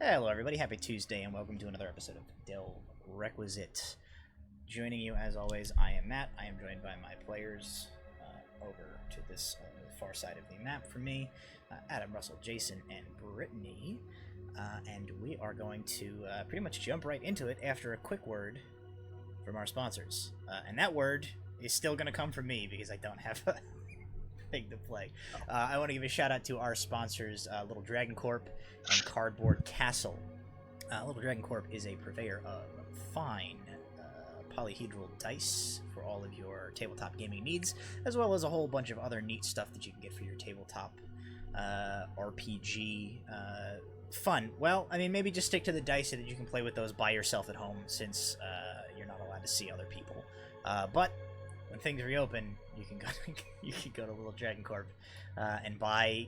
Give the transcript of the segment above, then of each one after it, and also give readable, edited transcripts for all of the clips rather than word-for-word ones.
Hello everybody, happy Tuesday and welcome to another episode of Requisite. Joining you as always, I am Matt. I am joined by my players over to this far side of the map from me, Adam, Russell, Jason, and Brittany. And we are going to pretty much jump right into it after a quick word from our sponsors. And that word is still going to come from me because I don't have a thing to play. I want to give a shout out to our sponsors, Little Dragon Corp and Cardboard Castle. Little Dragon Corp is a purveyor of fine polyhedral dice for all of your tabletop gaming needs, as well as a whole bunch of other neat stuff that you can get for your tabletop RPG fun. Well, I mean, maybe just stick to the dice so that you can play with those by yourself at home, since you're not allowed to see other people. But when things reopen, you can go to Little Dragon Corp and buy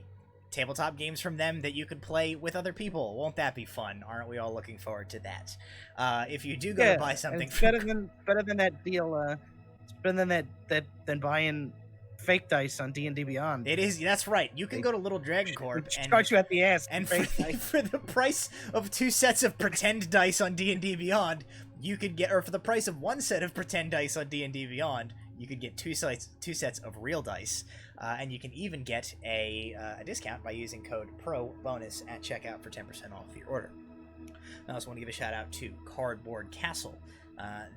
tabletop games from them that you could play with other people. Won't that be fun? Aren't we all looking forward to that? If you do go to buy something, it's better than that deal. It's better than buying fake dice on D&D Beyond. It is. That's right. You can go to Little Dragon Corp and charge you at the ass. And for the price of 2 sets of pretend dice on D&D Beyond, you could get, or for the price of 1 set of pretend dice on D&D Beyond, you could get two sets of real dice, and you can even get a discount by using code PROBONUS at checkout for 10% off your order. I also want to give a shout out to Cardboard Castle.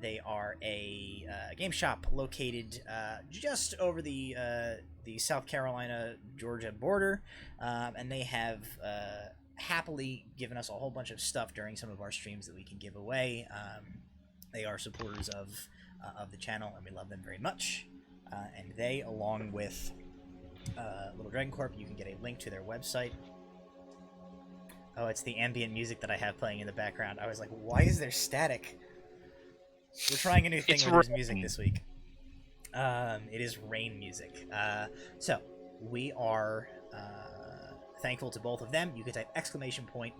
They are a game shop located just over the South Carolina-Georgia border, and they have happily given us a whole bunch of stuff during some of our streams that we can give away. They are supporters of the channel, and we love them very much. And they, along with Little Dragon Corp, you can get a link to their website. Oh, it's the ambient music that I have playing in the background. I was like, why is there static? We're trying a new thing where there's music this week. It is rain music. So, we are thankful to both of them. You can type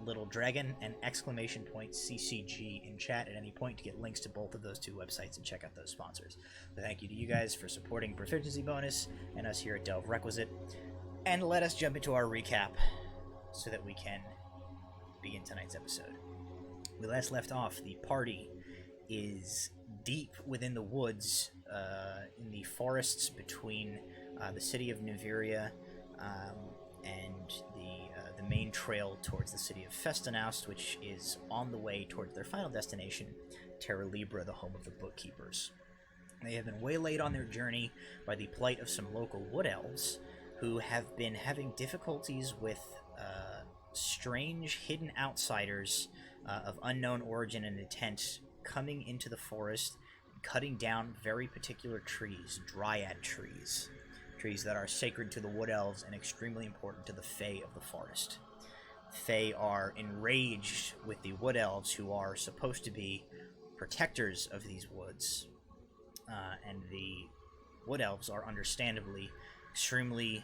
!Little Dragon and !CCG in chat at any point to get links to both of those two websites and check out those sponsors. So thank you to you guys for supporting Proficiency Bonus and us here at Delve Requisite. And let us jump into our recap so that we can begin tonight's episode. We last left off, the party is deep within the woods, in the forests between the city of Niveria and the main trail towards the city of Festanaust, which is on the way towards their final destination, Terra Libra, the home of the bookkeepers. They have been waylaid on their journey by the plight of some local wood elves, who have been having difficulties with strange hidden outsiders of unknown origin and intent coming into the forest, cutting down very particular trees, dryad trees. Trees that are sacred to the wood elves and extremely important to the Fae of the forest. Fae are enraged with the wood elves, who are supposed to be protectors of these woods, and the wood elves are understandably extremely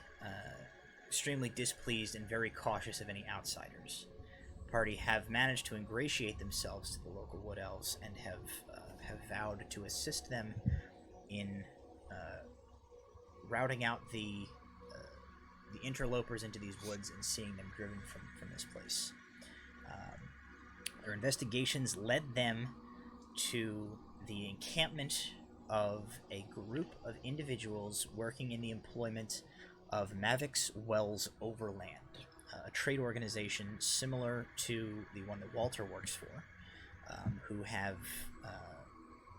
displeased and very cautious of any outsiders. The party have managed to ingratiate themselves to the local wood elves and have vowed to assist them in routing out the interlopers into these woods and seeing them driven from this place. Their investigations led them to the encampment of a group of individuals working in the employment of Mavix Wells Overland, a trade organization similar to the one that Walter works for, who have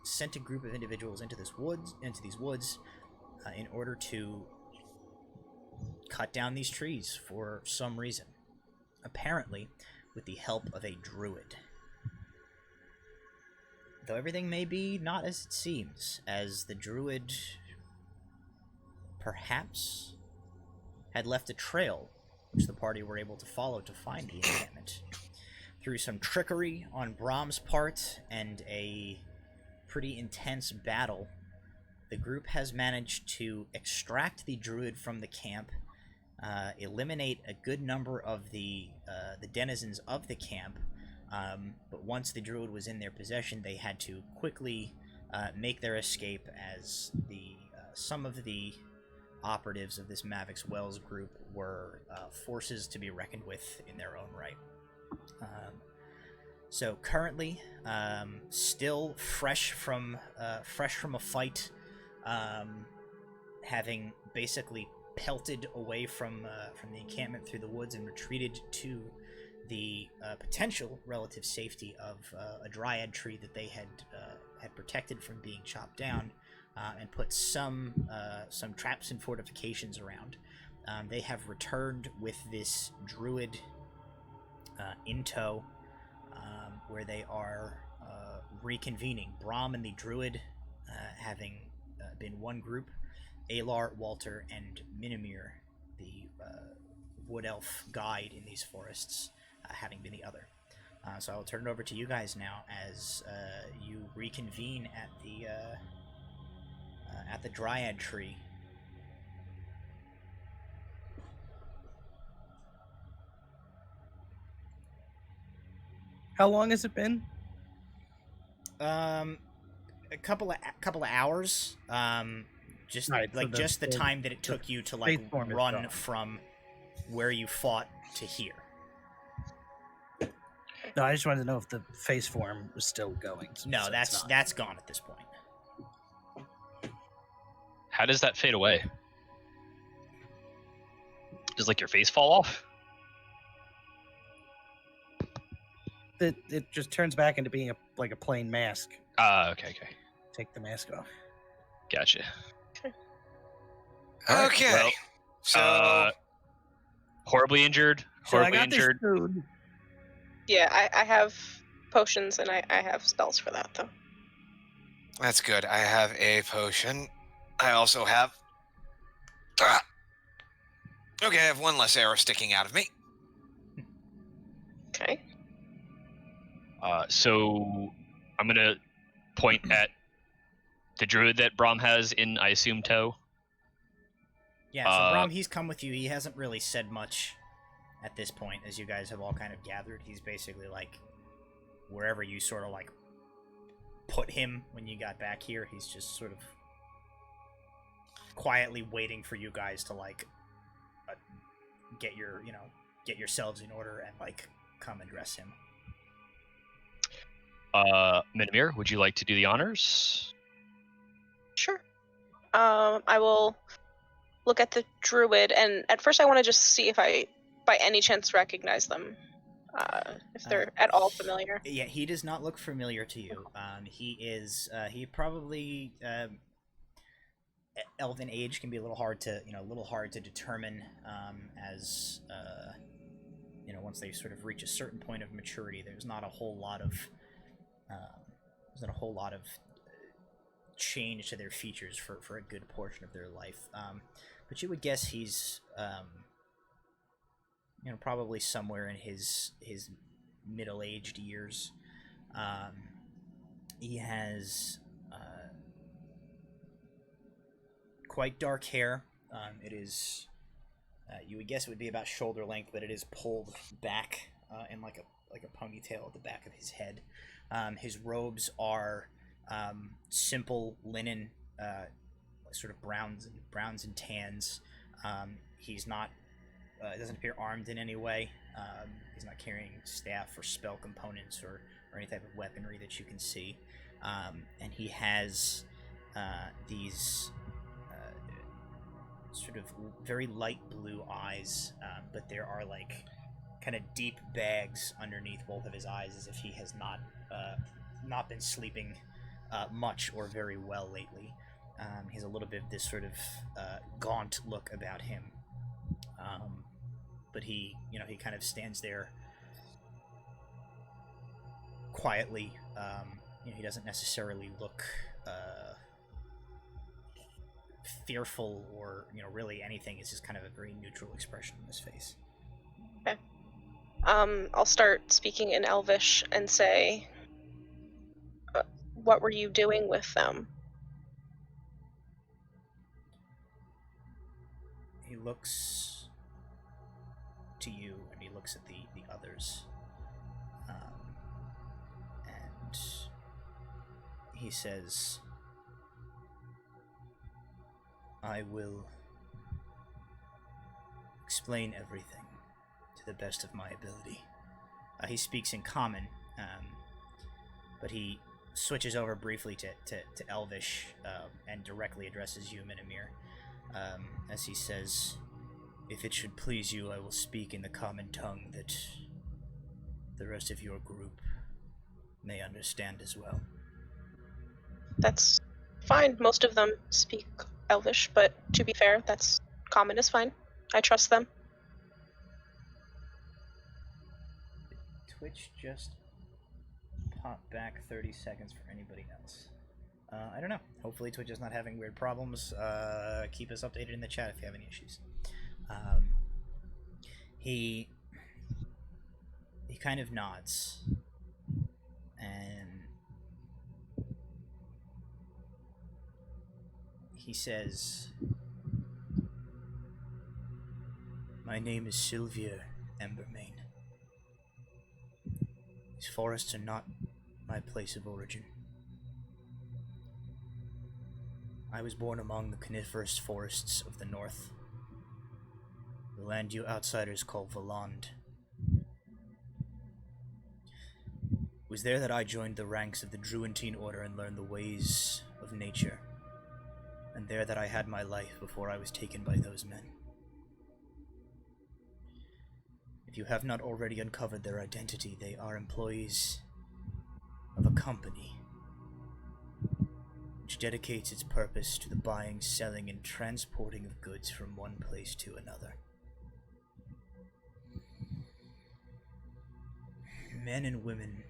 sent a group of individuals into these woods in order to cut down these trees for some reason, apparently with the help of a druid. Though everything may be not as it seems, as the druid perhaps had left a trail which the party were able to follow to find the encampment. Through some trickery on Brahm's part and a pretty intense battle, the group has managed to extract the druid from the camp, eliminate a good number of the denizens of the camp, but once the druid was in their possession, they had to quickly make their escape, as some of the operatives of this Mavix Wells group were forces to be reckoned with in their own right. So currently, still fresh from a fight, having basically pelted away from the encampment through the woods and retreated to the potential relative safety of a dryad tree that they had protected from being chopped down, and put some traps and fortifications around. They have returned with this druid in tow, where they are reconvening. Brahm and the druid having been one group, Alar, Walter, and Minimir, the wood elf guide in these forests, having been the other. So I'll turn it over to you guys now as you reconvene at the dryad tree. How long has it been? A couple of hours. Just Right, so just the time that it took you to faith form is run gone. from where you fought to here. No, I just wanted to know if the face form was still going. No, so that's gone at this point. How does that fade away? Does your face fall off? It just turns back into being a plain mask. Okay. Take the mask off. Gotcha. Okay. Well, so horribly injured. So I Horribly got injured. this food. Yeah, I have potions and I have spells for that though. that's good. I have a potion. I also have. Okay, I have one less arrow sticking out of me. Okay. So I'm gonna point at the druid that Brahm has in, I assume, tow. Yeah, so Brahm, he's come with you. He hasn't really said much at this point, as you guys have all kind of gathered. He's basically wherever you sort of put him when you got back here, he's just sort of quietly waiting for you guys to get yourselves in order and come address him. Minimir, would you like to do the honors? Sure. I will look at the druid, and at first I want to just see if I, by any chance, recognize them. If they're at all familiar. Yeah, he does not look familiar to you. He probably elven age can be a little hard to determine, as once they sort of reach a certain point of maturity, there's not a whole lot of change to their features for a good portion of their life. But you would guess he's probably somewhere in his middle-aged years. He has quite dark hair. It is you would guess it would be about shoulder length, but it is pulled back in like a ponytail at the back of his head. His robes are simple linen, sort of browns and tans. He's not doesn't appear armed in any way. He's not carrying staff or spell components or any type of weaponry that you can see. And he has these sort of very light blue eyes, but there are kind of deep bags underneath both of his eyes, as if he has not been sleeping much or very well lately. He has a little bit of this sort of gaunt look about him. But he kind of stands there quietly. He doesn't necessarily look fearful or really anything. It's just kind of a very neutral expression on his face. Okay. I'll start speaking in Elvish and say, what were you doing with them? He looks to you, and he looks at the others, and he says, I will explain everything to the best of my ability. He speaks in common, But he switches over briefly to Elvish and directly addresses you, Minamir, as he says, "If it should please you, I will speak in the common tongue that the rest of your group may understand as well." That's fine. Most of them speak Elvish, but to be fair, that's common is fine. I trust them. Twitch just popped back 30 seconds for anybody else. I don't know. Hopefully Twitch is not having weird problems. Keep us updated in the chat if you have any issues. He kind of nods, and he says, "My name is Sylvia Embermain. These forests are not my place of origin. I was born among the coniferous forests of the north, the land you outsiders call Valand. It was there that I joined the ranks of the Druentine Order and learned the ways of nature, and there that I had my life before I was taken by those men. If you have not already uncovered their identity, they are employees of a company which dedicates its purpose to the buying, selling, and transporting of goods from one place to another. Men and women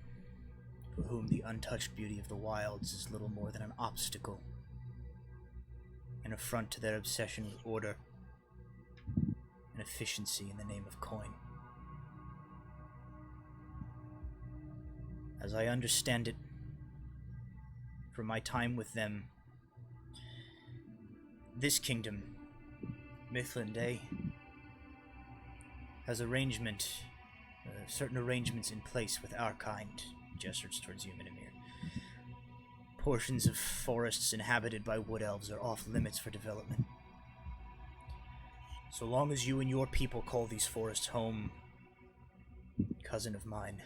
for whom the untouched beauty of the wilds is little more than an obstacle, an affront to their obsession with order and efficiency in the name of coin. As I understand it, from my time with them, this kingdom, Mithlande, has certain arrangements in place with our kind," gestures towards you, Minamir. "Portions of forests inhabited by wood elves are off limits for development. So long as you and your people call these forests home, cousin of mine,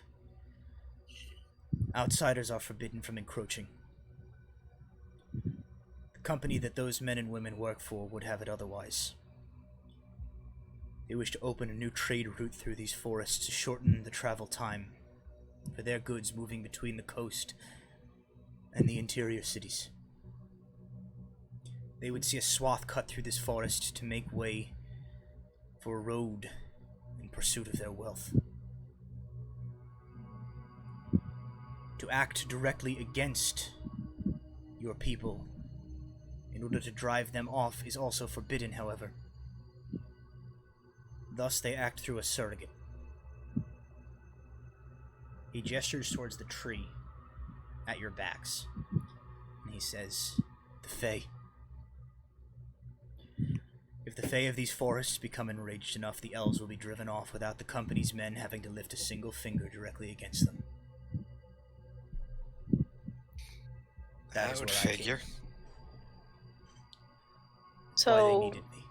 outsiders are forbidden from encroaching. The company that those men and women work for would have it otherwise. They wish to open a new trade route through these forests to shorten the travel time for their goods moving between the coast and the interior cities. They would see a swath cut through this forest to make way for a road in pursuit of their wealth. To act directly against your people in order to drive them off is also forbidden, however. Thus they act through a surrogate." He gestures towards the tree at your backs, and he says, "The Fae. If the Fae of these forests become enraged enough, the elves will be driven off without the company's men having to lift a single finger directly against them. That I is would where I came. figure. That's why they So needed me."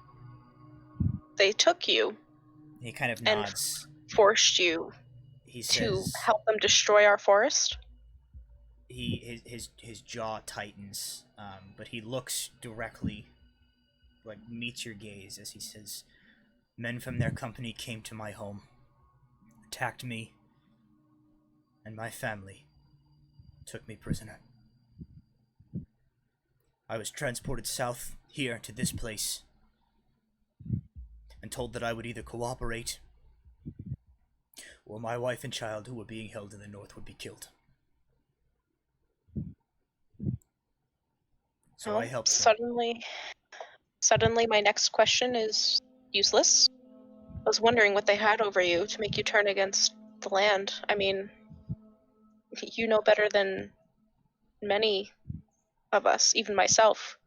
they took you He kind of and nods. forced you He to says, help them destroy our forest? his jaw tightens, but he looks directly, meets your gaze as he says, "Men from their company came to my home, attacked me and my family, took me prisoner. I was transported south here to this place and told that I would either cooperate or my wife and child who were being held in the north would be killed. So I helped them." Suddenly my next question is useless. I was wondering what they had over you to make you turn against the land. I mean, you know better than many of us, even myself,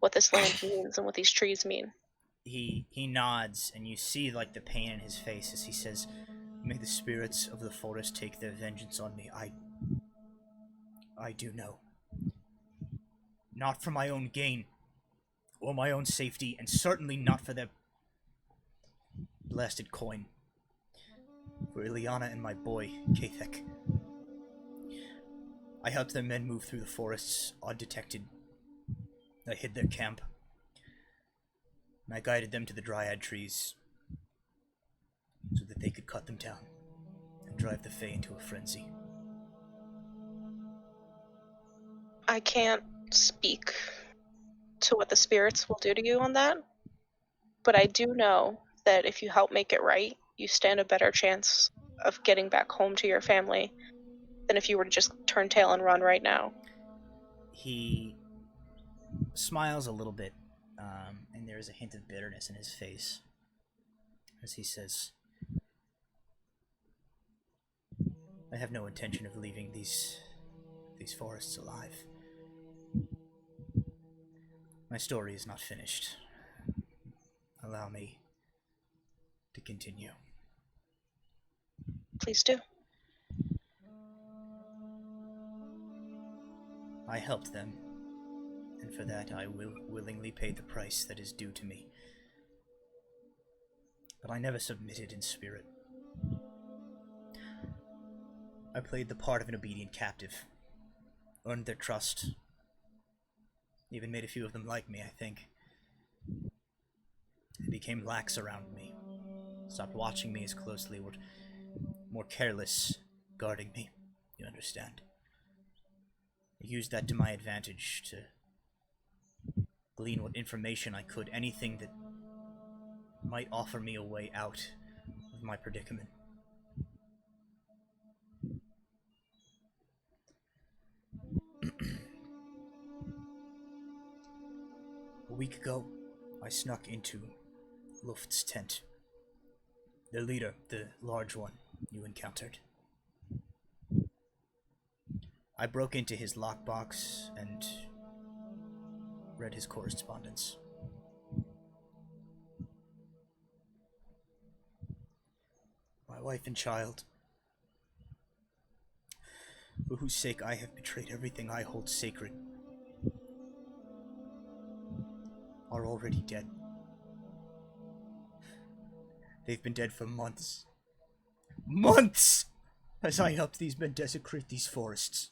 what this land means and what these trees mean. He nods, and you see the pain in his face as he says, "May the spirits of the forest take their vengeance on me. I do know. Not for my own gain, or my own safety, and certainly not for their blasted coin. For Ileana and my boy, Kathek. I helped their men move through the forests undetected. I hid their camp. And I guided them to the dryad trees so that they could cut them down and drive the Fae into a frenzy. I can't speak to what the spirits will do to you on that, but I do know that if you help make it right, you stand a better chance of getting back home to your family than if you were to just turn tail and run right now. He smiles a little bit, and there is a hint of bitterness in his face as he says, I have no intention of leaving these forests alive. My story is not finished. Allow me to continue. Please do. I helped them, and for that I will willingly pay the price that is due to me. But I never submitted in spirit. I played the part of an obedient captive, earned their trust, even made a few of them like me, I think. They became lax around me, stopped watching me as closely, were more careless guarding me, you understand. I used that to my advantage to glean what information I could, anything that might offer me a way out of my predicament. A week ago, I snuck into Luft's tent. The leader, the large one you encountered. I broke into his lockbox and read his correspondence. My wife and child, for whose sake I have betrayed everything I hold sacred, are already dead. They've been dead for months. Months! As I helped these men desecrate these forests.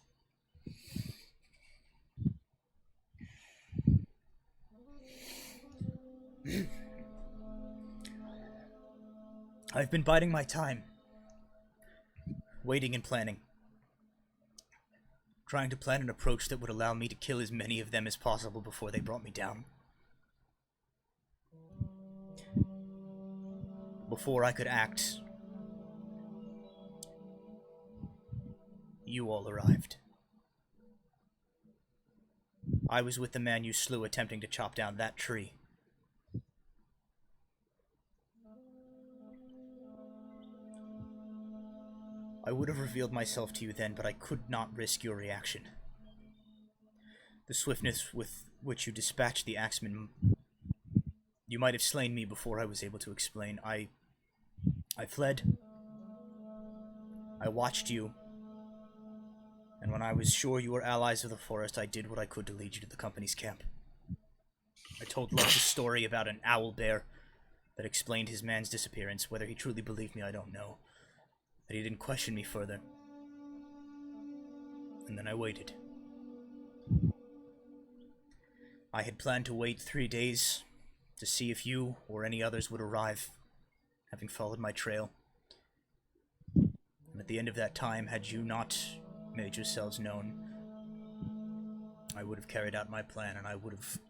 I've been biding my time. Waiting and planning. Trying to plan an approach that would allow me to kill as many of them as possible before they brought me down. Before I could act, you all arrived. I was with the man you slew attempting to chop down that tree. I would have revealed myself to you then, but I could not risk your reaction. The swiftness with which you dispatched the axemen, you might have slain me before I was able to explain. I fled. I watched you. And when I was sure you were allies of the forest, I did what I could to lead you to the company's camp. I told Love the story about an owl bear that explained his man's disappearance. Whether he truly believed me, I don't know. But he didn't question me further. And then I waited. I had planned to wait 3 days to see if you or any others would arrive, having followed my trail. And at the end of that time, had you not made yourselves known, I would have carried out my plan, and I would have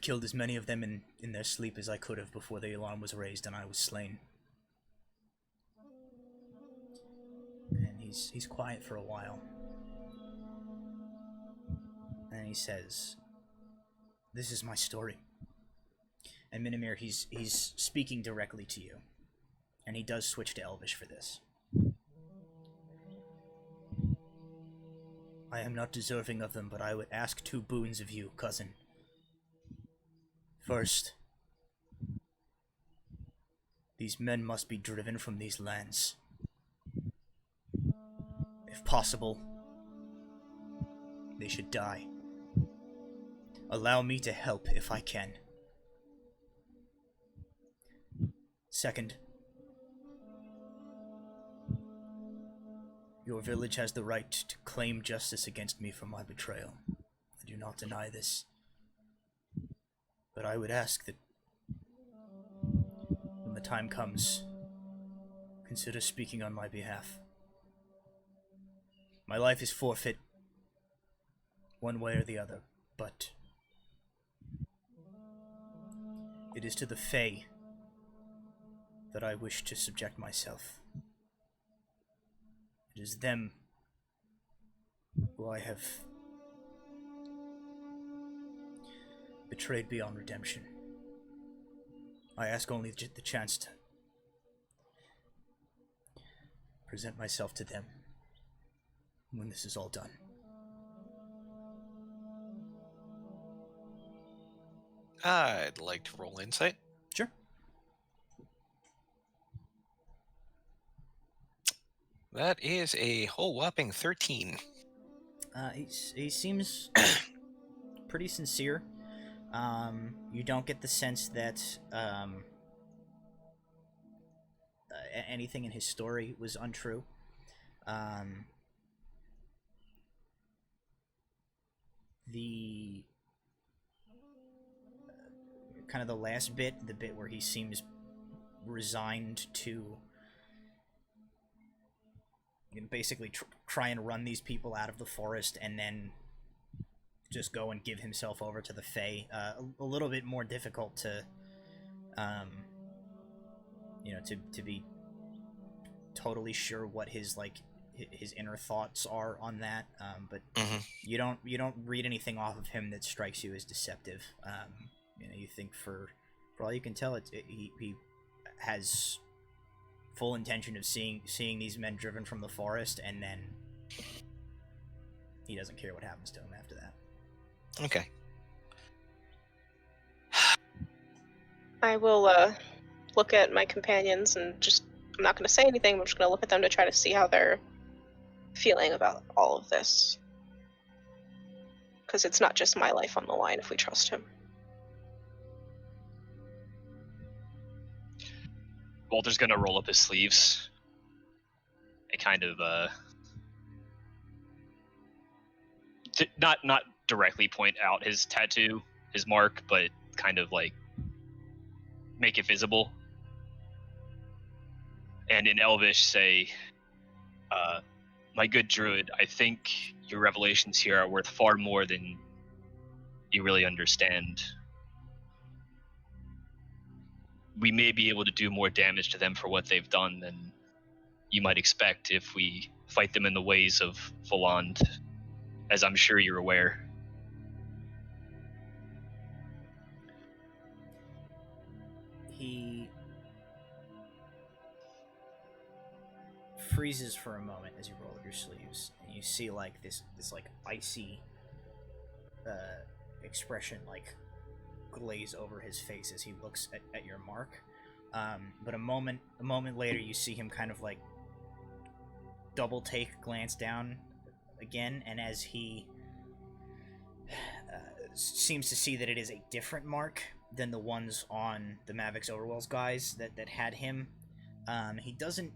killed as many of them in their sleep as I could have before the alarm was raised and I was slain. And he's quiet for a while. And he says, "This is my story." And Minimir, he's speaking directly to you. And he does switch to Elvish for this. I am not deserving of them, but I would ask 2 boons of you, cousin. First, these men must be driven from these lands. If possible, they should die. Allow me to help if I can. Second, Your village has the right to claim justice against me for my betrayal. I do not deny this. But I would ask that when the time comes, consider speaking on my behalf. My life is forfeit, one way or the other, but it is to the Fae that I wish to subject myself. It is them who I have betrayed beyond redemption. I ask only the chance to present myself to them when this is all done. I'd like to roll insight. Sure. That is a whole whopping 13. He seems pretty sincere. You don't get the sense that anything in his story was untrue. The kind of the last bit, the bit where he seems resigned to basically try and run these people out of the forest and then just go and give himself over to the Fae. A little bit more difficult to, to be totally sure what his inner thoughts are on that. But you don't read anything off of him that strikes you as deceptive. You think for all you can tell, he has full intention of seeing these men driven from the forest, and then he doesn't care what happens to him after that. Okay. I will look at my companions and I'm not going to say anything, I'm just going to look at them to try to see how they're feeling about all of this. Because it's not just my life on the line if we trust him. Walter's gonna roll up his sleeves and kind of not directly point out his tattoo, his mark, but kind of like make it visible. And in Elvish say, my good druid, I think your revelations here are worth far more than you really understand. We may be able to do more damage to them for what they've done than you might expect if we fight them in the ways of Voland, as I'm sure you're aware. He freezes for a moment as you roll up your sleeves, and you see this icy expression glaze over his face as he looks at your mark. But a moment later, you see him kind of double glance down again, and as he seems to see that it is a different mark than the ones on the Mavix Overwell's guys that had him, he doesn't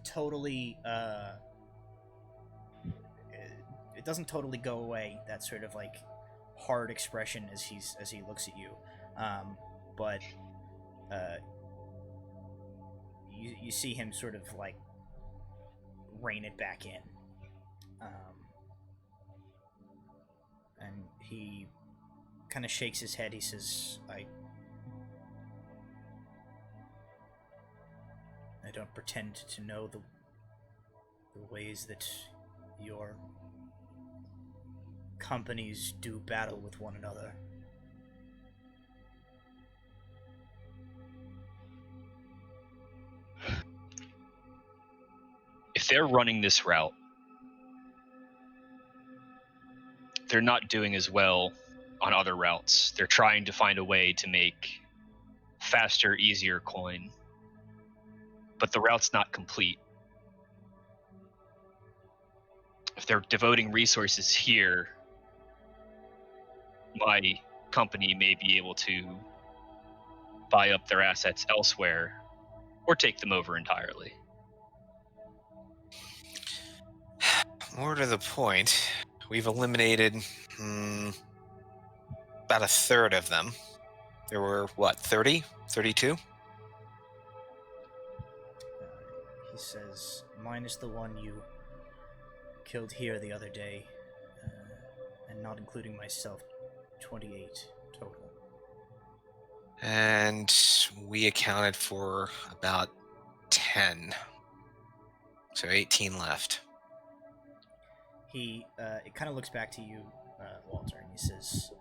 totally it doesn't totally go away, that sort of hard expression as he looks at you, but you see him sort of rein it back in, and he kind of shakes his head. He says, I don't pretend to know the ways that your companies do battle with one another. If they're running this route, they're not doing as well on other routes. They're trying to find a way to make faster, easier coin. But the route's not complete. If they're devoting resources here, my company may be able to buy up their assets elsewhere or take them over entirely. more to the point, we've eliminated about a third of them. There were, 30? 32? He says, minus the one you killed here the other day, and not including myself, 28 total. And we accounted for about 10. So 18 left. He, it kind of looks back to you, Walter, and he says,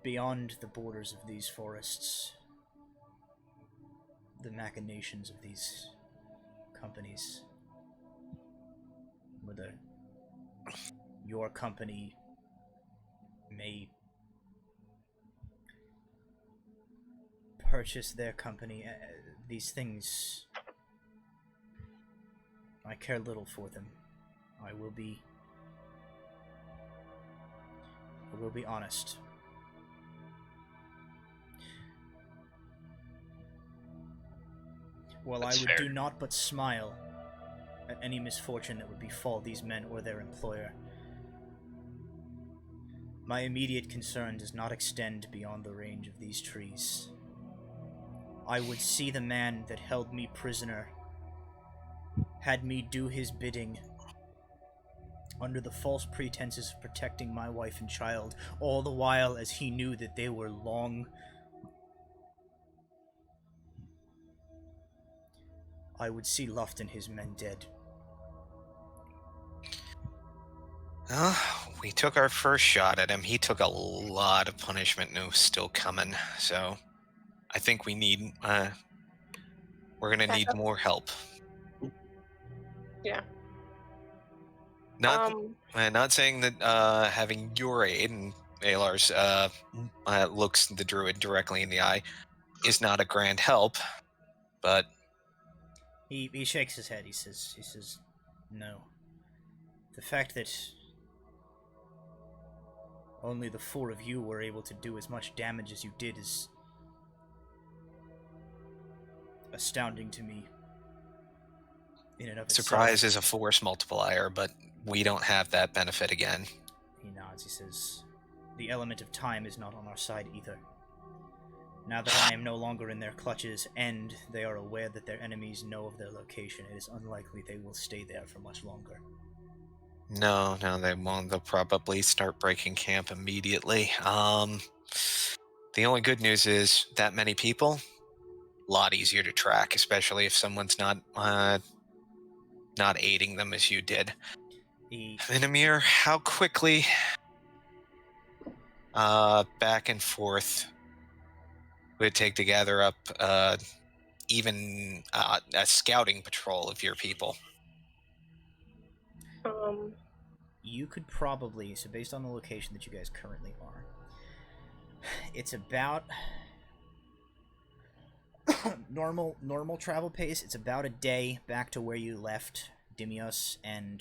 beyond the borders of these forests, the machinations of these companies, whether your company may purchase their company, these things, I care little for them. I will be honest. While That's I would fair. do not but smile at any misfortune that would befall these men or their employer, my immediate concern does not extend beyond the range of these trees. I would see the man that held me prisoner, had me do his bidding, under the false pretenses of protecting my wife and child, all the while as he knew that they were long... I would see Luft and his men dead. Well, we took our first shot at him. He took a lot of punishment and it was still coming. So I think we need, we're going to need Backup. more help. Yeah. Not saying that having your aid and Alar's looks the druid directly in the eye is not a grand help, but He shakes his head. He says, no. The fact that only the four of you were able to do as much damage as you did is astounding to me. In and of itself. surprise is a force multiplier, but we don't have that benefit again. He nods. He says, the element of time is not on our side either. Now that I am no longer in their clutches, and they are aware that their enemies know of their location, it is unlikely they will stay there for much longer. No, they won't. They'll probably start breaking camp immediately. The only good news is that many people, a lot easier to track, especially if someone's not aiding them as you did. Vinamir, how quickly back and forth would it take to gather up even a scouting patrol of your people? You could probably, so based on the location that you guys currently are, it's about normal travel pace. It's about a day back to where you left Dimios and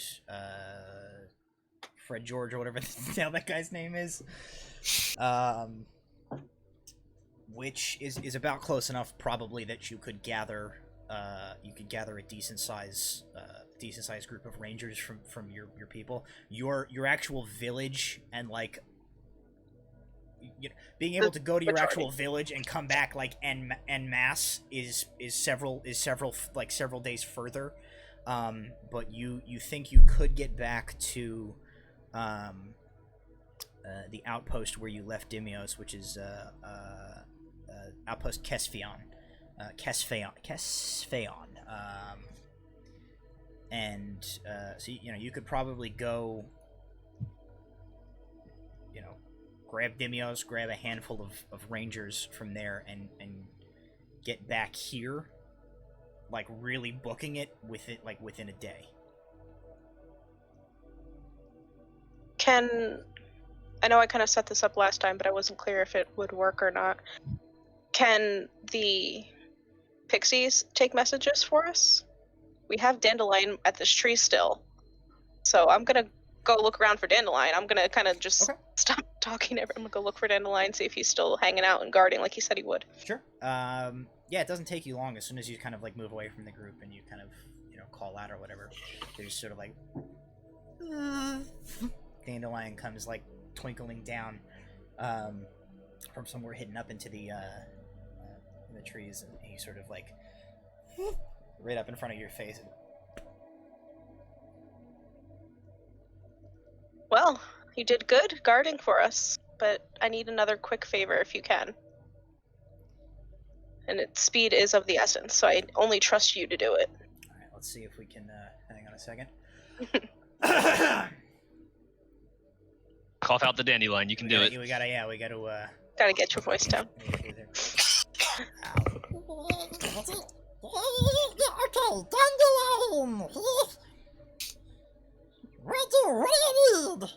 Fred George or whatever the hell that guy's name is, which is about close enough probably that you could gather a decent size group of rangers from your people. Your actual village and like being able to go to your actual village and come back like en masse is several days further. But you think you could get back to the outpost where you left Dimios, which is outpost Kesfeon. So you could probably go, grab Dimios, grab a handful of rangers from there, and get back here, like really booking it within a day. I know I kind of set this up last time, but I wasn't clear if it would work or not. Can the pixies take messages for us? We have Dandelion at this tree still, so I'm gonna go look around for Dandelion. I'm gonna kind of just stop talking to everyone. I'm gonna go look for Dandelion, see if he's still hanging out and guarding like he said he would. Sure. Yeah, it doesn't take you long. As soon as you kind of like move away from the group and you kind of, call out or whatever, they're just sort of like. Dandelion comes like twinkling down from somewhere hidden up into the in the trees, and he sort of like right up in front of your face. Well, you did good guarding for us, but I need another quick favor if you can. And speed is of the essence, so I only trust you to do it. All right, let's see if we can. Hang on a second. Cough out the dandelion. You can do it. We gotta. Gotta get your voice down. Okay, dandelion. What do you need?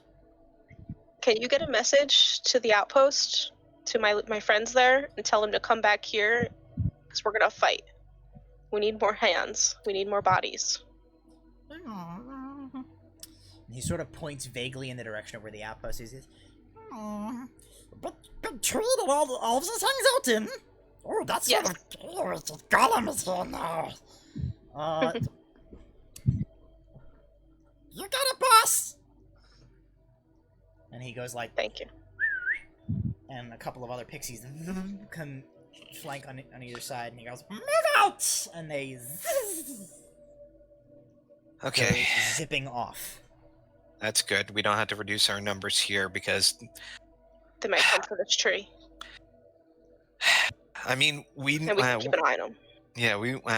Can you get a message to the outpost, to my friends there, and tell them to come back here, because we're gonna fight. We need more hands. We need more bodies. He sort of points vaguely in the direction of where the outpost is. But tree that all of this hangs out in. Oh, that's Yes. sort of. Oh, it's a golem is here now. You got it, boss. And he goes like, Thank you. and a couple of other pixies come flank on either side, and he goes, "Move out!" And they Okay, go zipping off. that's good. We don't have to reduce our numbers here because, They might come for this tree, I mean, and we can keep an eye on them. yeah,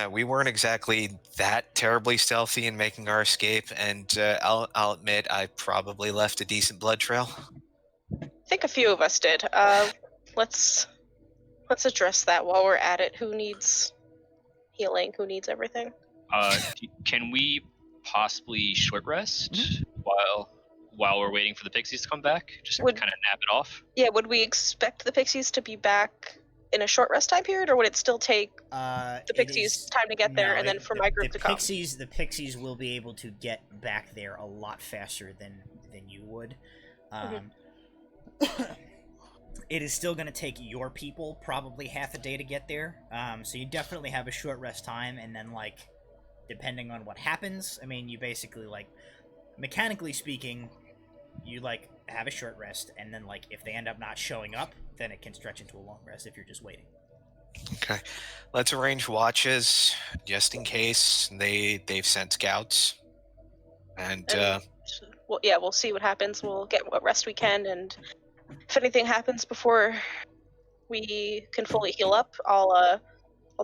we weren't exactly that terribly stealthy in making our escape, and I'll admit I probably left a decent blood trail. I think a few of us did. Let's address that while we're at it. Who needs healing? Who needs everything? Can we possibly short rest while we're waiting for the pixies to come back? Just Would- kind of nap it off. Yeah, would we expect the pixies to be back in a short rest time period, or would it still take the pixies time to get there, and then for my group to come? The pixies will be able to get back there a lot faster than you would. It is still going to take your people probably half a day to get there. So you definitely have a short rest time, and then like, depending on what happens, I mean, you basically like, mechanically speaking, you like have a short rest, and then like if they end up not showing up, then it can stretch into a long rest if you're just waiting. Okay, let's arrange watches just in case they've sent scouts, and Well, yeah, we'll see what happens. We'll get what rest we can, and if anything happens before we can fully heal up, I'll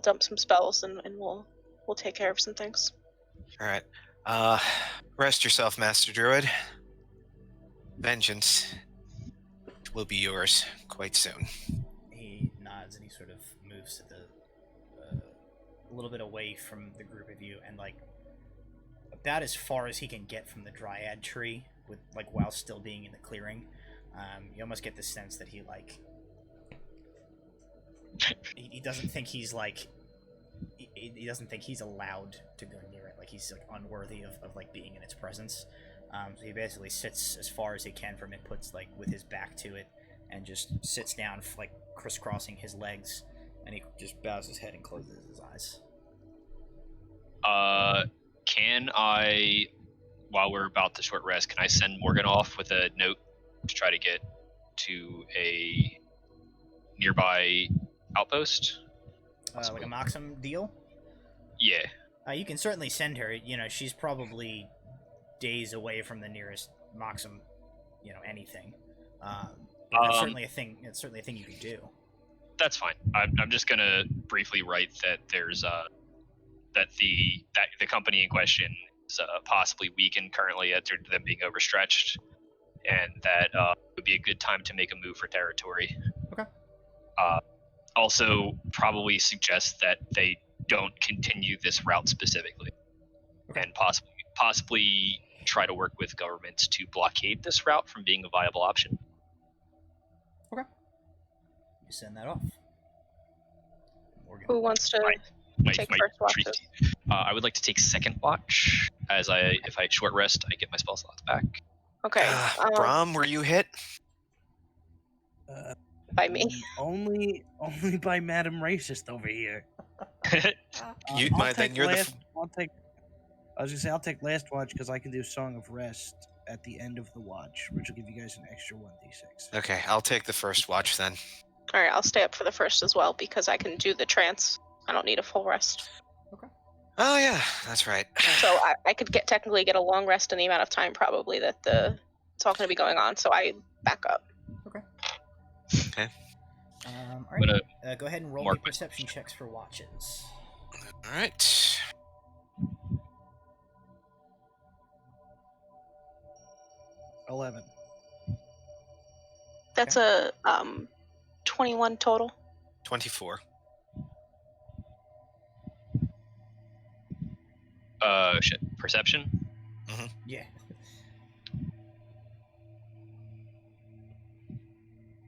dump some spells, and we'll take care of some things. all right. Rest yourself, Master Druid. Vengeance will be yours quite soon. He nods and he sort of moves to a little bit away from the group of you, and like about as far as he can get from the dryad tree, with like while still being in the clearing. You almost get the sense that he like he doesn't think he's like he doesn't think he's allowed to go near it. Like he's like unworthy of like being in its presence. So he basically sits as far as he can from it, puts like with his back to it, and just sits down like crisscrossing his legs, and he just bows his head and closes his eyes. Can I, while we're about to short rest, can I send Morgan off with a note to try to get to a nearby outpost? Like a Moxum deal? Yeah. You can certainly send her. You know, she's probably days away from the nearest Moxum, anything. But that's certainly a thing. It's certainly a thing you can do. That's fine. I'm just gonna briefly write that there's that the company in question is possibly weakened currently after them being overstretched, and that would be a good time to make a move for territory. Okay. Also, probably suggest that they don't continue this route specifically, and possibly try to work with governments to blockade this route from being a viable option. Okay. You send that off. Morgan. Who wants to take first watches? I would like to take second watch, as if I short rest, I get my spell slots back. Okay. Brom, were you hit? by me. Only by Madam Racist over here. You- I'll my- then take you're the last. I'll take. I was gonna say I'll take last watch because I can do Song of Rest at the end of the watch, which will give you guys an extra 1d6. Okay, I'll take the first watch then. All right, I'll stay up for the first as well because I can do the trance. I don't need a full rest. Oh yeah, that's right. So I could technically get a long rest in the amount of time probably that it's all going to be going on. So I back up. All I'm gonna right. Go ahead and roll mark me perception checks for watches. All right. 11. That's a 21 total. 24. Shit. Perception? Yeah.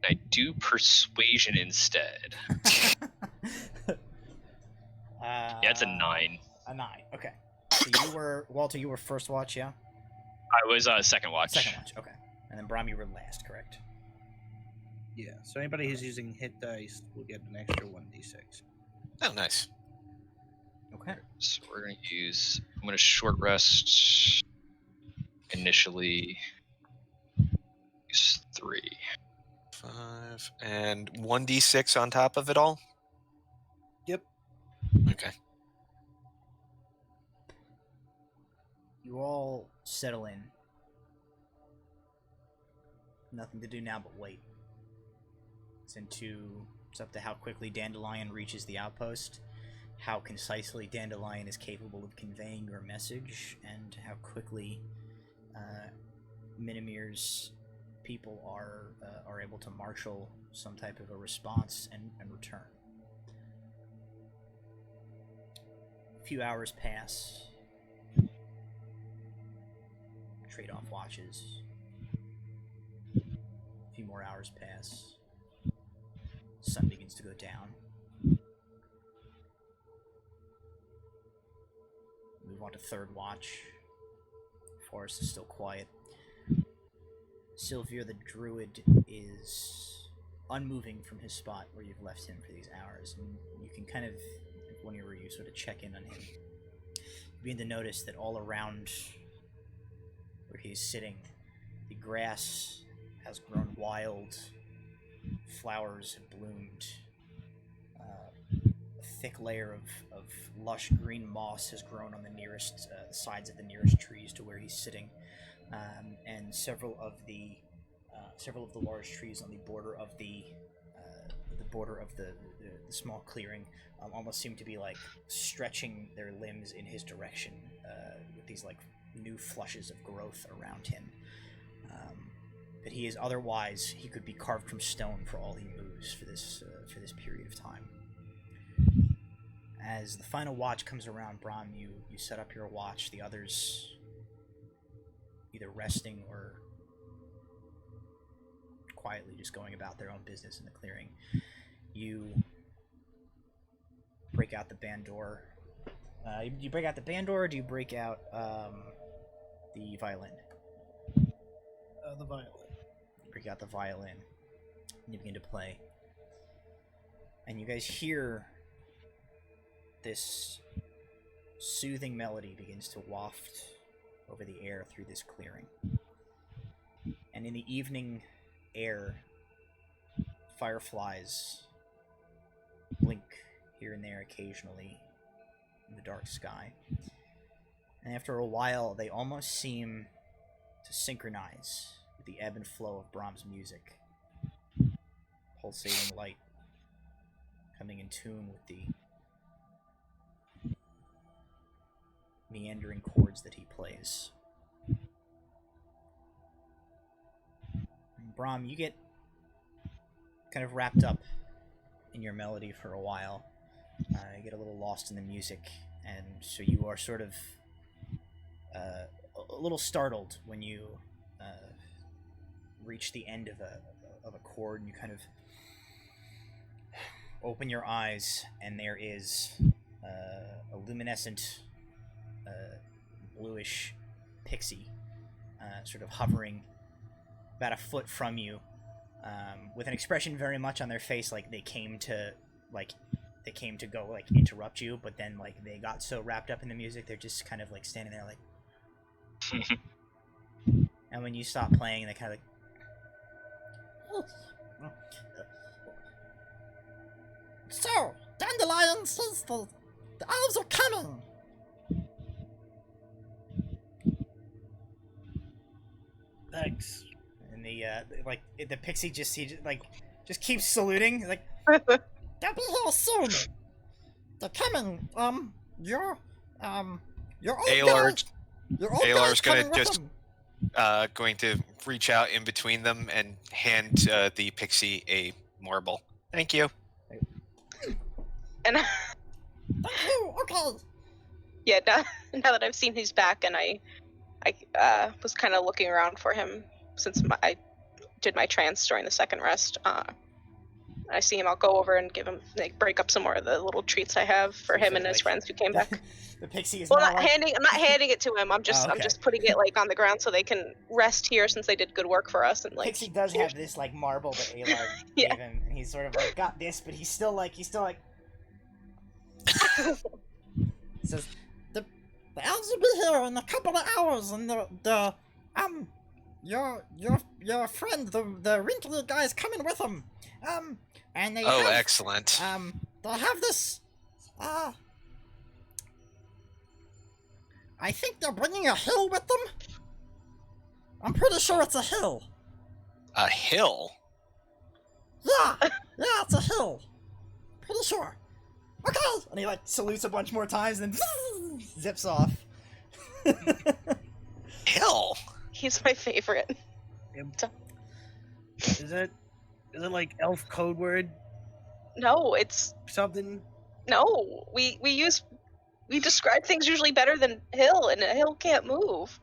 I do persuasion instead. Yeah, it's a 9. A 9. Okay. So you were Walter. You were first watch, yeah. I was second watch. Second watch. Okay. And then Brom, you were last, correct? Yeah. So anybody who's using hit dice will get an extra 1d6. Oh, nice. Okay. So we're gonna use. I'm gonna short rest initially. Use 3. 5 and 1d6 on top of it all. Yep. Okay. You all settle in. Nothing to do now but wait. It's up to how quickly Dandelion reaches the outpost, how concisely Dandelion is capable of conveying your message, and how quickly Minimir's people are able to marshal some type of a response and return. A few hours pass. Trade off watches. A few more hours pass. Sun begins to go down. Move on to third watch. Forest is still quiet. Sylvia the druid is unmoving from his spot where you've left him for these hours, and you can kind of, whenever you sort of check in on him, you begin to notice that all around where he's sitting, the grass has grown wild, flowers have bloomed, a thick layer of lush green moss has grown on the nearest sides of the nearest trees to where he's sitting, and several of the large trees on the border of the small clearing almost seem to be like stretching their limbs in his direction with these like new flushes of growth around him. But he is otherwise, he could be carved from stone for all he moves for this period of time. As the final watch comes around, Brom, you set up your watch. The others either resting or quietly just going about their own business in the clearing. You break out the band door. You break out the band door, or do you break out the violin? The violin. You break out the violin, and you begin to play. And you guys hear this soothing melody begins to waft over the air through this clearing. And in the evening air, fireflies blink here and there occasionally in the dark sky. And after a while, they almost seem to synchronize with the ebb and flow of Brahms' music. Pulsating light coming in tune with the meandering chords that he plays. And Brahm, you get kind of wrapped up in your melody for a while. You get a little lost in the music, and so you are sort of a little startled when you reach the end of a chord, and you kind of open your eyes, and there is a luminescent bluish pixie sort of hovering about a foot from you, with an expression very much on their face, like they came to go like interrupt you, but then like they got so wrapped up in the music, they're just kind of like standing there like. And when you stop playing, they kind of like. So, Dandelion says the elves are coming. Thanks. And the pixie just keeps saluting, like they'll be here soon. They're coming. Your old Alar's guy's gonna coming with just them. going to reach out in between them and hand the pixie a marble. Thank you. And Thank you. Okay. yeah, now that I've seen he's back, and I was kind of looking around for him since I did my trance during the second rest. I see him. I'll go over and give him, like, break up some more of the little treats I have for him and his friends who came back. The pixie is Well, now I'm not handing it to him. I'm just putting it like on the ground so they can rest here since they did good work for us. And like, Pixie does have this like marble that Alar Yeah. gave him, and he's sort of like got this, but he's still like says the elves will be here in a couple of hours, and your friend the wrinkly guy is coming with him, and they have, Excellent. they have this I think they're bringing a hill with them. I'm pretty sure it's a hill. A hill? Yeah, it's a hill. Pretty sure. Okay, and he like salutes a bunch more times, and then zips off. Hill? he's my favorite. Is it like elf code word? No, it's Something? no. We describe things usually better than hill, and a hill can't move.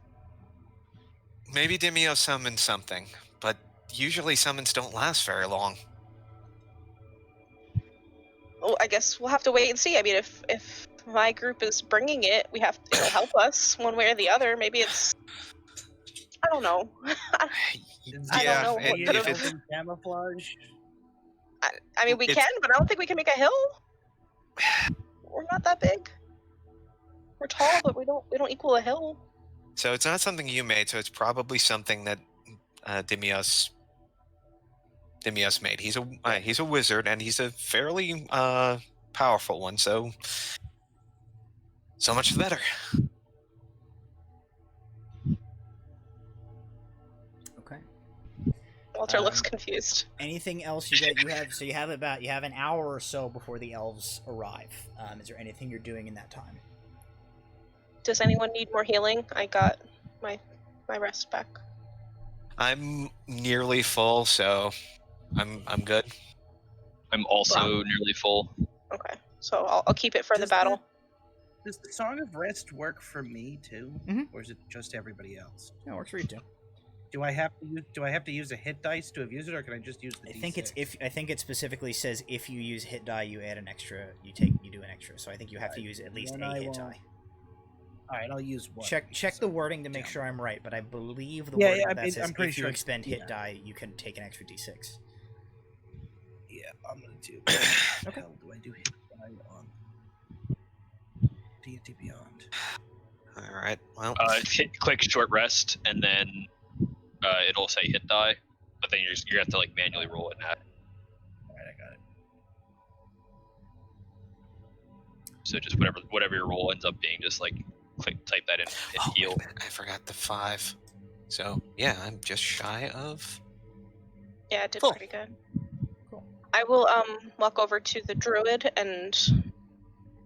Maybe Demio summoned something, but usually summons don't last very long. Well, I guess we'll have to wait and see. I mean, if my group is bringing it, it'll help us one way or the other. Maybe it's, I don't know. I don't know what if it's camouflage. I mean, we It's- can, but I don't think we can make a hill. We're not that big. We're tall, but we don't equal a hill. so it's not something you made, so it's probably something that Demios made. He's a wizard, and he's a fairly powerful one. So much the better. Okay. Walter looks confused. Anything else you have? So you have an hour or so before the elves arrive. Is there anything you're doing in that time? Does anyone need more healing? I got my rest back. I'm nearly full, so I'm good. I'm also nearly full. Okay, so I'll keep it for the battle. Does the Song of Rest work for me too, Mhm. or is it just everybody else? No, it works for you too. Do I have to use a hit dice to have used it, or can I just use the I think D6? I think it specifically says if you use hit die, you add an extra. You do an extra. So I think you have to use at least Then a I hit won't. die. All right, I'll use one. Check the So, wording to make down. sure I'm right, but I believe the Yeah, wording yeah, of that says I'm pretty if you sure expend hit yeah. die, you can take an extra d6. Yeah, I'm gonna do. Okay. Hell, do I do hit die on D&D Beyond? All right. Well, Click short rest, and then it'll say hit die, but then you have to like manually roll it now. All right, I got it. So just whatever your roll ends up being, just like type that in and wait a heal. minute, I forgot the 5. So yeah, I'm just shy of. Yeah, it did Cool. pretty good. Cool. I will walk over to the druid and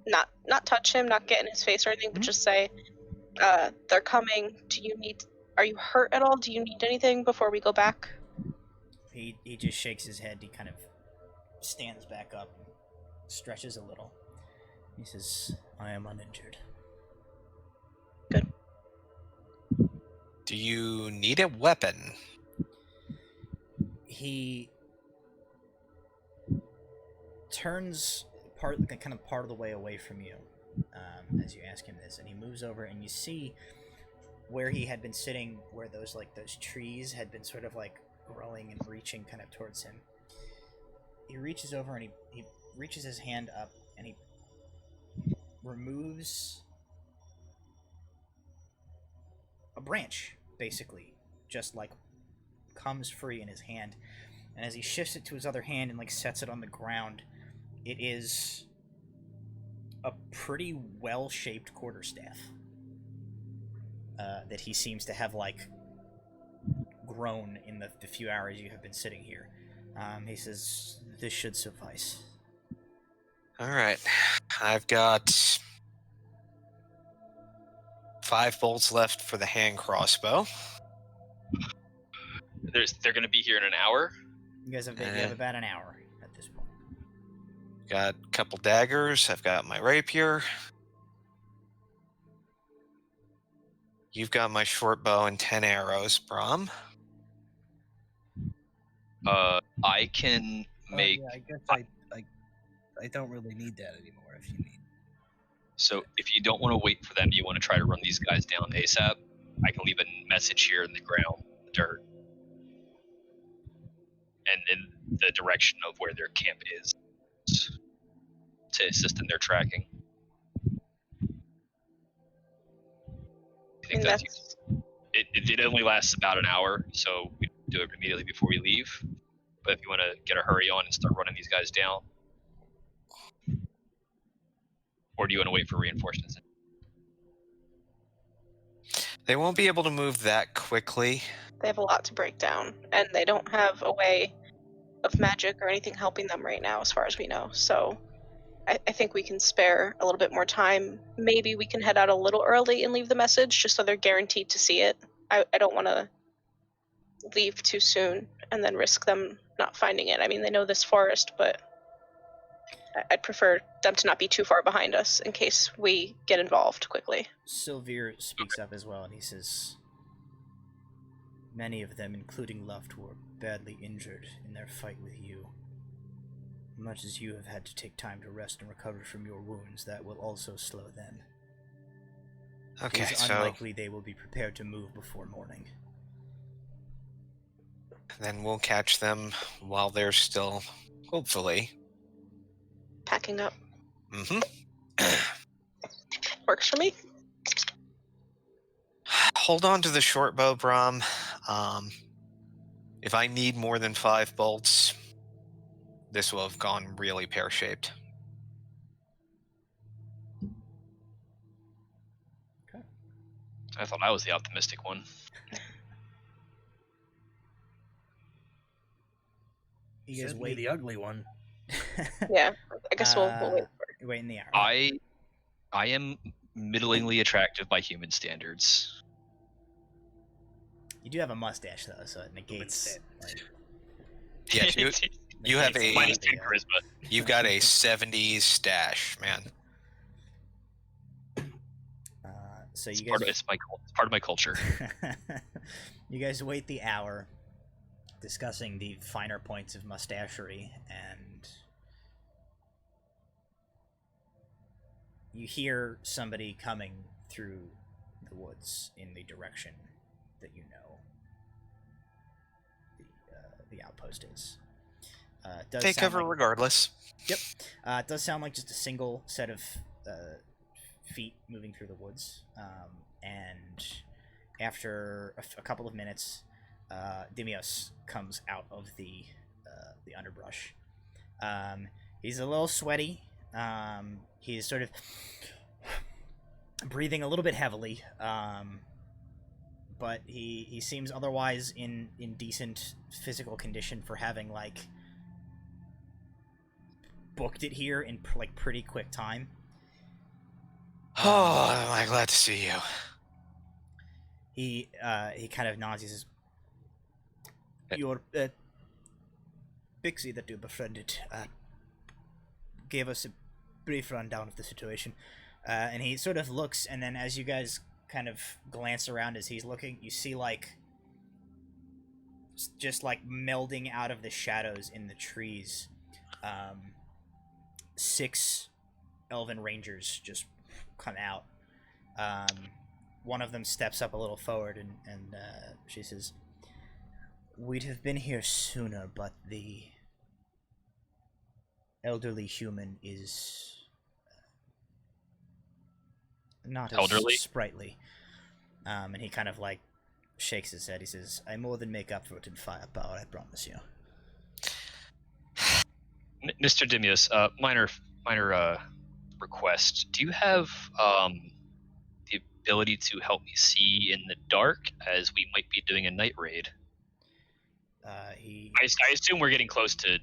not touch him, not get in his face or anything, but Mhm. just say, they're coming. Are you hurt at all? Do you need anything before we go back? He just shakes his head. He kind of stands back up, stretches a little. He says, "I am uninjured." Do you need a weapon? He turns part of the way away from you as you ask him this, and he moves over, and you see where he had been sitting, where those trees had been sort of like growing and reaching kind of towards him. He reaches over and he reaches his hand up and he removes a branch, basically, just like comes free in his hand. And as he shifts it to his other hand and like sets it on the ground, it is a pretty well-shaped quarterstaff that he seems to have like grown in the few hours you have been sitting here. He says, "This should suffice." All right, I've got 5 bolts left for the hand crossbow. They're going to be here in an hour. You guys have, you have about an hour at this point. Got a couple daggers. I've got my rapier. You've got my short bow and 10 arrows, Brom. I can make. Yeah, I guess I don't really need that anymore. If you need. So if you don't want to wait for them, you want to try to run these guys down ASAP. I can leave a message here in the ground, the dirt, and in the direction of where their camp is to assist in their tracking. I think that's it only lasts about an hour, so we do it immediately before we leave. But if you want to get a hurry on and start running these guys down, or do you want to wait for reinforcements? They won't be able to move that quickly. They have a lot to break down, and they don't have a way of magic or anything helping them right now, as far as we know. So I think we can spare a little bit more time. Maybe we can head out a little early and leave the message, just so they're guaranteed to see it. I don't want to leave too soon and then risk them not finding it. I mean, they know this forest, but I'd prefer them to not be too far behind us in case we get involved quickly. Sylvir speaks up as well, and he says, "Many of them, including Luft, were badly injured in their fight with you. Much as you have had to take time to rest and recover from your wounds, that will also slow them. Okay, it is so unlikely they will be prepared to move before morning." then we'll catch them while they're still, hopefully. Packing up. Mm-hmm. Works for me. Hold on to the short bow, Brom. If I need more than 5 bolts, this will have gone really pear-shaped. I thought I was the optimistic one. You guys Said me wait. the ugly one. Yeah, I guess we'll wait for it. Wait in the hour. I am middlingly attractive by human standards. You do have a mustache though, so it negates. Like, Yes, you have negates a- minus the, 10 charisma. You've got a 70s stash, man. So It's you guys. it's part of my culture. You guys wait the hour, discussing the finer points of mustachery, and you hear somebody coming through the woods in the direction that you know the outpost is. It does Take sound cover like- regardless. Yep. It does sound like just a single set of feet moving through the woods. And after a couple of minutes, Dimios comes out of the underbrush. He's a little sweaty. He's sort of breathing a little bit heavily. But he seems otherwise in decent physical condition for having like booked it here in like pretty quick time. Oh, am I glad to see you. He kind of nods. He says, "Your Pixie that you befriended gave us a brief rundown of the situation." And he sort of looks, and then as you guys kind of glance around as he's looking, you see like just like melding out of the shadows in the trees, 6 elven rangers just come out. One of them steps up a little forward, and she says, We'd have been here sooner, but the elderly human is not as Elderly? sprightly. And he kind of like shakes his head. He says, "I more than make up for it in firepower, I promise you." Mr. Dimius, minor request. Do you have the ability to help me see in the dark, as we might be doing a night raid? I assume we're getting close to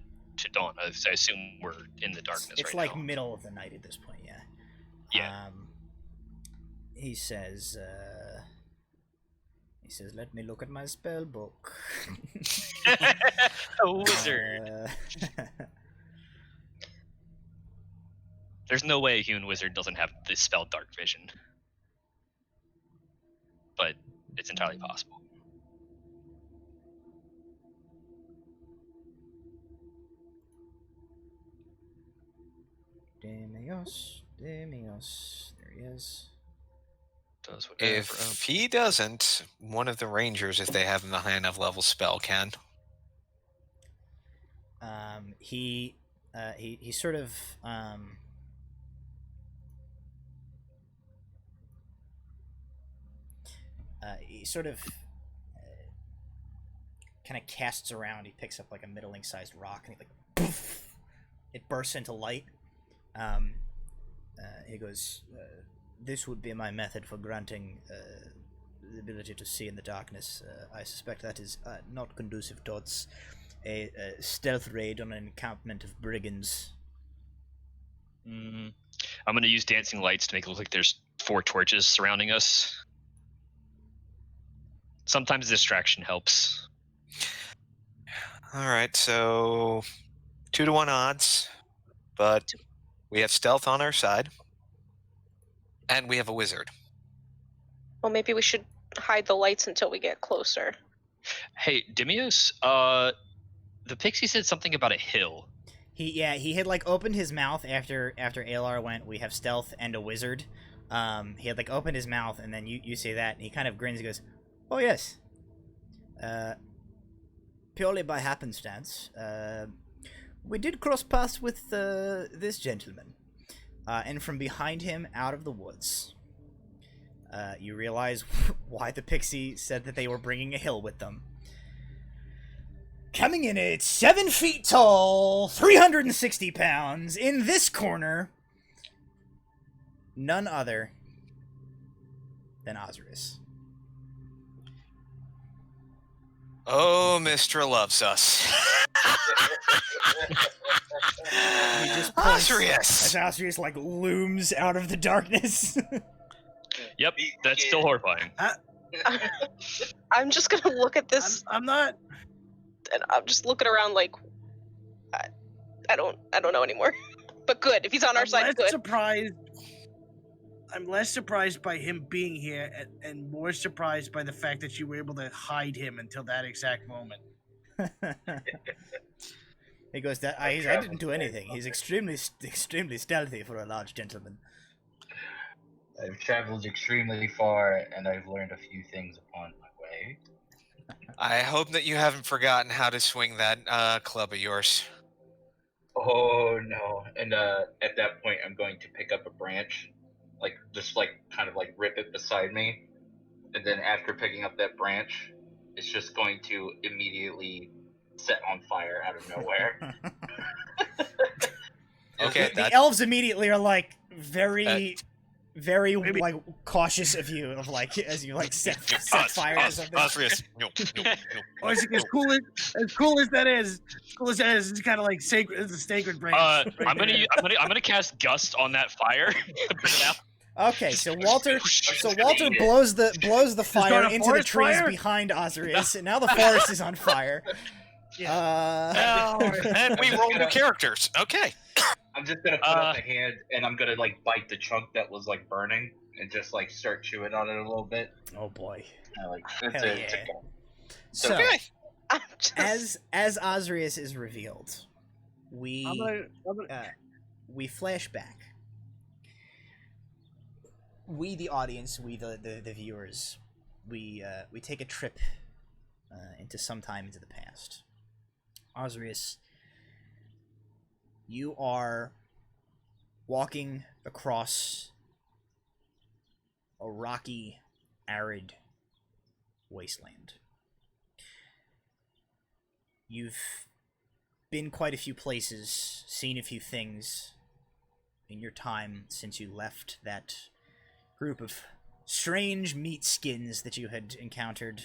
dawn. I assume we're in the darkness It's right like now. middle of the night at this point, yeah. Yeah. He says, "Let me look at my spell book." A wizard. There's no way a human wizard doesn't have the spell Dark Vision. But it's entirely possible. Demios. There he is. Does whatever. If he doesn't, one of the rangers, if they have a high enough level spell, can. He sort of kind of casts around. He picks up like a middling sized rock and he like poof, it bursts into light. He goes, "This would be my method for granting the ability to see in the darkness. I suspect that is not conducive towards a stealth raid on an encampment of brigands." I'm going to use dancing lights to make it look like there's 4 torches surrounding us. Sometimes distraction helps. All right, so 2-to-1 odds, but we have stealth on our side, and we have a wizard. Well, maybe we should hide the lights until we get closer. Hey, Dimios, the pixie said something about a hill. He had like opened his mouth after Alar went, "We have stealth and a wizard." He had like opened his mouth, and then you say that, and he kind of grins and goes, "Oh yes. Purely by happenstance, we did cross paths with this gentleman." And from behind him, out of the woods, you realize why the pixie said that they were bringing a hill with them. Coming in at 7 feet tall, 360 pounds, in this corner, none other than Osiris. Oh, Mistra loves us. He just points Osiris! as Osiris like looms out of the darkness. Yep, that's still horrifying. I'm just gonna look at this, I'm not. and I'm just looking around like, I don't know anymore. But good, if he's on our side, good. I'm less surprised by him being here, and more surprised by the fact that you were able to hide him until that exact moment. He goes, I didn't do anything. He's extremely stealthy for a large gentleman." I've traveled extremely far, and I've learned a few things upon my way. I hope that you haven't forgotten how to swing that club of yours. Oh no! And at that point, I'm going to pick up a branch, kind of rip it beside me, and then after picking up that branch, it's just going to immediately set on fire out of nowhere. Okay, The elves immediately are like very like cautious of you, of like as you like set fire to something. Osiris. No. Or is it as cool as that is, it's kind of like sacred. It's a sacred branch. I'm gonna cast Gust on that fire. To put it out. Okay, so Walter blows the fire a into the forest trees fire? behind Osiris, and now the forest is on fire. And we roll new characters. Okay. I'm just gonna put up a hand, and I'm gonna bite the trunk that was burning, and just start chewing on it a little bit. Oh boy. It's Hell yeah. So, Okay. I'm just... as Osiris is revealed, we flash back. We, the audience, we the viewers, we take a trip into some time into the past. Osrius, you are walking across a rocky, arid wasteland. You've been quite a few places, seen a few things in your time since you left that group of strange meat skins that you had encountered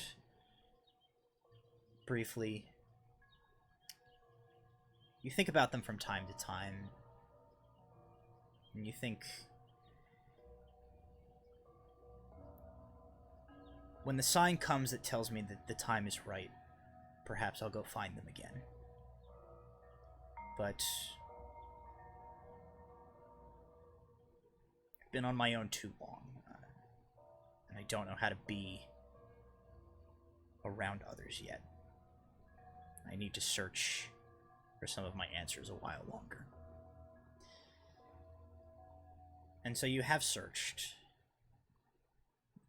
briefly. You think about them from time to time, and you think, when the sign comes that tells me that the time is right, perhaps I'll go find them again. But I've been on my own too long, and I don't know how to be around others yet. I need to search for some of my answers a while longer. And so you have searched,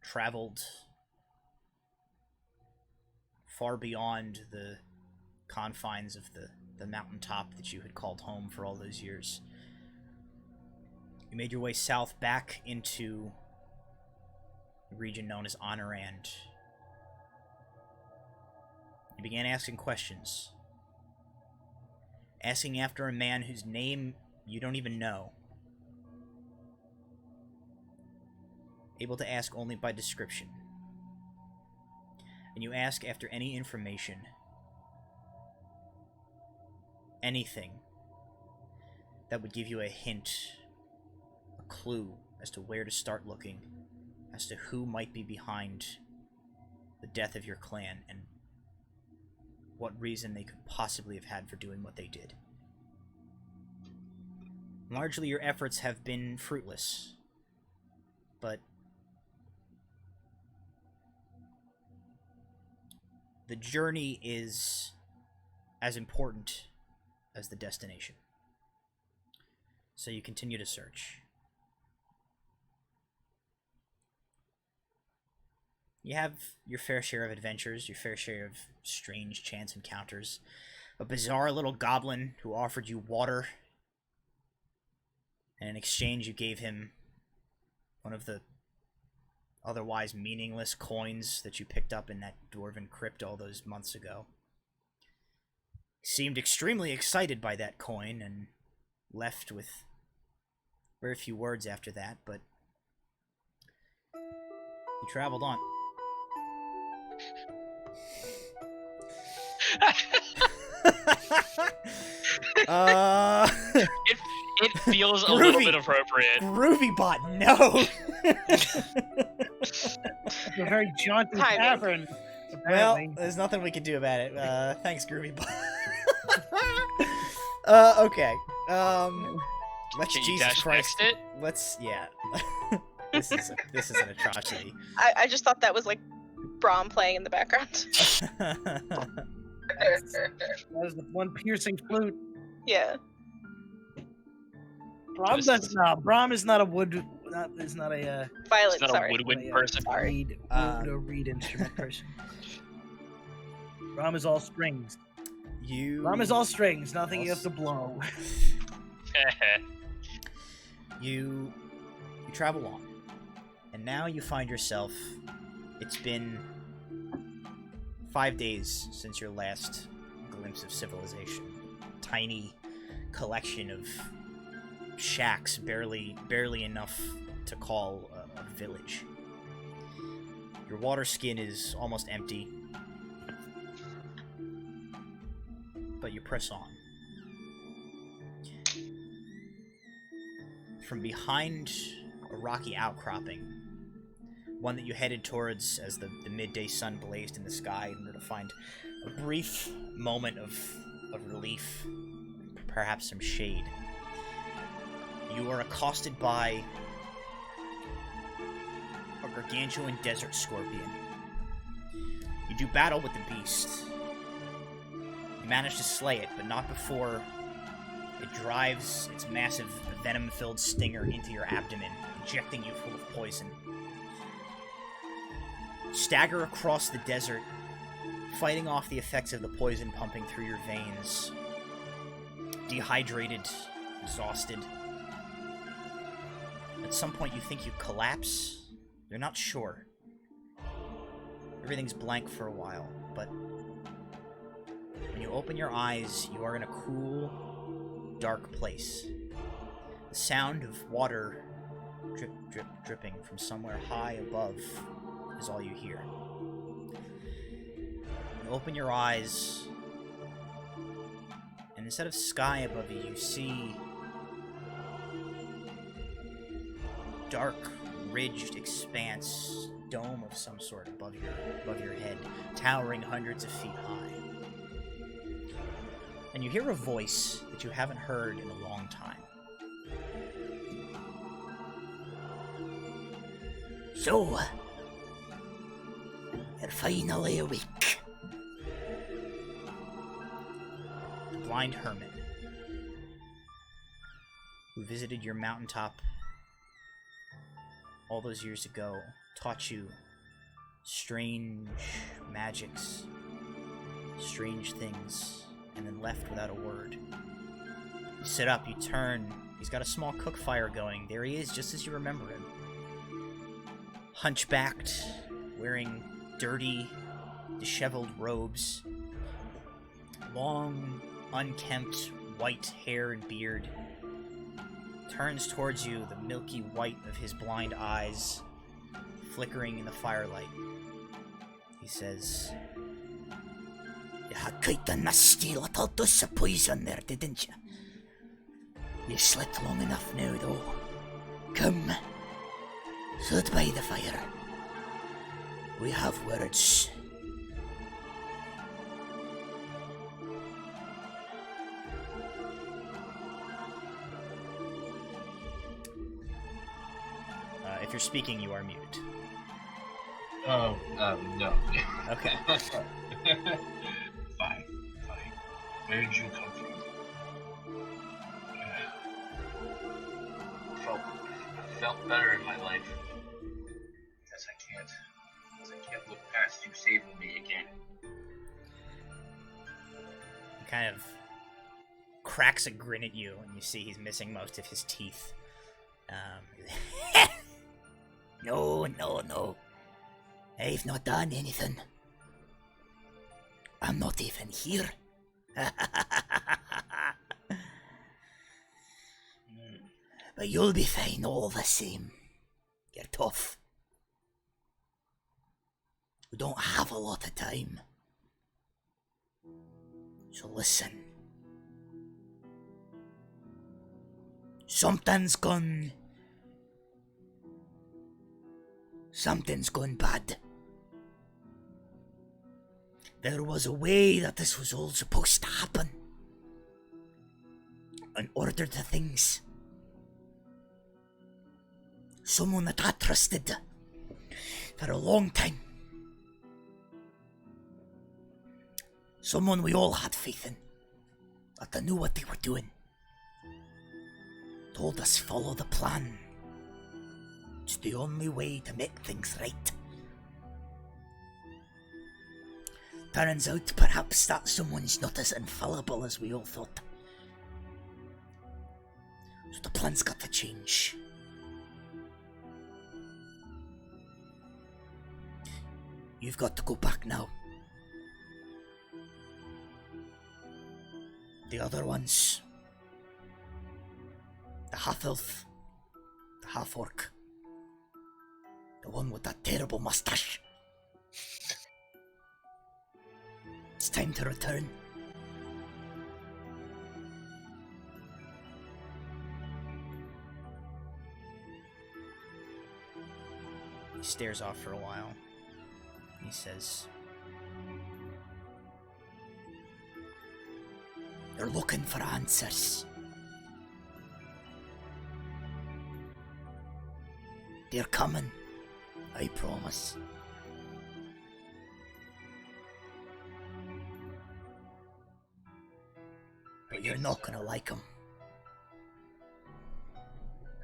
traveled far beyond the confines of the mountaintop that you had called home for all those years. You made your way south back into the region known as Honorand. You began asking questions. Asking after a man whose name you don't even know. Able to ask only by description. And you ask after any information. Anything that would give you a hint, a clue as to where to start looking, as to who might be behind the death of your clan, and what reason they could possibly have had for doing what they did. Largely your efforts have been fruitless, but the journey is as important as the destination. So you continue to search. You have your fair share of adventures, your fair share of strange chance encounters. A bizarre little goblin who offered you water, and in exchange you gave him one of the otherwise meaningless coins that you picked up in that dwarven crypt all those months ago. Seemed extremely excited by that coin and left with very few words after that, but you traveled on. It feels a little bit appropriate. Groovy bot, no. It's a very jaunty Timing. tavern. Well, Apparently. there's nothing we can do about it. Thanks, Groovy bot. Okay. Let's Can you Jesus dash Christ. next it? Let's this is an atrocity. I just thought that was like Braum playing in the background. That is the one piercing flute. Yeah. Braum is not a wood. Is not a Violet, It's not sorry. a woodwind person. Sorry. reed instrument person. Braum is all strings. Braum is all strings. Nothing you have to blow. You travel on, and now you find yourself. It's been 5 days since your last glimpse of civilization. Tiny collection of shacks, barely enough to call a village. Your water skin is almost empty, but you press on. From behind a rocky outcropping, one that you headed towards as the midday sun blazed in the sky in order to find a brief moment of relief, perhaps some shade, you are accosted by a gargantuan desert scorpion. You do battle with the beast. You manage to slay it, but not before it drives its massive venom-filled stinger into your abdomen, injecting you full of poison. Stagger across the desert fighting off the effects of the poison pumping through your veins. Dehydrated, exhausted. At some point you think you collapse. You're not sure. Everything's blank for a while, but when you open your eyes, you are in a cool, dark place. The sound of water drip, drip, dripping from somewhere high above is all you hear. You open your eyes, and instead of sky above you, you see dark, ridged expanse, dome of some sort above your head, towering hundreds of feet high. And you hear a voice that you haven't heard in a long time. So, you're finally awake. The blind hermit who visited your mountaintop all those years ago taught you strange magics, strange things, and then left without a word. You sit up, you turn, he's got a small cook fire going. There he is, just as you remember him. Hunchbacked, wearing dirty, disheveled robes, long, unkempt, white hair and beard. Turns towards you, the milky white of his blind eyes flickering in the firelight. He says, "You had quite a nasty little dose of poison there, didn't you? You slept long enough now, though. Come, sit by the fire. We have words." If you're speaking, you are muted. Oh, no. Okay. Fine. Where did you come from? Felt better in my life. Guess I can't look past you saving me again. He kind of cracks a grin at you, and you see he's missing most of his teeth. No. I've not done anything. I'm not even here. But you'll be fine all the same. You're tough. We don't have a lot of time. So listen. Something's gone bad. There was a way that this was all supposed to happen. An order to things. Someone that I trusted for a long time. Someone we all had faith in. That they knew what they were doing. Told us follow the plan. It's the only way to make things right. Turns out perhaps that someone's not as infallible as we all thought. So the plan's got to change. You've got to go back now. The other ones, the half-elf, the half-orc, the one with that terrible mustache. It's time to return. He stares off for a while. He says, "They're looking for answers. They're coming, I promise." But you're not gonna like them.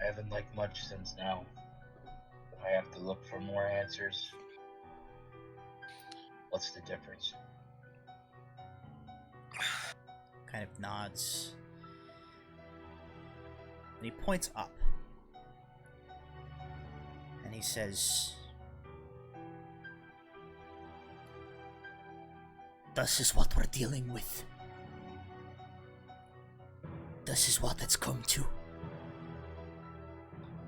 I haven't liked much since now. I have to look for more answers. What's the difference? kind of nods. And he points up. And he says, "This is what we're dealing with. This is what it's come to.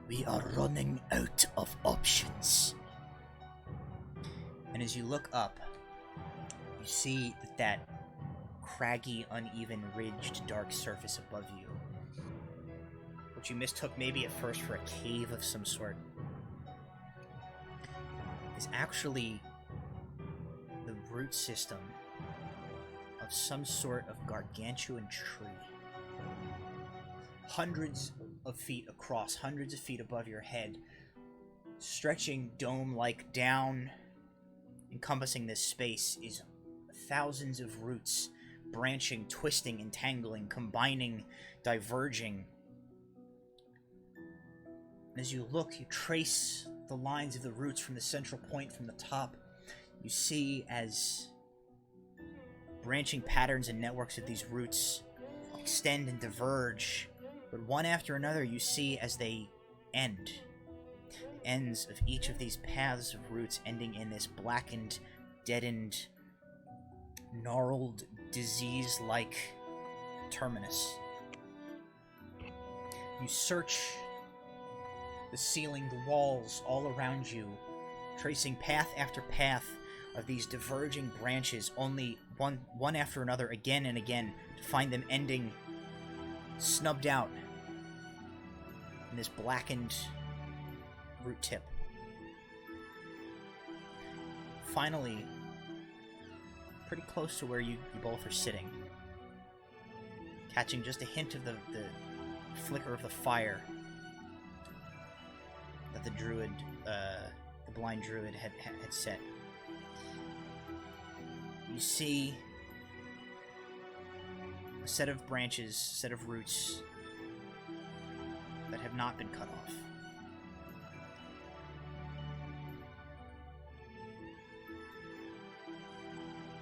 We are running out of options." And as you look up, you see that craggy, uneven, ridged, dark surface above you, which you mistook maybe at first for a cave of some sort, is actually the root system of some sort of gargantuan tree. Hundreds of feet across, hundreds of feet above your head, stretching dome-like down, encompassing this space, is thousands of roots, branching, twisting, entangling, combining, diverging. And as you look, you trace the lines of the roots from the central point from the top. You see as branching patterns and networks of these roots extend and diverge, but one after another you see as they end. The ends of each of these paths of roots ending in this blackened, deadened, gnarled, disease-like terminus. You search the ceiling, the walls all around you, tracing path after path of these diverging branches, only one after another, again and again, to find them ending snubbed out in this blackened root tip. Finally, pretty close to where you both are sitting, catching just a hint of the flicker of the fire that the druid, the blind druid had set. You see a set of branches, set of roots that have not been cut off.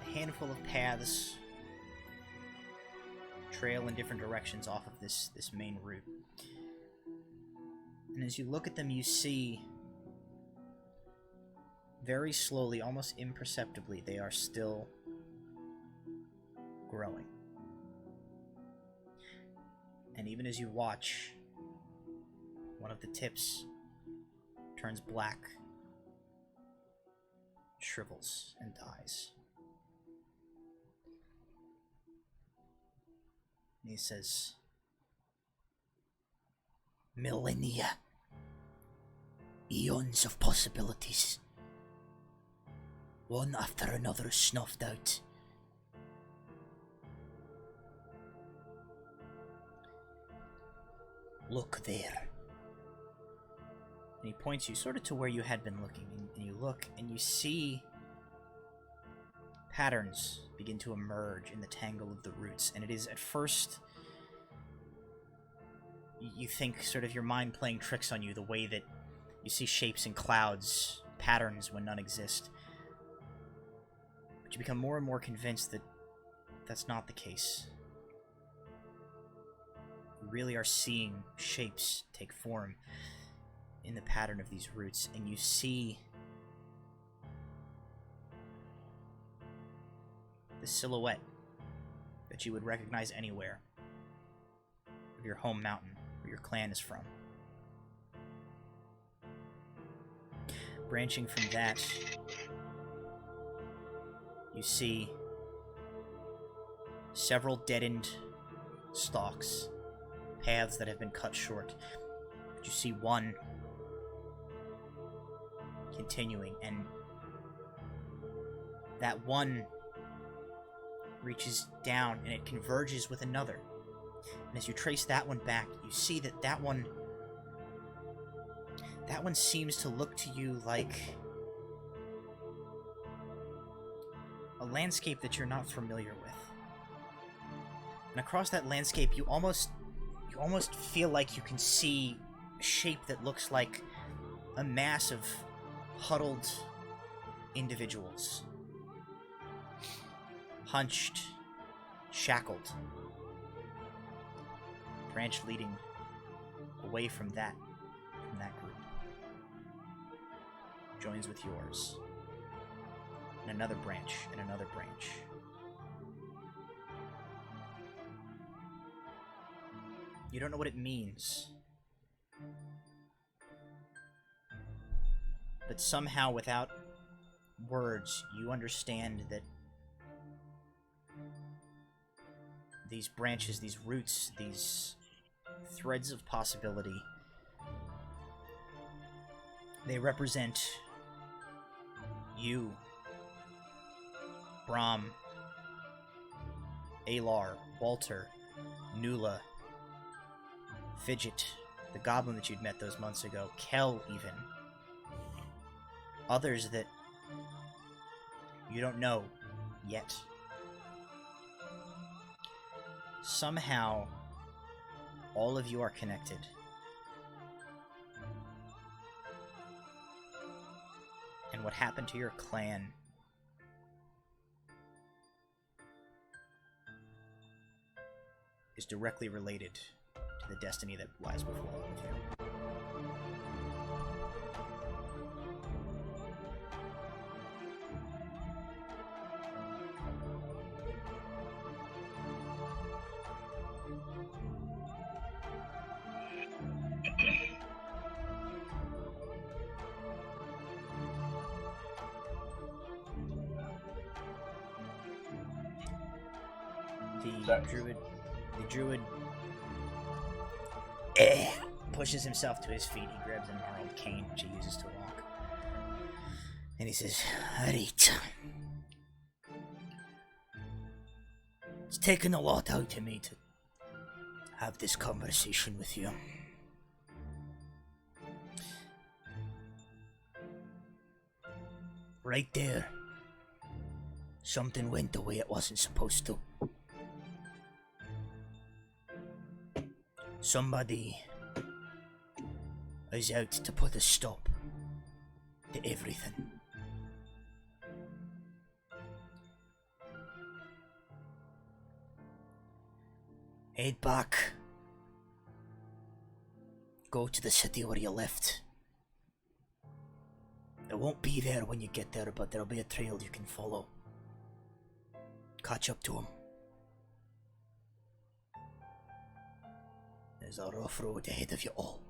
A handful of paths trail in different directions off of this main route. And as you look at them, you see, very slowly, almost imperceptibly, they are still growing. And even as you watch, one of the tips turns black, shrivels, and dies. And he says, "Millennia. Eons of possibilities. One after another snuffed out. Look there." And he points you sort of to where you had been looking, and you look and you see patterns begin to emerge in the tangle of the roots. And it is at first, you think sort of your mind playing tricks on you, the way that you see shapes in clouds, patterns when none exist. But you become more and more convinced that that's not the case. You really are seeing shapes take form in the pattern of these roots, and you see the silhouette that you would recognize anywhere of your home mountain where your clan is from. Branching from that, you see several deadened stalks, paths that have been cut short. But you see one continuing, and that one reaches down and it converges with another. And as you trace that one back, you see that that one seems to look to you like a landscape that you're not familiar with. And across that landscape, you almost feel like you can see a shape that looks like a mass of huddled individuals, hunched, shackled. Branch leading away from that group joins with yours. And another branch, and another branch. You don't know what it means. But somehow, without words, you understand that these branches, these roots, these threads of possibility, they represent you, Brahm, Alar, Walter, Nula, Fidget, the goblin that you'd met those months ago, Kel even. Others that you don't know yet. Somehow, all of you are connected. And what happened to your clan is directly related to the destiny that lies before all of you. The druid pushes himself to his feet. He grabs a gnarled cane, which he uses to walk. And he says, "Alright. It's taken a lot out of me to have this conversation with you. Right there, something went the way it wasn't supposed to. Somebody is out to put a stop to everything. Head back. Go to the city where you left. It won't be there when you get there, but there'll be a trail you can follow. Catch up to him. There's a rough road ahead of you all."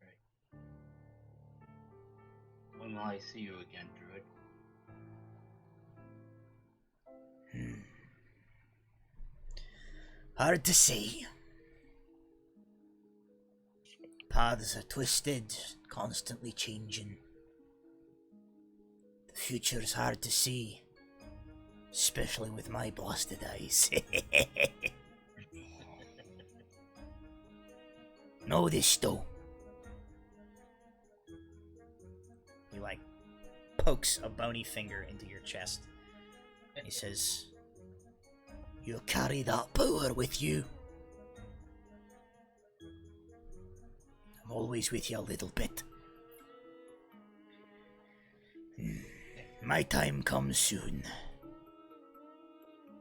Right. When will I see you again, Druid? Hard to say. Paths are twisted, constantly changing. The future's hard to see. Especially with my blasted eyes. Know this though. He pokes a bony finger into your chest. And he says, "You carry that power with you. I'm always with you a little bit. My time comes soon.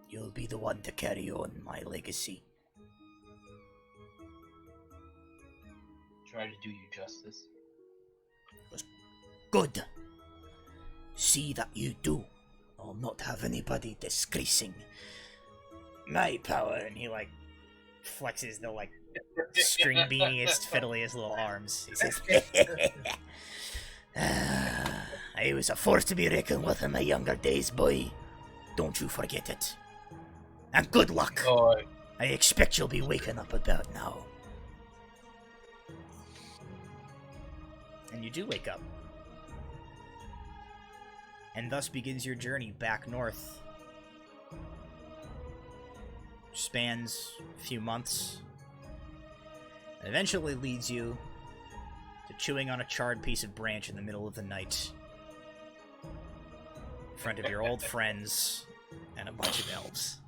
You'll be the one to carry on my legacy." Try to do you justice. Good. See that you do. I'll not have anybody disgracing my power. And he flexes the string beaniest, fiddliest little arms. He says, "I was a force to be reckoned with in my younger days, boy. Don't you forget it. And good luck. Oh, I expect you'll be waking up about now." And you do wake up. And thus begins your journey back north. Which spans a few months. And eventually leads you to chewing on a charred piece of branch in the middle of the night. In front of your old friends and a bunch of elves.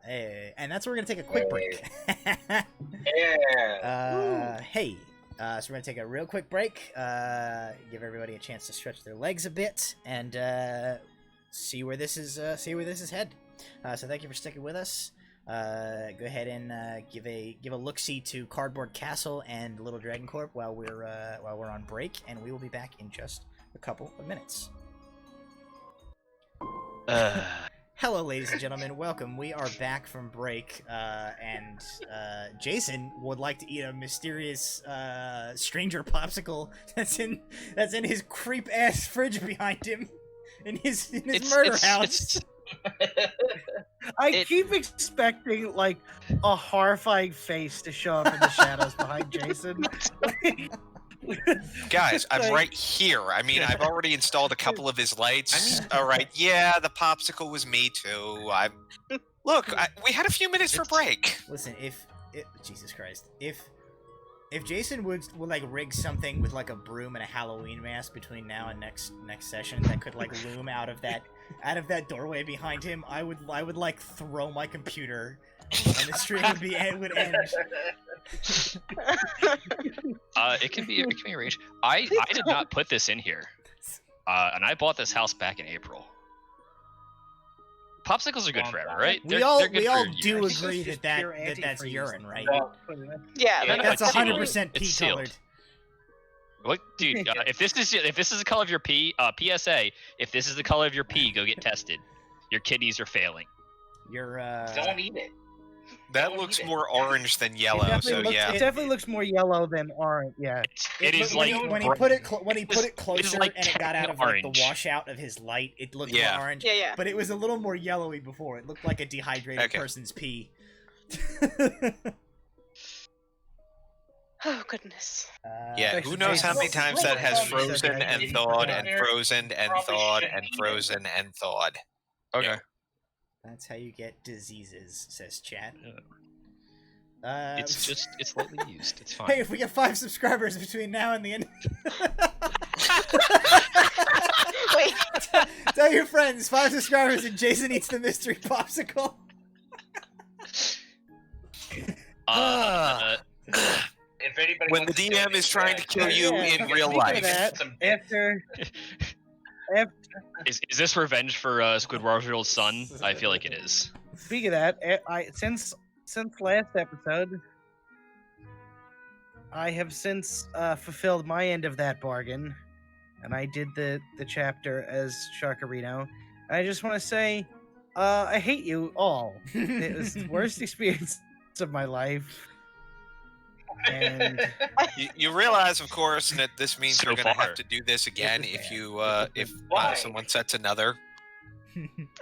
Hey, and that's where we're gonna take a quick break. yeah. Hey, So we're gonna take a real quick break, give everybody a chance to stretch their legs a bit, and see where this is head. So thank you for sticking with us. Go ahead and give a look-see to Cardboard Castle and Little Dragon Corp while we're on break, and we will be back in just a couple of minutes. Hello, ladies and gentlemen. Welcome. We are back from break, and Jason would like to eat a mysterious stranger popsicle that's in his creep ass fridge behind him in his murder house. I keep expecting like a horrifying face to show up in the shadows behind Jason. Guys, I'm right here. I mean, I've already installed a couple of his lights. All right, yeah, the popsicle was me too. We had a few minutes for break. Listen, Jesus Christ, if Jason would like rig something with like a broom and a Halloween mask between now and next session that could like loom out of that doorway behind him, I would like throw my computer, and the stream would end. It can be arranged. I did not put this in here, and I bought this house back in April. Popsicles are good forever, right? We all do agree that's urine, right? Yeah, that's 100% pea sealed. colored. What, dude? If this is the color of your pee, PSA. If this is the color of your pee, go get tested. Your kidneys are failing. Don't eat it. That looks more orange than yellow, so yeah. It definitely looks more yellow than orange. Yeah. It is like when he put it closer like and it got out of like the washout of his light, it looked more orange. Yeah. But it was a little more yellowy before. It looked like a dehydrated person's pee. Oh goodness. Yeah, who knows how many times that has frozen and thawed and frozen and thawed and frozen and thawed. Okay. That's how you get diseases, says chat. It's lightly used. It's fine. Hey, if we get 5 subscribers between now and the end. Wait. Tell your friends, 5 subscribers and Jason eats the mystery popsicle. If anybody When the wants to DM donate is trying to kill you in real Speaking of life. that, after Is this revenge for Squidward's son? I feel like it is. Speaking of that, since last episode, I have since fulfilled my end of that bargain, and I did the chapter as Sharkarino. I just want to say, I hate you all. It was the worst experience of my life. And You realize, of course, that this means So you're going to far. have to do this again if Why? someone sets another.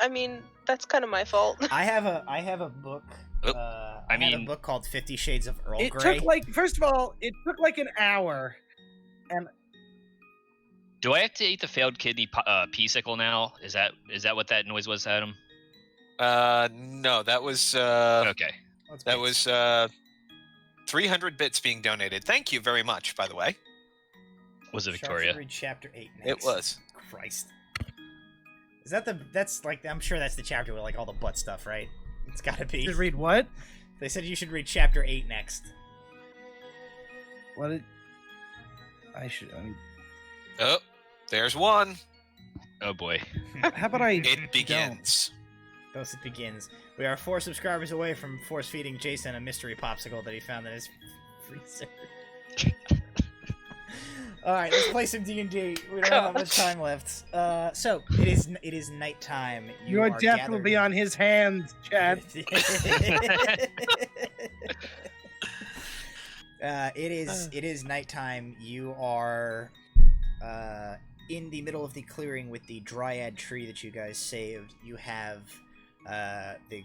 I mean, that's kind of my fault. I have a book. Oop. I have a mean- book called 50 Shades of Earl it Grey. took like, first of all, it took like an hour. Do I have to eat the failed kidney pea sickle now? Is that what that noise was, Adam? No, that was Okay. that was 300 bits being donated. Thank you very much, by the way. Was it Shark Victoria? should read chapter 8 next. It was. Christ. Is that that's like, I'm sure that's the chapter with like all the butt stuff, right? It's gotta be. To read what? They said you should read chapter 8 next. What? I should. Oh, there's one. Oh boy. How about I? It begins. Thus it begins. We are 4 subscribers away from force feeding Jason a mystery popsicle that he found in his freezer. Alright, let's play some D&D. We don't have much time left. So, it is nighttime. You are definitely on his hands, Chad. It is nighttime. You are in the middle of the clearing with the dryad tree that you guys saved. You have the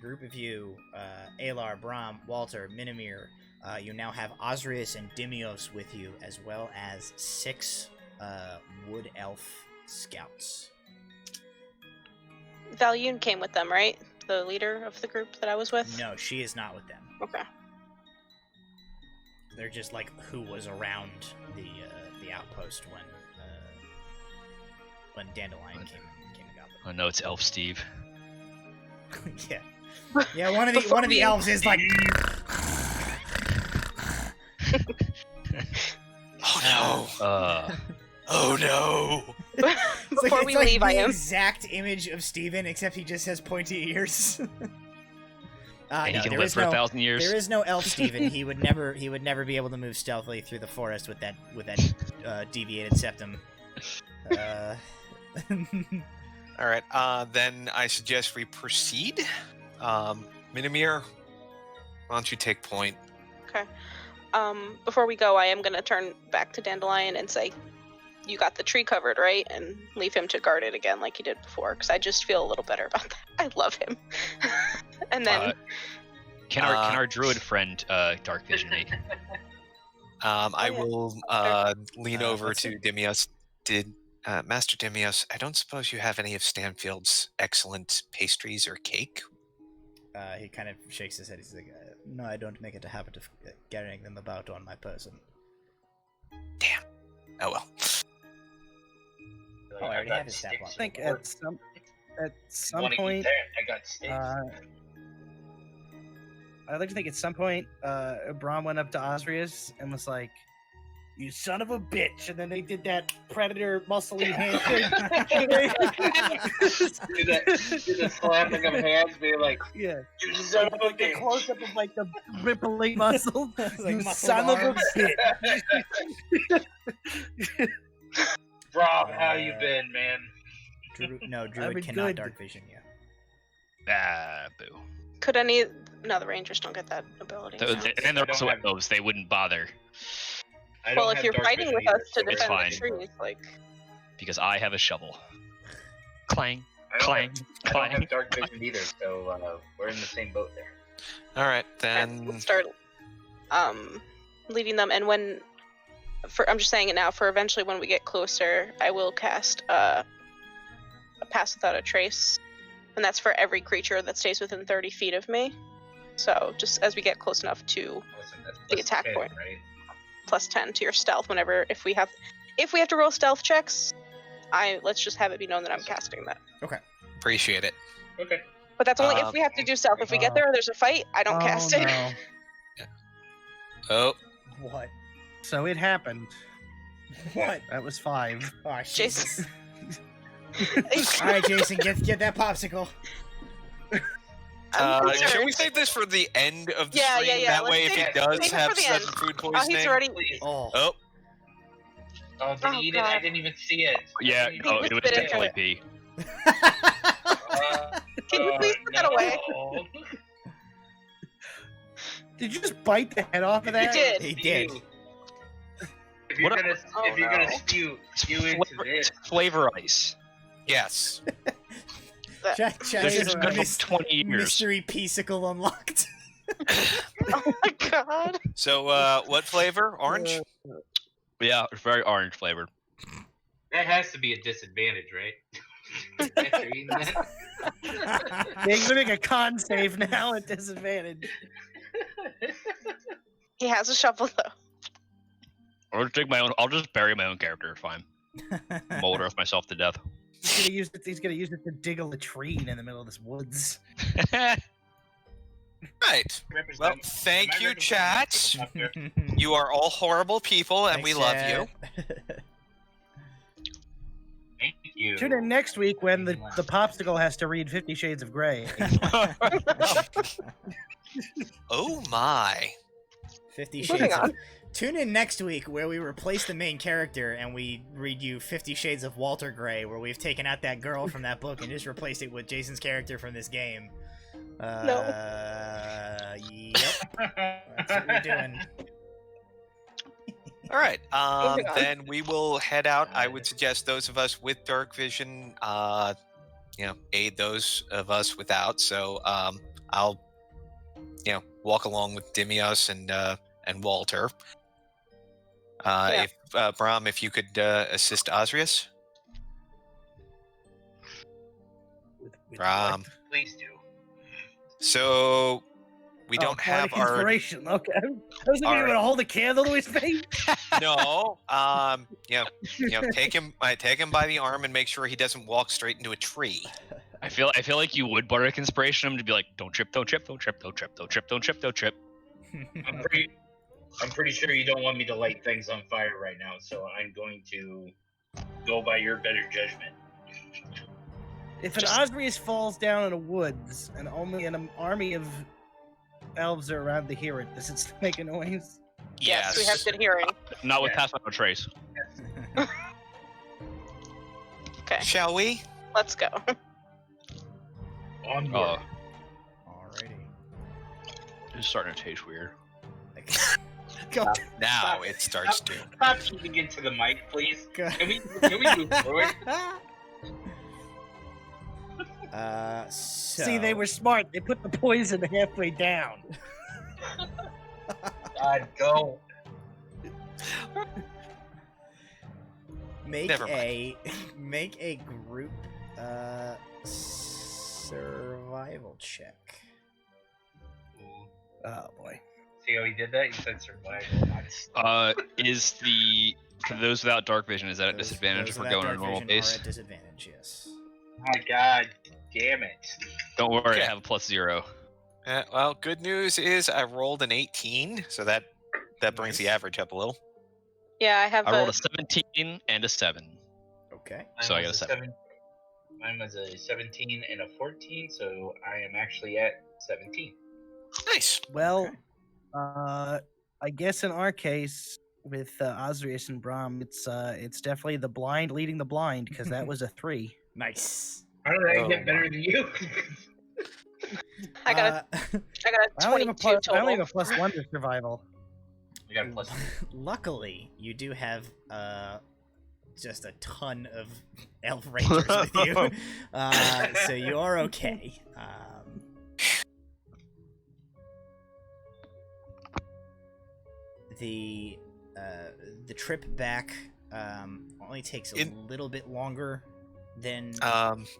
group of you, Alar, Brahm, Walter, Minimir. You now have Osrius and Dimios with you, as well as 6 wood elf scouts. Valyun came with them, right? The leader of the group that I was with? No, she is not with them. Okay. They're just like who was around the outpost when Dandelion came and got them. Oh no, it's Elf Steve. Yeah, one of the elves is like. Oh no! Oh no! Before we leave, the I am. exact image of Steven, except he just has pointy ears. And No, he can there live is for no, 1,000 years. There is no elf Steven. He would never be able to move stealthily through the forest with that deviated septum. All right. Then I suggest we proceed. Minimir, why don't you take point? Okay. Before we go, I am gonna turn back to Dandelion and say, "You got the tree covered, right?" And leave him to guard it again, like he did before, because I just feel a little better about that. I love him. And then, Can our druid friend dark vision me? I yeah. will lean over let's to Dimios. Master Dimios, I don't suppose you have any of Stanfield's excellent pastries or cake? He kind of shakes his head. He's like, "No, I don't make it a habit of carrying them about on my person." Damn. Oh well. Oh, I already have his stat I block. think at some Wanna eat point, that? I got steaks. I'd like to think at some point, Brahm went up to Osrius and was like, "You son of a bitch!" And then they did that predator muscly handshake. do the slapping of hands, being like, Yeah, "You son of a like the bitch." close up of like the rippling muscle. Like You muscled son of a arms. bitch. Rob, how you been, man? Druid I've been cannot good. dark vision you. Boo. could any? No, the Rangers don't get that ability. So, so- and they're I don't also have- elves. They wouldn't bother I Well, don't if have you're dark fighting vision with either, us to so it's defend fine. the trees, like because I have a shovel. Clang, I don't clang, have- I don't clang. have dark vision either, so we're in the same boat there. All right, we'll then. start leading them. And I'm just saying it now. For eventually, when we get closer, I will cast a pass without a trace, and that's for every creature that stays within 30 feet of me. So just as we get close enough to Listen, that's The plus attack 10, point. right? plus 10 to your stealth, if we have to roll stealth checks, let's just have it be known that I'm casting that. Appreciate it. Okay. But that's only if we have to do stealth. If we get there and there's a fight, I don't cast it. No. Oh, What? So it happened. What? That was 5. Oh, Jesus. Jason. All right, Jason, get that popsicle. I'm should concerned. we save this for the end of the Yeah, stream? yeah, yeah, That let's way, if save he it- does save it have for the sudden end. food Oh, poisoning. he's already. Please. Oh. Oh, Oh, did he eat it? God. I didn't even see it. Yeah, I didn't no, even it was see definitely pee. Can you please put that away? no. Did you just bite the head off of that? did. He did. If you're What a- gonna, Oh, if you're gonna no. spew into this, Flavor ice. yes. Jack, This Jack is is good for mis- 20 years. mystery piecicle unlocked. Oh my god. So, what flavor? Orange? Yeah, it's very orange flavored. that has to be a disadvantage, right? After eating that. Yeah, you're gonna make a con save now at disadvantage. He has a shovel though. I'll just bury my own character. Fine. Molder of myself to death. He's gonna use it to dig a latrine in the middle of this woods. Right. Represent- Well, thank am I you, representing chat. up there? You are all horrible people, and we love you. Thank you. Tune in next week when the popsicle has to read 50 Shades of Grey. Oh my. 50 Moving Shades on. of... Tune in next week where we replace the main character and we read you 50 Shades of Walter Gray, where we've taken out that girl from that book and just replaced it with Jason's character from this game. Yep. That's what we're doing. All right. Moving on. Then we will head out. I would suggest those of us with dark vision, aid those of us without. So, I'll, walk along with Dimios and Walter. Yeah. If Brahm, if you could assist Osrius. Brahm. Please do. So we don't have Bardic our inspiration. Okay, I was looking All at you right. to hold a candle to his face. no. Take him by the arm and make sure he doesn't walk straight into a tree. I feel like you would bardic inspiration him to be like, don't trip, don't trip, don't trip, don't trip, don't trip, don't trip, don't trip. I'm pretty, I'm pretty sure you don't want me to light things on fire right now, so I'm going to go by your better judgment. If an Just- Osrius falls down in the woods and only an army of elves are around to hear it, does it still make a noise? Yes, we have good hearing. Not with Yeah. pass without trace. Okay, Shall we? let's go. Onward. Oh, Alrighty. it's starting to taste weird. Go. Now it starts to. Stop keeping into the mic, please. Go. Can we move forward? So... See, they were smart. They put the poison halfway down. God, go. Make Never a group survival check. Oh boy. See how he did that? He said survival, not Is the for those without dark vision, is that at disadvantage if we're going at a normal Are pace? at disadvantage, yes. My God, damn it. Don't worry, Okay. I have a +0. Well, good news is I rolled an 18, so that brings the Nice. average up a little. Yeah, I have I rolled a 17 and a 7. Okay. So I got a 7. Mine was a 17 and a 14, so I am actually at 17. Nice. Well, Okay. I guess in our case with Osrius and Brahm, it's definitely the blind leading the blind because that was a 3. Nice. How did I Oh, get better my. than you? I got a Uh, I got a I only have 22 a total. I only have a +1 to survival. I got a plus. luckily, you do have just a ton of elf rangers with you, so you are okay. The trip back only takes a little bit longer than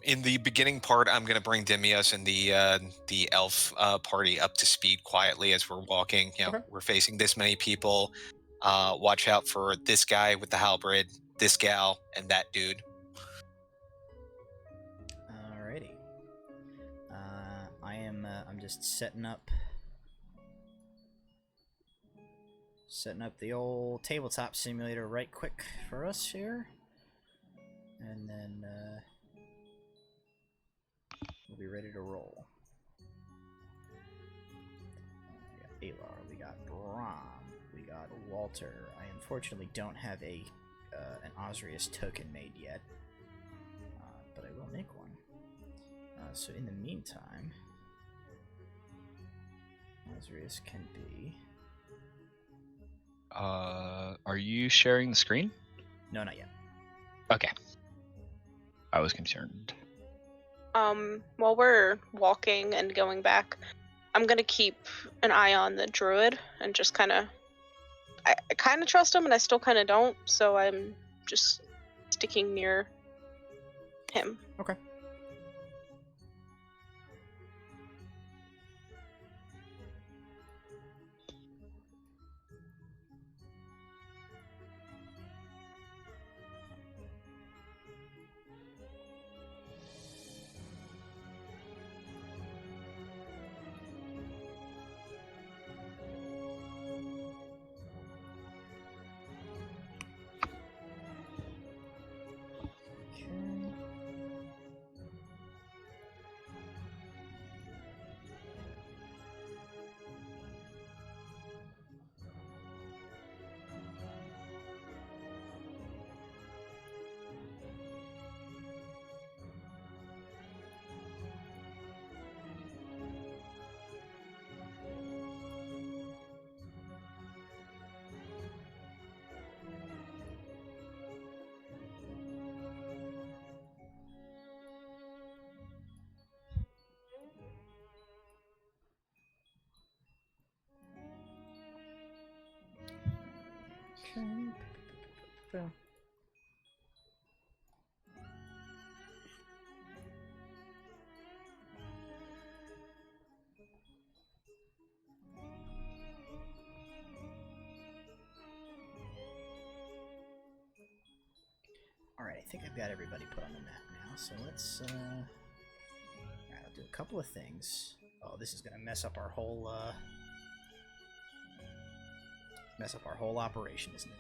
In the beginning part, I'm going to bring Demios and the elf party up to speed quietly as we're walking. You know, Okay. we're facing this many people. Watch out for this guy with the halberd, this gal, and that dude. Alrighty. I'm just setting up the old tabletop simulator right quick for us here. And then we'll be ready to roll. We got Alar, we got Brahm, we got Walter. I unfortunately don't have an Osrius token made yet, but I will make one. So in the meantime, Osrius can be... Are you sharing the screen? No, not yet. Okay. I was concerned. While we're walking and going back, I'm gonna keep an eye on the druid and just I kind of trust him and I still kind of don't, so I'm just sticking near him. Okay. Okay. Alright, I think I've got everybody put on the map now, so let's, Alright, I'll do a couple of things. Oh, this is gonna mess up our whole, mess up our whole operation, isn't it?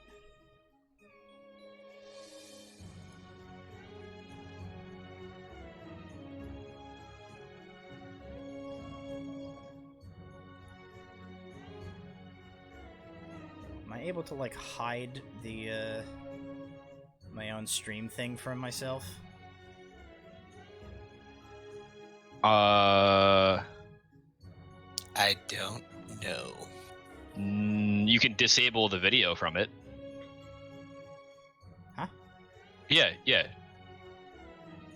Am I able to, like, hide the, my own stream thing from myself? I don't know. You can disable the video from it. Huh? Yeah.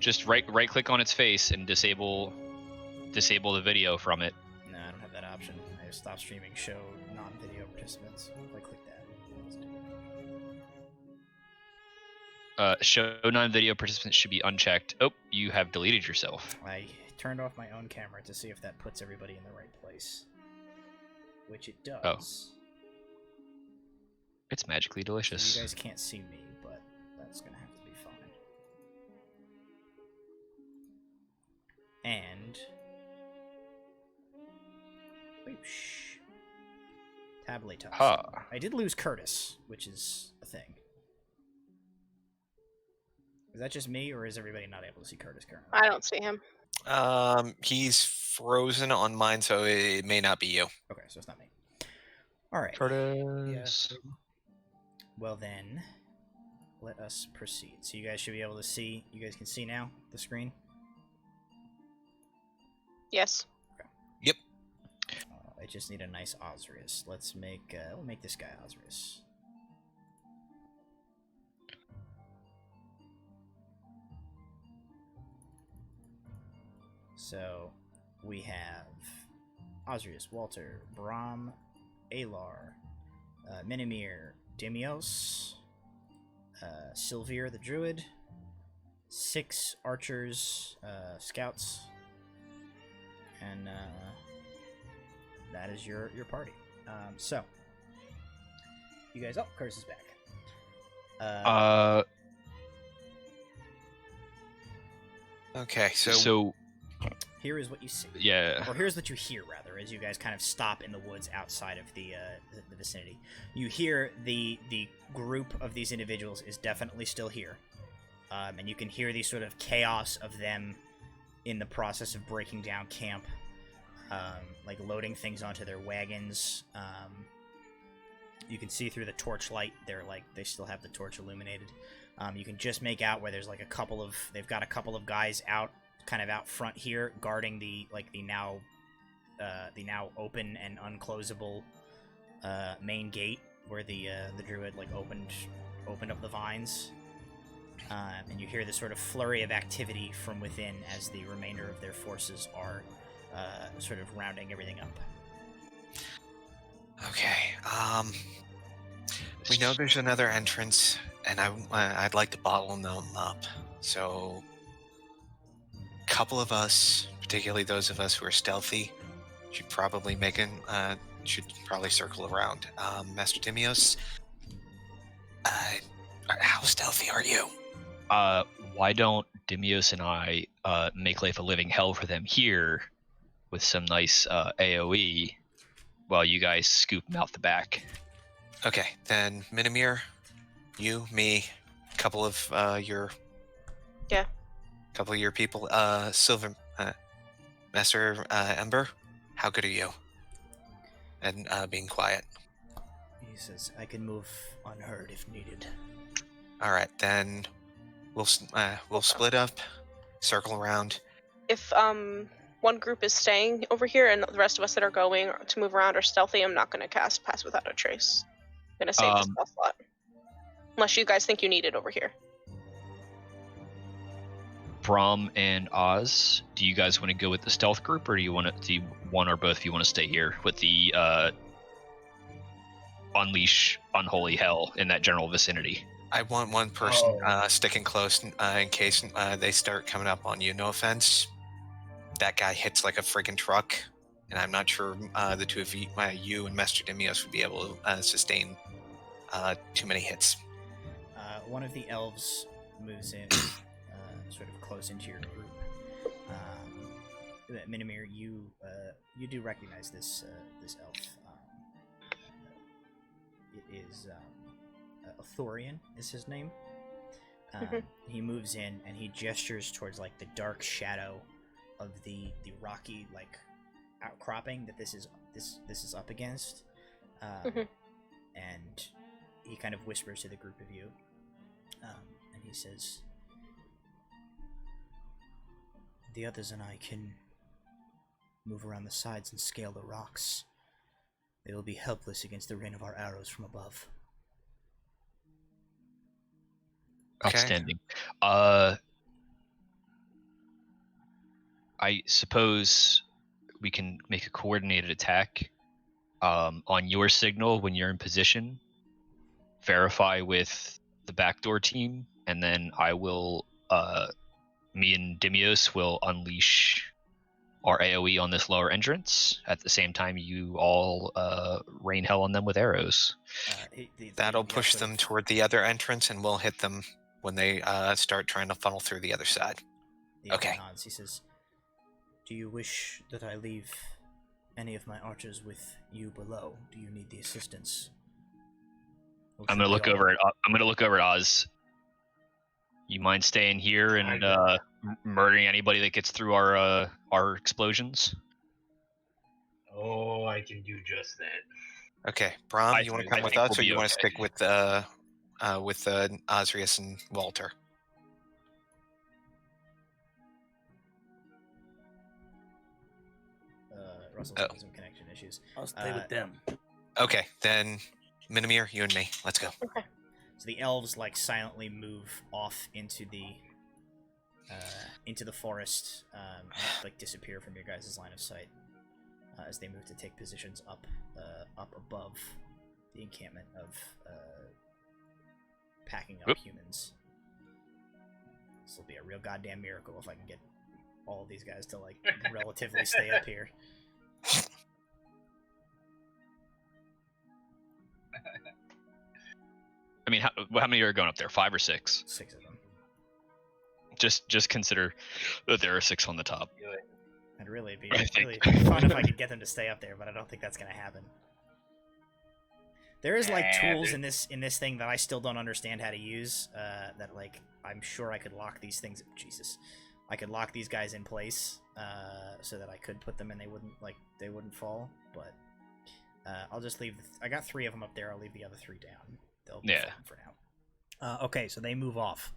Just right click on its face and disable the video from it. No, I don't have that option. I have stop streaming show non-video participants. If I click that. Show non-video participants should be unchecked. Oh, you have deleted yourself. I turned off my own camera to see if that puts everybody in the right place. Which it does. Oh. It's magically So delicious. you guys can't see me, but that's gonna have to be fine. And boosh. Tabletos. Huh. I did lose Curtis, which is a thing. Is that just me, or is everybody not able to see Curtis currently? I don't see him. He's frozen on mine, so it may not be you. Okay, so it's not me. Alright. Curtis. Well then, let us proceed. So you guys should be able to see. You guys can see now the screen. Yes. I just need a nice Osrius. Let's make. We'll make this guy Osrius. So we have Osrius, Walter, Brahm, Alar, Minimir, Dimios, Sylvir the Druid, 6 archers, scouts, and that is your party. So you guys, oh, Curtis is back. Okay, So Here is what you see. yeah. Or here's what you hear, rather, as you guys kind of stop in the woods outside of the vicinity. You hear the group of these individuals is definitely still here. And you can hear the sort of chaos of them in the process of breaking down camp. Like loading things onto their wagons. You can see through the torchlight. They still have the torch illuminated. You can just make out where there's like they've got a couple of guys out front here guarding the now open and unclosable main gate where the druid opened up the vines. And you hear this sort of flurry of activity from within as the remainder of their forces are sort of rounding everything up. Okay. We know there's another entrance, and I'd like to bottle them up. So, a couple of us, particularly those of us who are stealthy, should probably circle around. Master Timios, how stealthy are you? Why don't Dimios and I make life a living hell for them here with some nice AoE while you guys scoop them out the back? Okay, then Minimir, you, me, couple of your people, Silver, Master Ember, how good are you? And being quiet. He says, "I can move unheard if needed." All right, then we'll split up, circle around. If one group is staying over here and the rest of us that are going to move around are stealthy, I'm not going to cast Pass Without a Trace. I'm going to save the spell slot. Unless you guys think you need it over here. Brahm and Oz, do you guys want to go with the stealth group, or do one or both of you want to stay here with the unleash unholy hell in that general vicinity? I want one person sticking close in case they start coming up on you. No offense. That guy hits like a friggin' truck, and I'm not sure the two of you and Master Dimios would be able to sustain too many hits. One of the elves moves in, sort of close into your group. Minimir, you do recognize this elf. it is Thorian is his name. Mhm. He moves in and he gestures towards like the dark shadow of the rocky like outcropping that this is up against, Mhm. and he kind of whispers to the group of you, and he says, "The others and I can move around the sides and scale the rocks. They will be helpless against the rain of our arrows from above." Okay. Outstanding. I suppose we can make a coordinated attack on your signal when you're in position. Verify with the backdoor team, and then I will. Me and Dimios will unleash our AOE on this lower entrance. At the same time, you all rain hell on them with arrows. That'll push them toward the other entrance, and we'll hit them when they start trying to funnel through the other side. The Okay. nods. He says, "Do you wish that I leave any of my archers with you below? Do you need the assistance?" Or I'm should gonna we look all- over at. I'm gonna look over at Oz. You mind staying here and murdering anybody that gets through our explosions? Oh, I can do just that. Okay, Brahm, I you want to think- come I with think us, we'll or be you want to okay. stick with Osrius and Walter? Russell's Oh. having some connection issues. I'll stay with them. Okay, then Minimir, you and me. Let's go. So the elves like silently move off into the forest, and like disappear from your guys' line of sight as they move to take positions up above the encampment of packing up Oop. humans. This will be a real goddamn miracle if I can get all of these guys to like relatively stay up here. I mean, how many are going up there? 5 or 6? 6 of them. Just consider that there are 6 on the top. It'd really be I think- really fun if I could get them to stay up there, but I don't think that's gonna happen. There is like tools in this thing that I still don't understand how to use. That like I'm sure I could lock these things. Jesus, I could lock these guys in place so that I could put them and they wouldn't fall. But I'll just leave. I got 3 of them up there. I'll leave the other 3 down. They'll be fine for now. Okay, so they move off.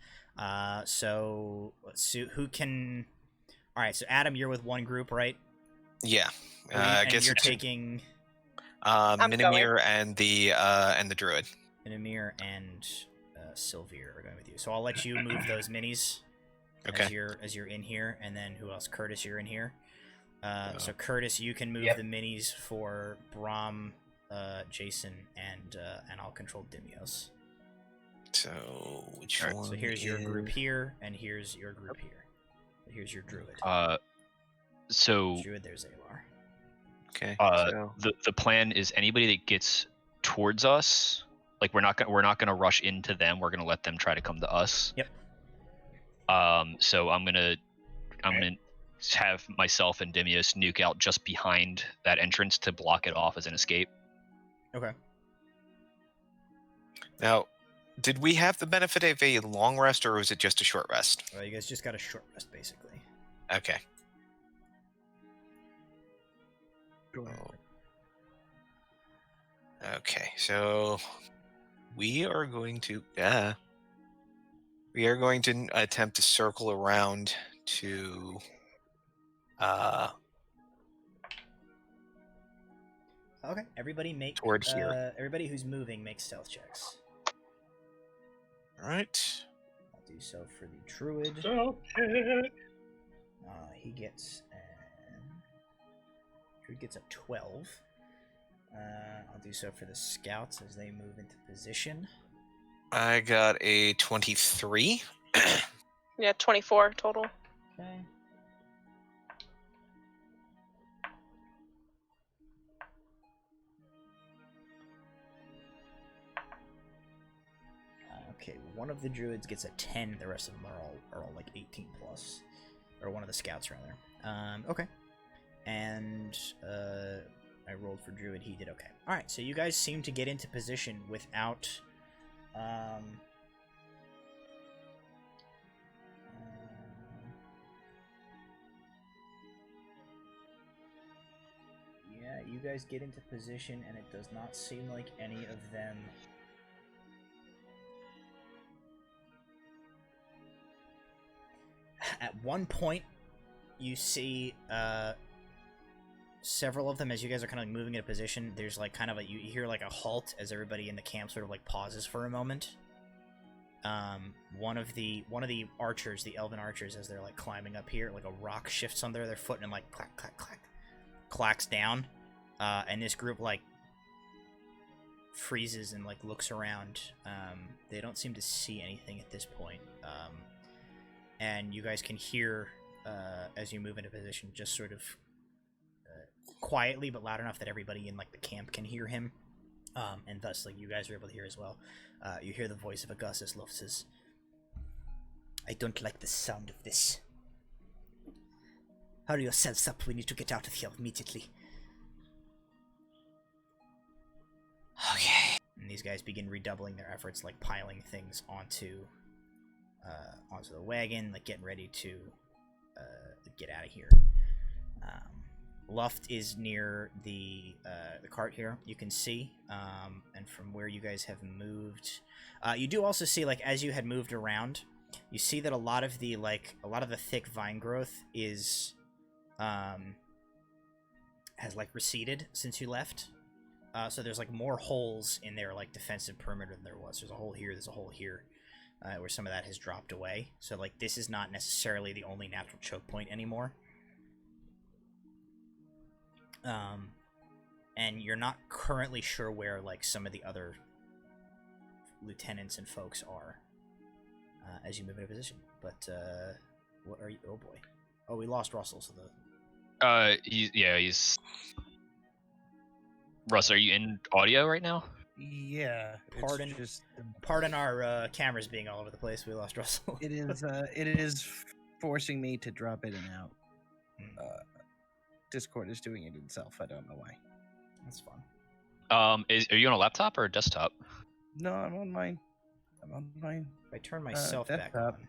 So let's see who can. All right, so Adam, you're with one group, right? Yeah, And I guess you're it's taking Minimir and the druid. Amir and Sylvia are going with you. So I'll let you move those minis Okay. as you're in here, and then who else? Curtis, you're in here. So Oh. Curtis, you can move Yep. the minis for Brahm, Jason, and I'll control Dimios. So which Alright, one? So here's your group is- here, and here's your group here. Here's your druid. So Druid, there's Alar. Okay. Uh, so, the plan is anybody that gets towards us, like we're not gonna rush into them. We're gonna let them try to come to us. Yep. So I'm gonna have myself and Dimios nuke out just behind that entrance to block it off as an escape. Okay. now, did we have the benefit of a long rest, or was it just a short rest? Well, you guys just got a short rest, basically. Okay. Okay, so we are going to attempt to circle around to Okay. Everybody make Toward here. Everybody who's moving make stealth checks. all right. I'll do so for the druid. So, He gets druid gets a 12. I'll do so for the scouts as they move into position. I got a 23. Yeah, 24 total. Okay. Okay, one of the druids gets a 10. The rest of them are all like 18 plus, or one of the scouts rather. Okay, and I rolled for Druid, he did okay. Alright, so you guys seem to get into position without... yeah, you guys get into position, and it does not seem like any of them... At one point, you see several of them as you guys are kind of like moving into position. There's like kind of a you hear like a halt as everybody in the camp sort of like pauses for a moment. One of the archers, the elven archers, as they're like climbing up here, like a rock shifts under their foot and like clack clack clack clacks down, and this group like freezes and like looks around. They don't seem to see anything at this point. And you guys can hear, as you move into position, just sort of quietly but loud enough that everybody in like the camp can hear him, and thus like you guys are able to hear as well. You hear the voice of Augustus Loftus. I don't like the sound of this. Hurry yourselves up, we need to get out of here immediately. Okay. And these guys begin redoubling their efforts, like piling things onto the wagon, like getting ready to get out of here. Luft is near the cart here, you can see, and from where you guys have moved, you do also see, like, as you had moved around, you see that a lot of the thick vine growth is has like receded since you left. So there's like more holes in their like defensive perimeter than there was. There's a hole here, there's a hole here, where some of that has dropped away. So like this is not necessarily the only natural choke point anymore. And you're not currently sure where like some of the other lieutenants and folks are as you move into position. But what are you? Oh boy! Oh, we lost Russell. So he's. Russ, are you in audio right now? Yeah. Pardon our cameras being all over the place. We lost Russell. It is forcing me to drop in and out. Discord is doing it itself. I don't know why. That's fun. Are you on a laptop or a desktop? No, I'm on mine. If I turn myself back desktop. on.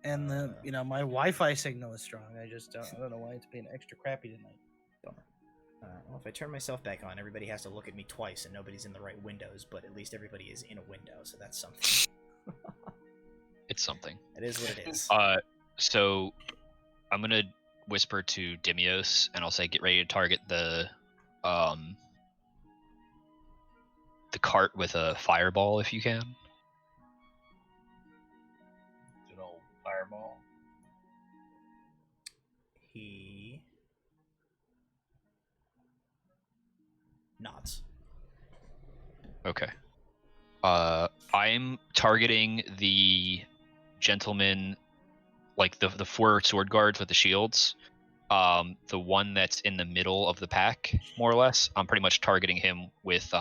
And my Wi-Fi signal is strong. I don't know why it's being extra crappy tonight. Bummer. Well, if I turn myself back on, everybody has to look at me twice, and nobody's in the right windows. But at least everybody is in a window, so that's something. It's something. It is what it is. So I'm gonna whisper to Dimios, and I'll say, get ready to target the cart with a fireball if you can. Good old fireball. He nods. Okay. I'm targeting the gentleman, like the four sword guards with the shields. The one that's in the middle of the pack, more or less. I'm pretty much targeting him with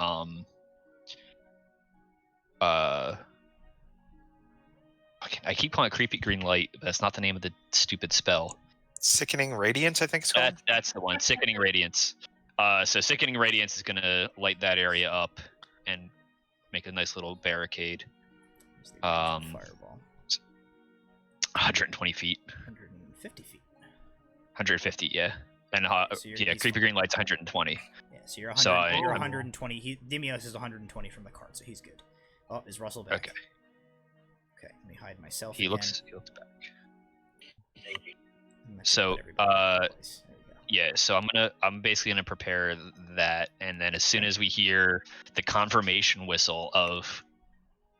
I keep calling it creepy green light, but that's not the name of the stupid spell. Sickening Radiance, I think it's called. That's the one. Sickening Radiance. So Sickening Radiance is gonna light that area up and make a nice little barricade. Fireball. 120 feet. 150 feet. 150, yeah. And creepy green light's 120. Yeah, so you're 100. You're 120. Dimios is 120 from the cart, so he's good. Oh, is Russell back? Okay. Okay, let me hide myself. He again. looks back. So, yeah, so I'm basically gonna prepare that, and then as soon as we hear the confirmation whistle of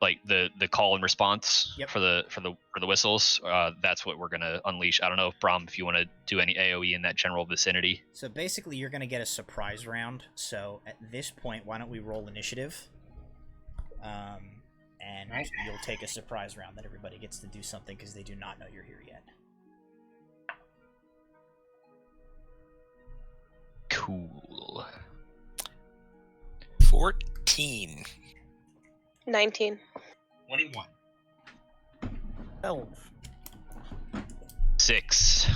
like the call and response for the whistles, that's what we're gonna unleash. I don't know if Brahm, if you want to do any AOE in that general vicinity. So basically, you're gonna get a surprise round. So at this point, why don't we roll initiative? And you'll take a surprise round that everybody gets to do something because they do not know you're here yet. Cool. 14. 19. 21. 12. 6.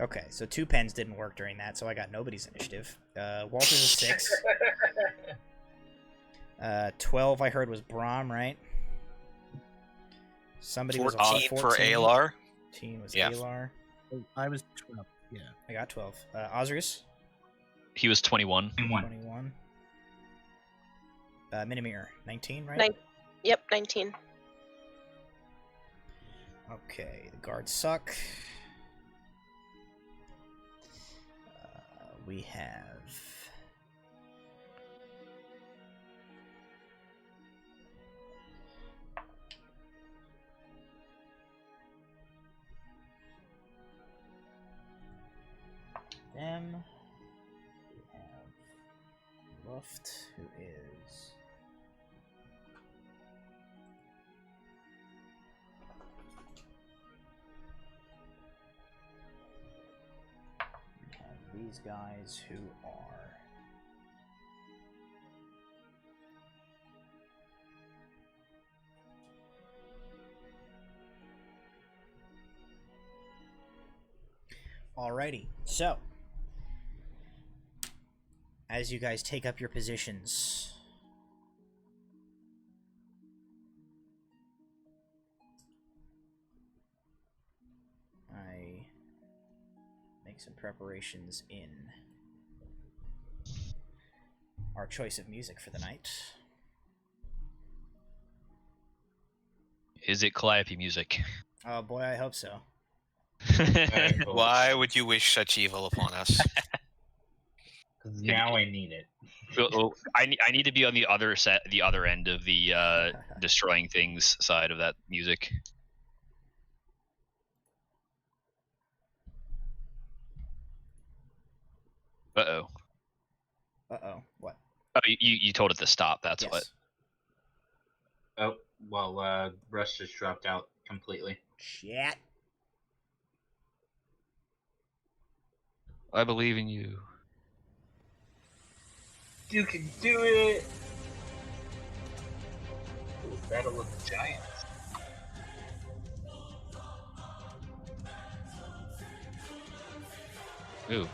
Okay, so 2 pens didn't work during that, so I got nobody's initiative. Walter's a 6. 12 I heard was Brahm, right? Somebody was a 14 for Alar. 14 was Yeah. Alar. I was 12. Yeah. I got 12. Osrius? He was 21. 21. Minimir, 19, right? Yep, 19. Okay, the guards suck. We have... them. We have Luft, who is... we have these guys who are... Alrighty, so... as you guys take up your positions, I make some preparations in our choice of music for the night. Is it Calliope music? Oh boy, I hope so. Why would you wish such evil upon us? Now I need it. Well, I need to be on the other end of the destroying things side of that music. Uh-oh. Uh-oh, what? Oh, you told it to stop, that's Yes. what. Oh, well, Russ just dropped out completely. Shit. I believe in you. You can do it! Ooh, Battle of the Giants. Ooh.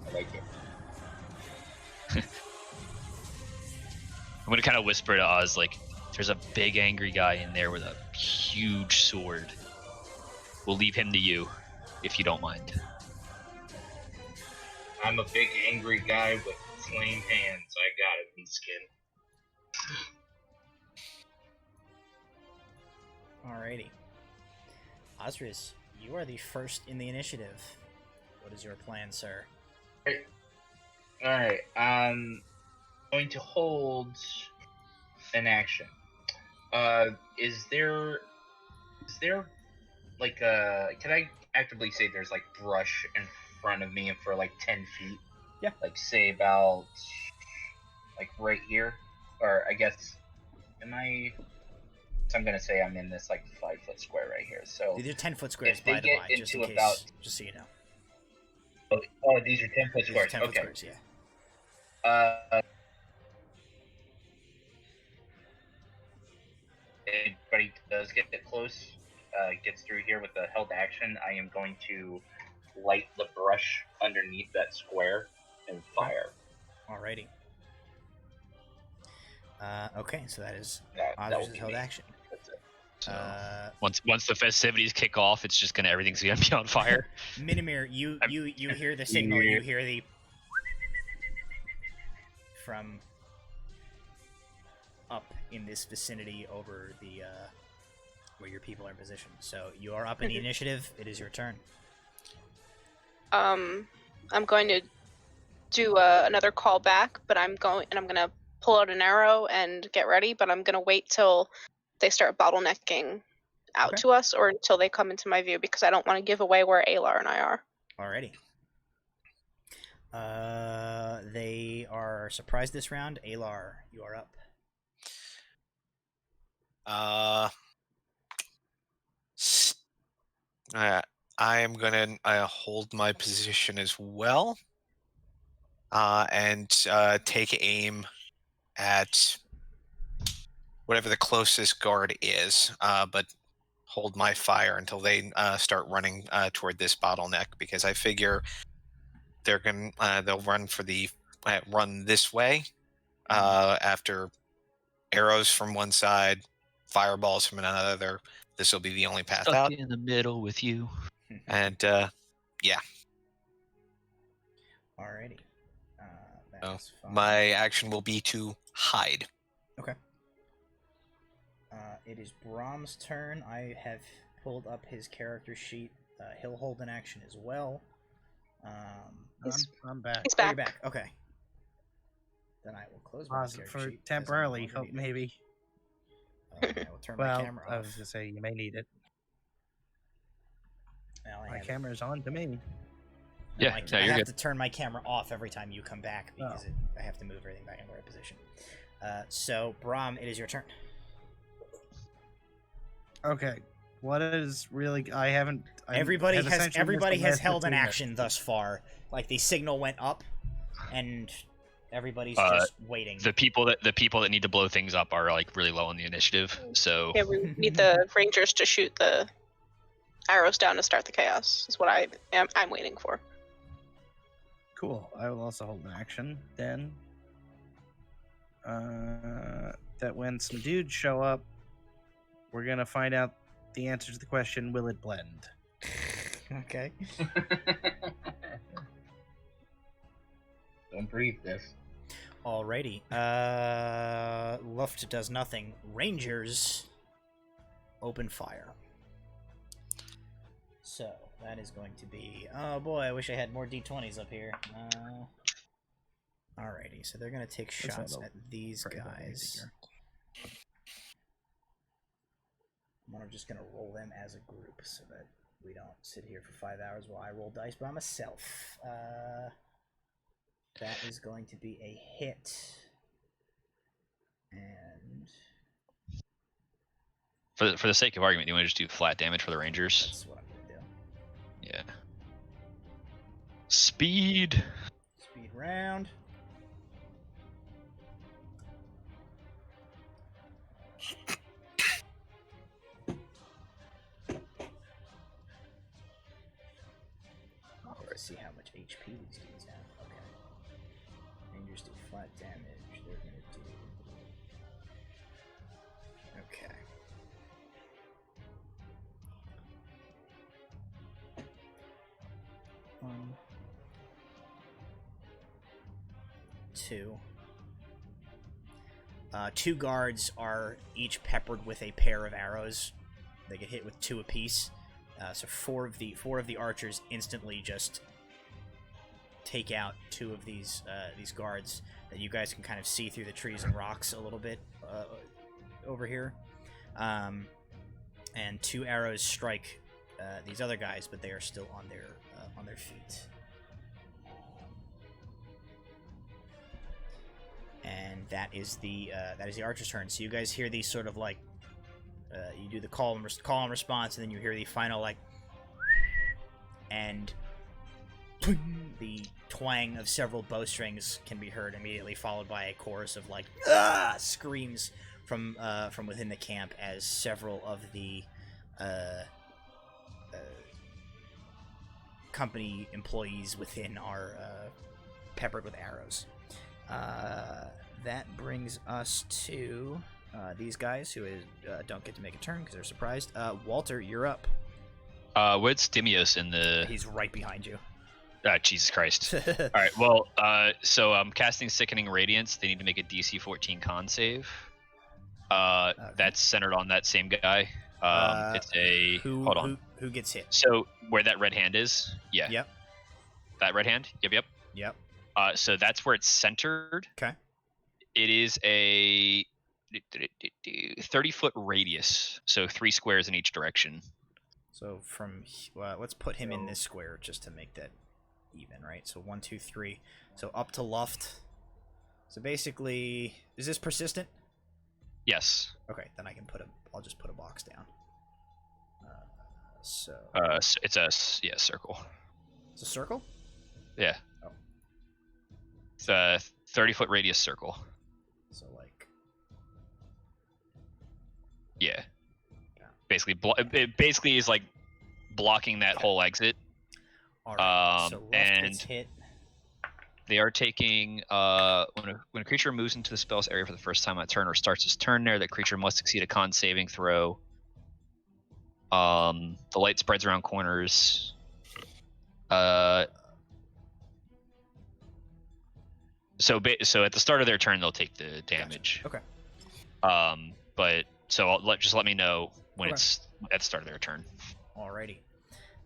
I like it. I'm gonna kind of whisper to Oz, like, there's a big angry guy in there with a huge sword. We'll leave him to you, if you don't mind. I'm a big angry guy with flame hands. I got it, meat skin. Alrighty. Osrius, you are the first in the initiative. What is your plan, sir? Alright, I'm going to hold an action. Is there like can I actively say there's like brush in front of me for like 10 feet? Yeah. Like say about like right here? Or I guess am I so I'm gonna say I'm in this like 5-foot square right here. So These are 10-foot squares, if they by the get by, just in into case, about- just so you know. oh, these are 10-foot These are squares. 10-foot Okay. squares, yeah. Anybody does get close, gets through here with the held action, I am going to light the brush underneath that square and fire. Alrighty. Okay, so that is That will Osrius' be held me. action. That's it. So Uh, once the festivities kick off, it's just everything's gonna be on fire. Minimir, you hear the signal, you hear the from up in this vicinity over the where your people are positioned. So you are up in the initiative. It is your turn. I'm going to do another call back, but I'm gonna pull out an arrow and get ready. But I'm gonna wait till they start bottlenecking out Okay. to us, or until they come into my view, because I don't want to give away where Alar and I are. Alrighty. They are surprised this round. Alar, you are up. I am gonna hold my position as well, and take aim at whatever the closest guard is. But hold my fire until they start running toward this bottleneck, because I figure they'll run for the run this way after arrows from one side, fireballs from another. This will be the only path Stuck out. in the middle with you. And yeah, Alrighty. so That's fine. my action will be to hide. Okay. It is Brahm's turn. I have pulled up his character sheet. He'll hold an action as well. I'm back. He's Oh, you're back. back. Okay. Then I will close my Pause character for sheet. because I no temporarily, longer hope need it. maybe. I will turn my Well, camera I off. was gonna say you may need it. Now I My have- camera's on to me. no, Yeah, I no, I you're have good. to turn my camera off every time you come back because Oh. I have to move everything back in the right position. So, Brahm, it is your turn. Okay. What is really? I haven't. Everybody has essentially everybody missed the has last held an 15 minutes. action thus far. Like the signal went up, and everybody's Uh, just waiting. The people that need to blow things up are like really low on the initiative. So Yeah, we need the rangers to shoot the arrows down to start the chaos. Is what I'm waiting for. Cool. I will also hold an action then. That when some dudes show up, we're gonna find out the answer to the question: will it blend? Okay. Don't breathe this. Alrighty. Luft does nothing. Rangers open fire. So that is going to be. Oh boy, I wish I had more d20s up here. Alrighty, so they're gonna take What's that shots little at these variable guys. here? I'm just gonna roll them as a group so that we don't sit here for 5 hours while I roll dice by myself. That is going to be a hit. And for the sake of argument, you want to just do flat damage for the Rangers? that's what I'm gonna do. Yeah. Speed. Speed round. Let's see how much HP these dudes have. Okay. Rangers do flat damage. They're gonna do. Okay. One. Two. Two guards are each peppered with a pair of arrows. They get hit with 2 apiece. So four of the archers instantly just take out 2 of these guards that you guys can kind of see through the trees and rocks a little bit over here. And 2 arrows strike these other guys, but they are still on their feet. And that is the archer's turn. So you guys hear these sort of like you do the call and response, and then you hear the final like, and the twang of several bowstrings can be heard immediately, followed by a chorus of like screams from within the camp as several of the company employees within are peppered with arrows. That brings us to these guys who don't get to make a turn because they're surprised. Walter, you're up. What's Stimios in the? He's right behind you. Jesus Christ. All right. Well, so I'm casting Sickening Radiance. They need to make a DC 14 con save. That's centered on that same guy. It's a. Hold on. Who gets hit? So where that red hand is? Yeah. Yep. That red hand? Yep. Yep. So that's where it's centered. Okay. It is a 30-foot radius, so 3 squares in each direction. So let's put him in this square just to make that even, right? So 1, 2, 3. So up to Luft. So basically, is this persistent? Yes. Okay, then I'll just put a box down. So It's a circle. it's a circle. Yeah. Oh. It's a 30-foot radius circle. So like, Yeah. basically it basically is like blocking that whole exit. All right. So Luft and gets hit. they are taking when a creature moves into the spell's area for the first time on a turn or starts its turn there, that creature must succeed a con saving throw. The light spreads around corners. So at the start of their turn, they'll take the damage. Gotcha. Okay. But so just let me know when Okay. it's at the start of their turn. Alrighty.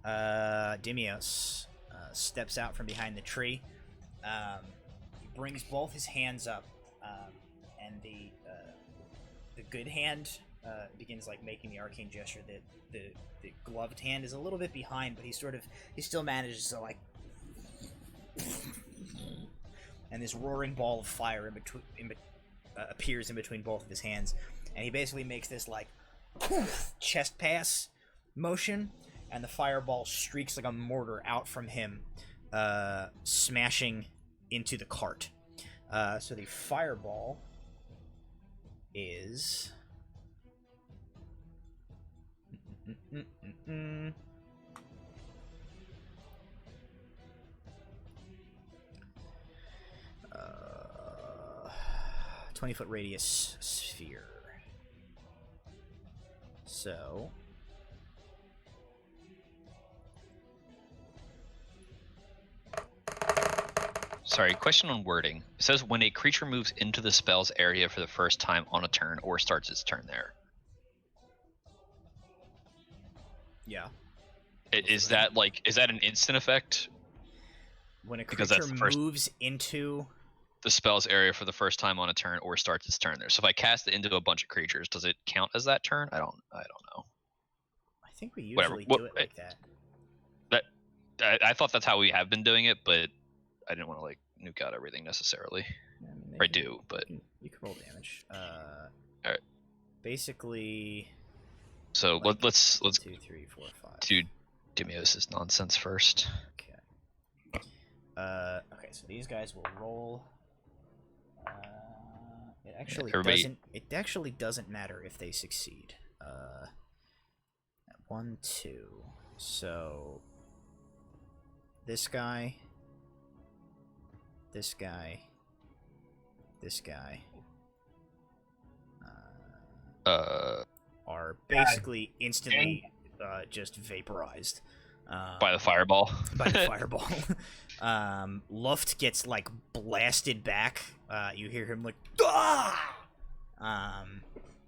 Dimios steps out from behind the tree. He brings both his hands up, and the good hand begins like making the arcane gesture. The gloved hand is a little bit behind, but he still manages to like, and this roaring ball of fire appears in between both of his hands, and he basically makes this like chest pass motion, and the fireball streaks like a mortar out from him, smashing into the cart. So the fireball is 20-foot radius sphere. So Sorry, question on wording. It says when a creature moves into the spell's area for the first time on a turn or starts its turn there. yeah, Is that an instant effect? when a Because creature that's the first- moves into The spell's area for the first time on a turn or starts its turn there. So if I cast it into a bunch of creatures, does it count as that turn? I don't know. I think we Whatever. usually do it like that. I thought that's how we have been doing it, but I didn't want to like nuke out everything necessarily. I mean, they Or I can- do, but you can roll damage. Alright. Basically, so like, let's 2, 3, 4, 5. do Dimios' nonsense first. Okay. Okay. So these guys will roll. It actually Everybody- doesn't. It actually doesn't matter if they succeed. 1, 2. So this guy, this guy, this guy are basically instantly just vaporized By the fireball. by the fireball. Luft gets like blasted back. You hear him like "Ah!"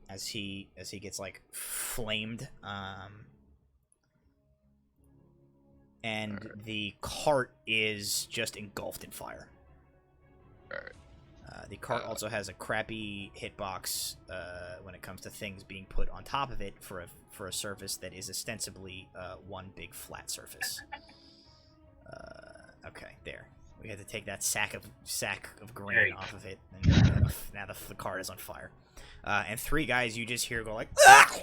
As he gets like flamed. And the cart is just engulfed in fire. Alright. The cart also has a crappy hitbox when it comes to things being put on top of it for a surface that is ostensibly one big flat surface. Okay, there. We had to take that sack of grain Great. off of it, and now the cart is on fire. And 3 guys you just hear go like "Ah!"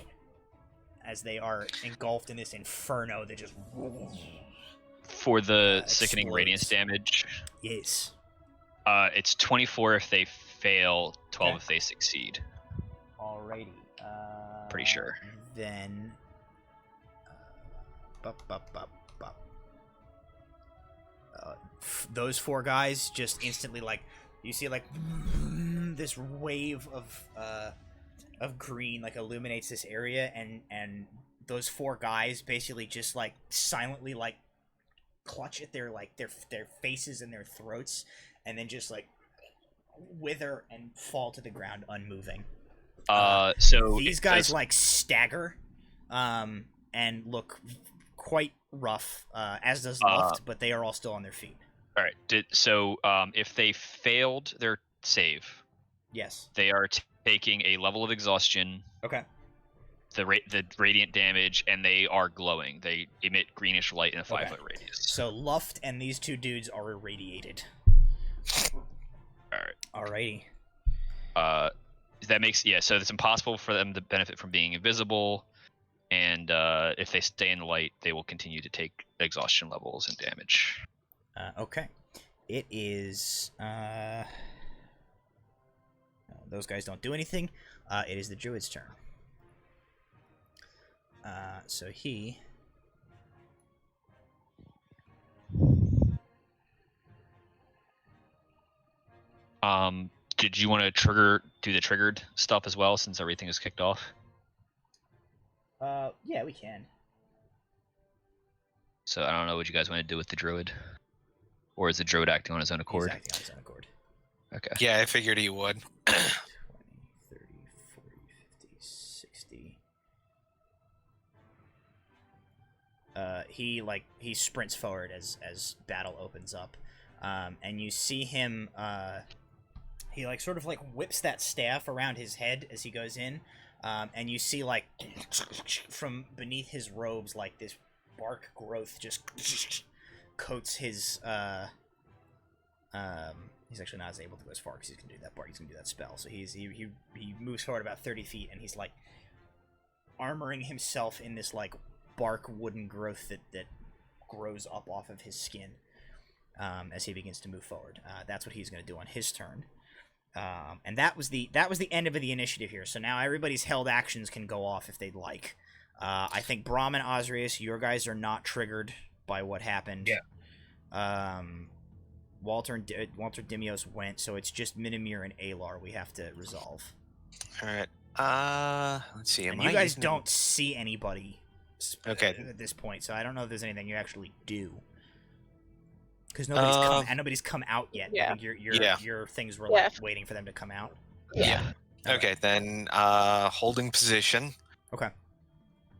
as they are engulfed in this inferno that just For the sickening explodes. radiance damage, is. it's 24 if they fail, 12 Okay. if they succeed. Alrighty. Pretty sure. Then. Those 4 guys just instantly like you see like this wave of green like illuminates this area, and those 4 guys basically just like silently like clutch at their faces and their throats, and then just like wither and fall to the ground unmoving. So These it guys says- like stagger and look quite rough, as does Luft, but they are all still on their feet. All right. If they failed their save, Yes. they are taking a level of exhaustion, Okay. the radiant damage, and they are glowing. They emit greenish light in a 5-foot radius. So Luft and these 2 dudes are irradiated. All right. Alrighty. That makes so it's impossible for them to benefit from being invisible, and if they stay in the light, they will continue to take exhaustion levels and damage. Okay. It is. Those guys don't do anything. It is the druid's turn. So he. Did you want to do the triggered stuff as well, since everything is kicked off? Yeah, we can. So I don't know what you guys want to do with the druid, or is the druid acting on his own accord? He's acting on his own accord. Okay. Yeah, I figured he would. 20, 30, 40, 50, 60. He sprints forward as battle opens up, and you see him. He sort of whips that staff around his head as he goes in, and you see from beneath his robes this bark growth just coats his. He's actually not as able to go as far because he's gonna do that bark. He's gonna do that spell. So he moves forward about 30 feet, and he's armoring himself in this bark wooden growth that grows up off of his skin as he begins to move forward. That's what he's going to do on his turn. And that was the end of the initiative here. So now everybody's held actions can go off if they'd like. I think Brahm and Osrius, your guys are not triggered by what happened. Yeah. Walter Dimios went, so it's just Minimir and Alar we have to resolve. All right. Let's see. And you guys don't see anybody Okay. at this point, so I don't know if there's anything you actually do. Because nobody's come out yet. Yeah. I think your things were waiting for them to come out. Yeah. Okay, then holding position. Okay.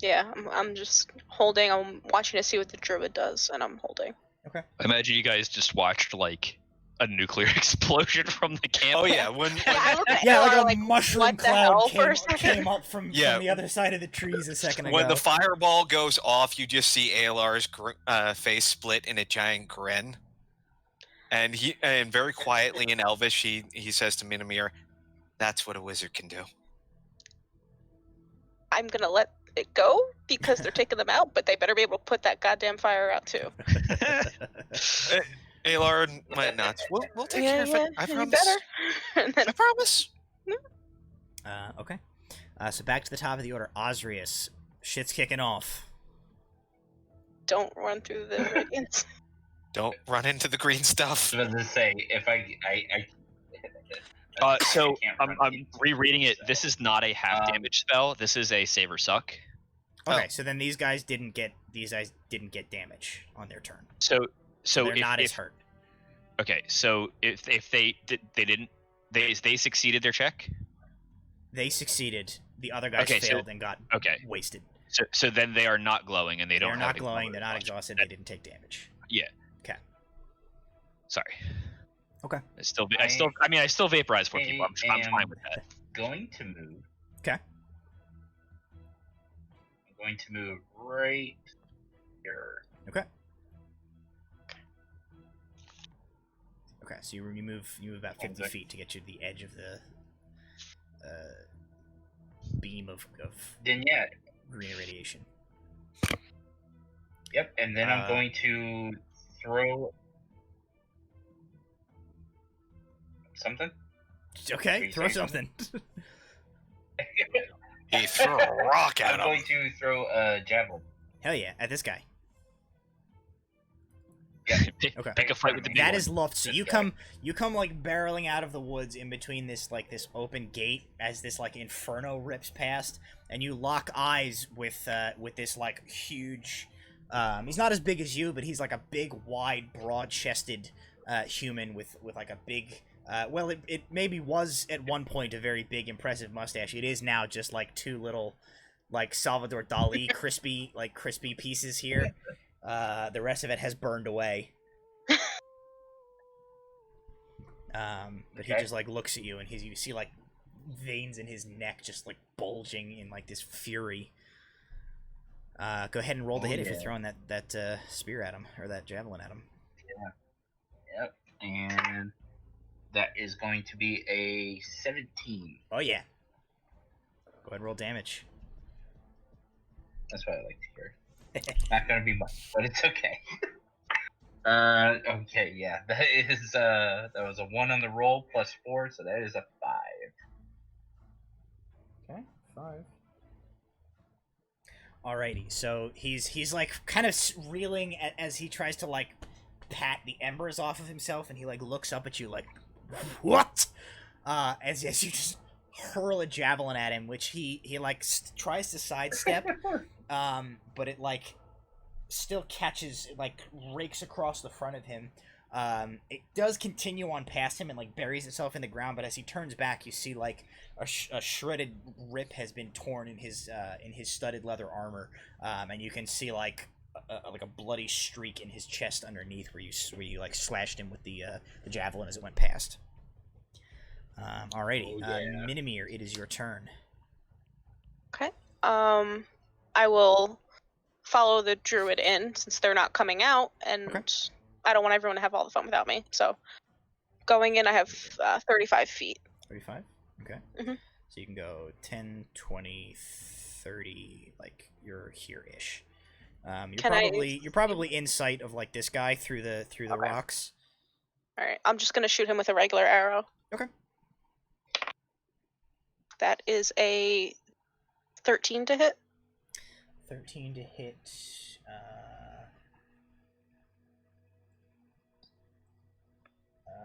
Yeah, I'm just holding. I'm watching to see what the druid does, and I'm holding. Okay. I imagine you guys just watched a nuclear explosion from the camp. Oh yeah, when I look at Yeah, Alar, a mushroom what the cloud hell for a second? came up from the other side of the trees a second ago. when the fireball goes off, you just see Alar's face split in a giant grin. And very quietly in Elvish, he says to Minimir, "That's what a wizard can do." I'm gonna let it go because they're taking them out, but they better be able to put that goddamn fire out too. Alar might not. We'll take care of it. I you promise. better. And then I promise. Okay. So back to the top of the order. Osrius. Shit's kicking off. don't run through the radiance. Don't run into the green stuff. I was gonna say if I So can't I'm run into rereading it. This is not a half damage spell. This is a save or suck. Okay, so then these guys didn't get damage on their turn. So They're not as hurt. Okay, so if they didn't they succeeded their check. They succeeded. The other guys Okay, so- failed and got wasted. So then they are not glowing and they don't. They're have not glowing. They're not exhausted. They That- didn't take damage. Sorry. Okay. I still vaporize 4 people. I'm fine with that. going to move. Okay. I'm going to move right here. Okay. Okay, so you move about 50 Okay. feet to get you to the edge of the beam of Then yeah, green irradiation. yep. And then I'm going to throw something. Okay, you throw say something? something. He threw a rock I'm at him. going to throw a javelin. Hell yeah, at this guy. Okay. Pick a fight with the big That one. is Luft. So This you guy. come barreling out of the woods in between this this open gate as this inferno rips past, and you lock eyes with this huge. He's not as big as you, but he's a big, wide, broad-chested human with a big. Well, it maybe was at one point a very big, impressive mustache. It is now just two little, Salvador Dali crispy pieces here. The rest of it has burned away. But he Okay. just looks at you, and you see veins in his neck just bulging in this fury. Go ahead and roll to hit if you're throwing that spear at him or that javelin at him. Yep. And that is going to be a 17. Oh yeah. Go ahead and roll damage. That's what I like to hear. Not gonna be much, but it's okay. Okay, yeah. That was a 1 on the roll plus 4, so that is a 5. Okay, 5. Alrighty, so he's like kind of reeling as he tries to like pat the embers off of himself, and he like looks up at you like, what? As you just hurl a javelin at him, which he like tries to sidestep, but it like still catches, it like rakes across the front of him. It does continue on past him and like buries itself in the ground, but as he turns back, you see like a shredded rip has been torn in his studded leather armor, and you can see like a bloody streak in his chest underneath where you like slashed him with the javelin as it went past. Alrighty, Minimir, it is your turn. Okay. I will follow the druid in since they're not coming out, and I don't want everyone to have all the fun without me. So going in, I have 35 feet. 35? Okay. Mm-hmm. So you can go 10, 20, 30, like you're here-ish. You're probably in sight of like this guy through the rocks. All right, I'm just gonna shoot him with a regular arrow. Okay. That is a 13 to hit. 13 to hit.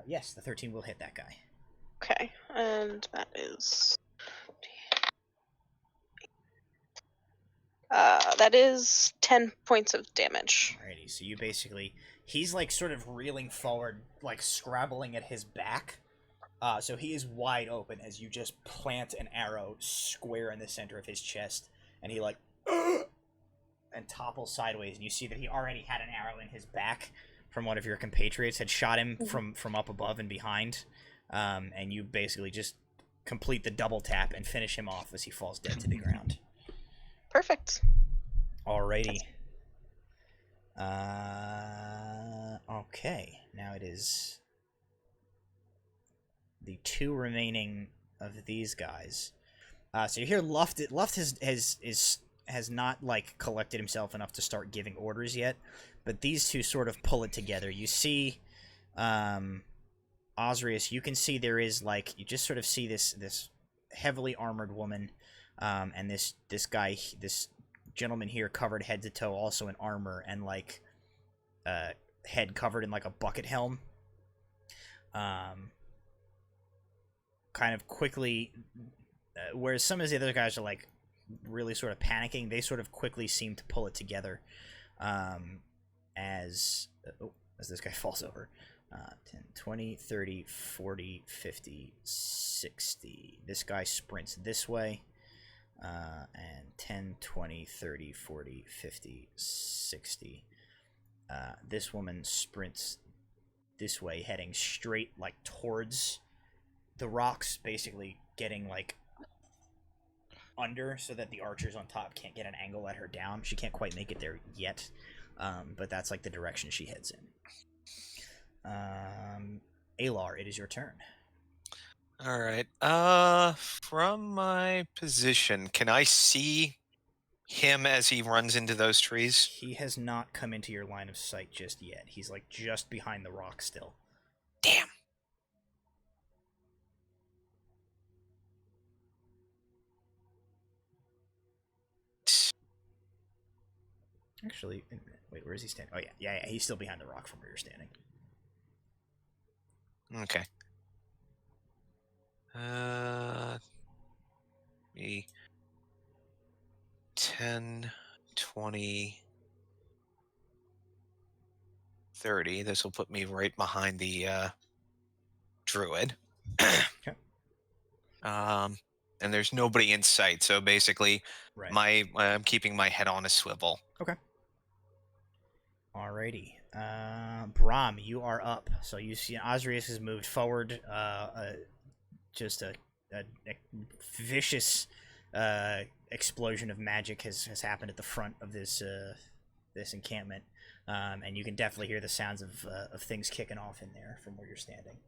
Yes, the 13 will hit that guy. Okay, and that is... that is 10 points of damage. Alrighty, so you basically... He's like sort of reeling forward, like scrabbling at his back. So he is wide open as you just plant an arrow square in the center of his chest. And he like... and topples sideways, and you see that he already had an arrow in his back from one of your compatriots, had shot him from up above and behind, and you basically just complete the double tap and finish him off as he falls dead to the ground. Perfect. Alrighty. Okay, now it is the two remaining of these guys. So you hear Luft has not like collected himself enough to start giving orders yet, but these two sort of pull it together. You see, Osrius, you can see there is like, you just sort of see this heavily armored woman, and this guy, this gentleman here covered head to toe, also in armor, and like head covered in like a bucket helm. Kind of quickly, whereas some of the other guys are like really sort of panicking, they sort of quickly seem to pull it together, as this guy falls over. 10, 20, 30, 40, 50, 60. This guy sprints this way, and 10, 20, 30, 40, 50, 60. This woman sprints this way, heading straight like towards the rocks, basically getting like under so that the archers on top can't get an angle at her down. She can't quite make it there yet, but that's like the direction she heads in. Alar, it is your turn. All right. From my position, can I see him as he runs into those trees? He has not come into your line of sight just yet. He's like just behind the rock still. Damn. Actually, wait, where is he standing? Oh, yeah, he's still behind the rock from where you're standing. Okay. Me 10, 20, 30. This will put me right behind the druid. Okay. And there's nobody in sight, so basically, Right. I'm keeping my head on a swivel. Okay. Alrighty. Brahm, you are up. So you see Osrius has moved forward. Just a vicious explosion of magic has happened at the front of this encampment, and you can definitely hear the sounds of things kicking off in there from where you're standing.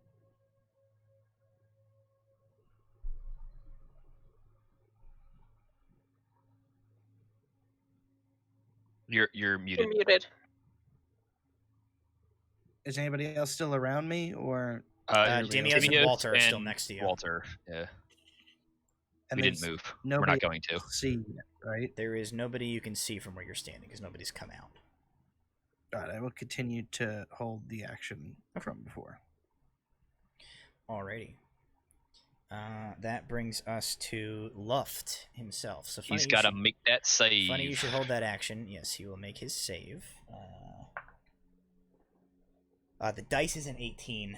You're muted. You're muted. Is anybody else still around me, or Dimios and Walter are still and next to you. Walter, yeah. And We didn't there's move. We're nobody not going to. see yet, right? There is nobody you can see from where you're standing because nobody's come out. All right, I will continue to hold the action from before. Alrighty. That brings us to Luft himself. So He's got to make that save. Funny you should hold that action. Yes, he will make his save. The dice is an 18,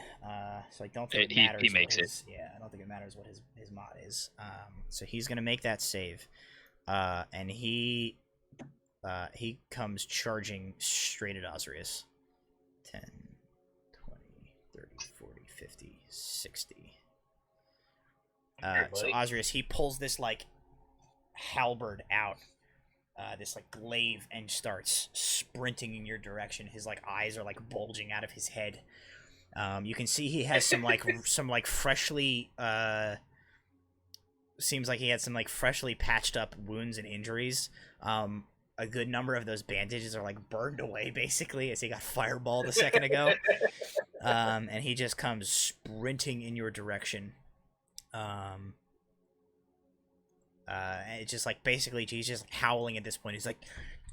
so I don't think it matters. He makes it. Yeah, I don't think it matters what his mod is. So he's gonna make that save, and he comes charging straight at Osrius. 10, 20, 30, 40, 50, 60. So Osrius, he pulls this like halberd out, this like glaive, and starts sprinting in your direction. His like eyes are like bulging out of his head. You can see he has some like freshly seems like he had some like freshly patched up wounds and injuries. A good number of those bandages are like burned away basically as he got fireballed a second ago. And he just comes sprinting in your direction. And it's just like basically he's just howling at this point. He's like,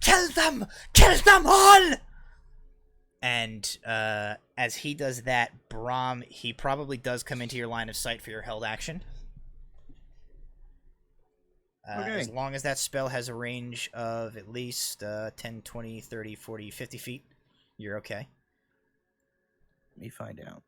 kill them all! And as he does that, Brahm, he probably does come into your line of sight for your held action. Okay. As long as that spell has a range of at least 10, 20, 30, 40, 50 feet, you're okay. Let me find out.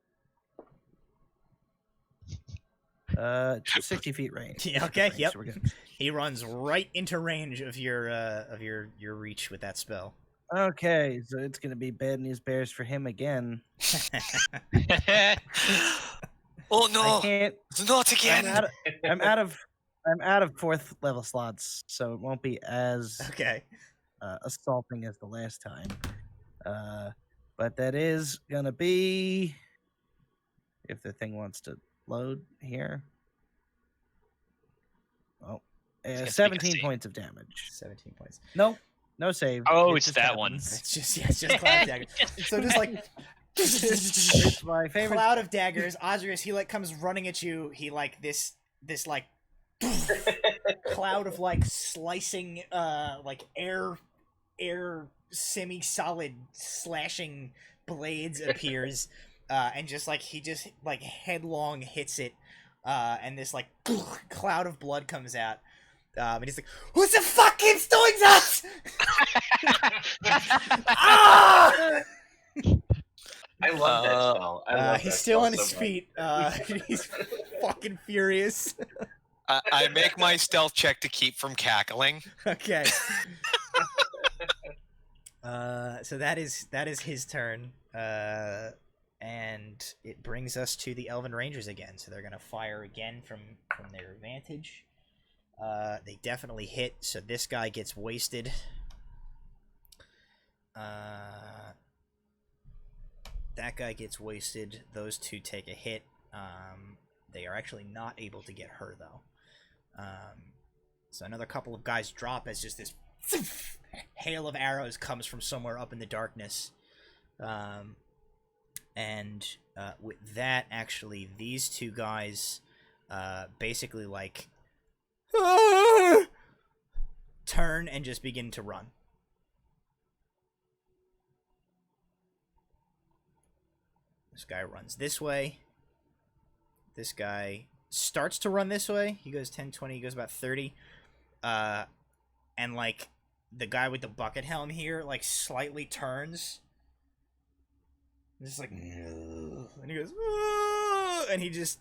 60 feet range. Yeah, okay, range, yep. so we're good. He runs right into range of your reach with that spell. Okay, so it's gonna be bad news bears for him again. Oh I no! can't. Not again! I'm out of 4th level slots, so it won't be as Okay. assaulting as the last time. But that is gonna be, if the thing wants to load here. Oh, gonna take a 17 save. points of damage. 17 points. Nope, no save. Oh, It it's just that one. happens. It's just cloud of daggers. So just like It's my favorite. cloud of daggers. Osrius, he like comes running at you. He like this like cloud of like slicing like air semi-solid slashing blades appears, and just like he just like headlong hits it, and this like cloud of blood comes out. And he's like, "Who the fuck keeps doing that?" Ah! I love that spell. I love He's that still spell on his so much. feet. He's fucking furious. I make my stealth check to keep from cackling. Okay. So that is his turn. And it brings us to the Elven Rangers again. So they're gonna fire again from their advantage. They definitely hit, so this guy gets wasted. That guy gets wasted. Those two take a hit. They are actually not able to get her, though. So another couple of guys drop as just this hail of arrows comes from somewhere up in the darkness. And with that, actually, these two guys basically, like, turn and just begin to run. This guy runs this way. This guy starts to run this way. He goes 10, 20, he goes about 30. And, like, the guy with the bucket helm here, like, slightly turns. Just like, and he goes, and he just,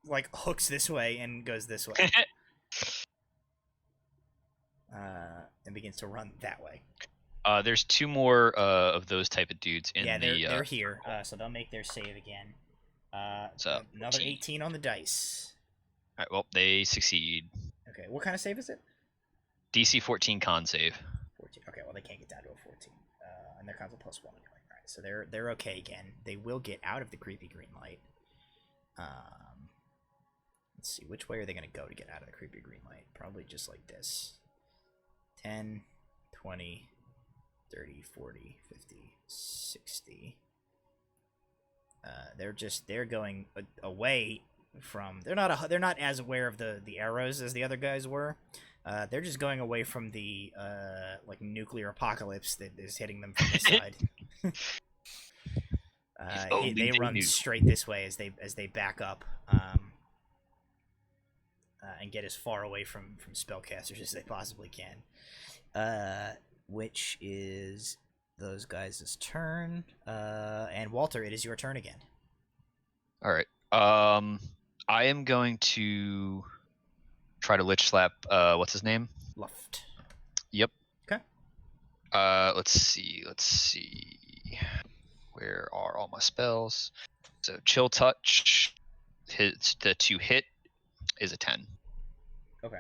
like, hooks this way and goes this way. And begins to run that way. There's two more of those type of dudes in They're here, so they'll make their save again. So, Another 14. 18 on the dice. All right, well, they succeed. Okay, what kind of save is it? DC 14 con save. 14. Okay, well, they can't get down to a 14. And their cons are +1 anyway. All right, so they're okay again. They will get out of the creepy green light. Let's see, which way are they going to go to get out of the creepy green light? Probably just like this. 10, 20, 30, 40, 50, 60. They're going away from. They're not as aware of the arrows as the other guys were. They're just going away from the like nuclear apocalypse that is hitting them from the side. They run straight this way as they back up and get as far away from spellcasters as they possibly can. Which is those guys' turn. And Walter, it is your turn again. All right. I am going to try to lich slap. What's his name? Luft. Yep. Okay. Let's see. Where are all my spells? So chill touch. The 2 hit is a 10. Okay.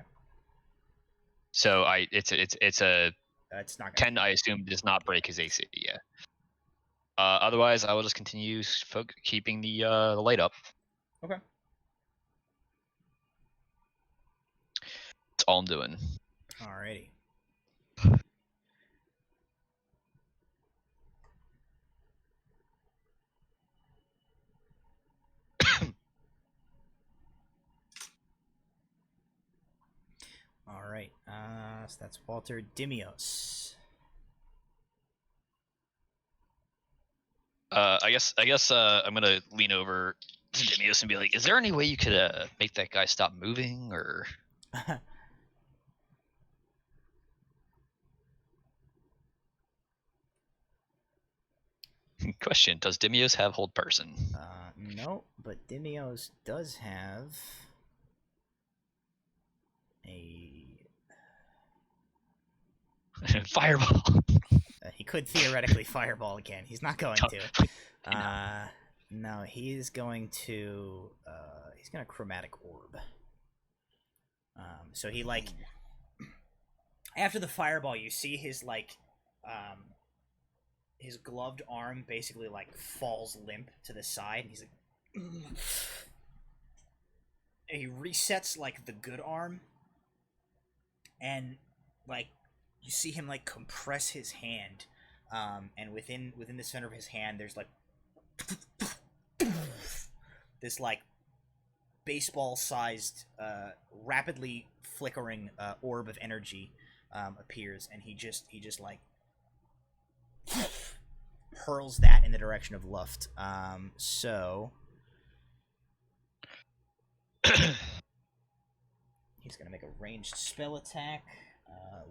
So it's a It's not gonna 10. I assume does not break his AC. Yeah. Otherwise, I will just continue keeping the light up. Okay. That's all I'm doing. Alrighty. Alright. So that's Walter. Dimios. I guess I'm gonna lean over to Dimios and be like, "Is there any way you could make that guy stop moving?" Or question: does Dimios have hold person? No, but Dimios does have a Fireball. he could theoretically fireball again. He's not going to. No, he's going to chromatic orb. So he like after the fireball, you see his like his gloved arm basically like falls limp to the side, and he's like and he resets like the good arm, and like you see him like compress his hand, and within the center of his hand there's like this like baseball sized rapidly flickering orb of energy appears, and he just like hurls that in the direction of Luft. So he's gonna make a ranged spell attack,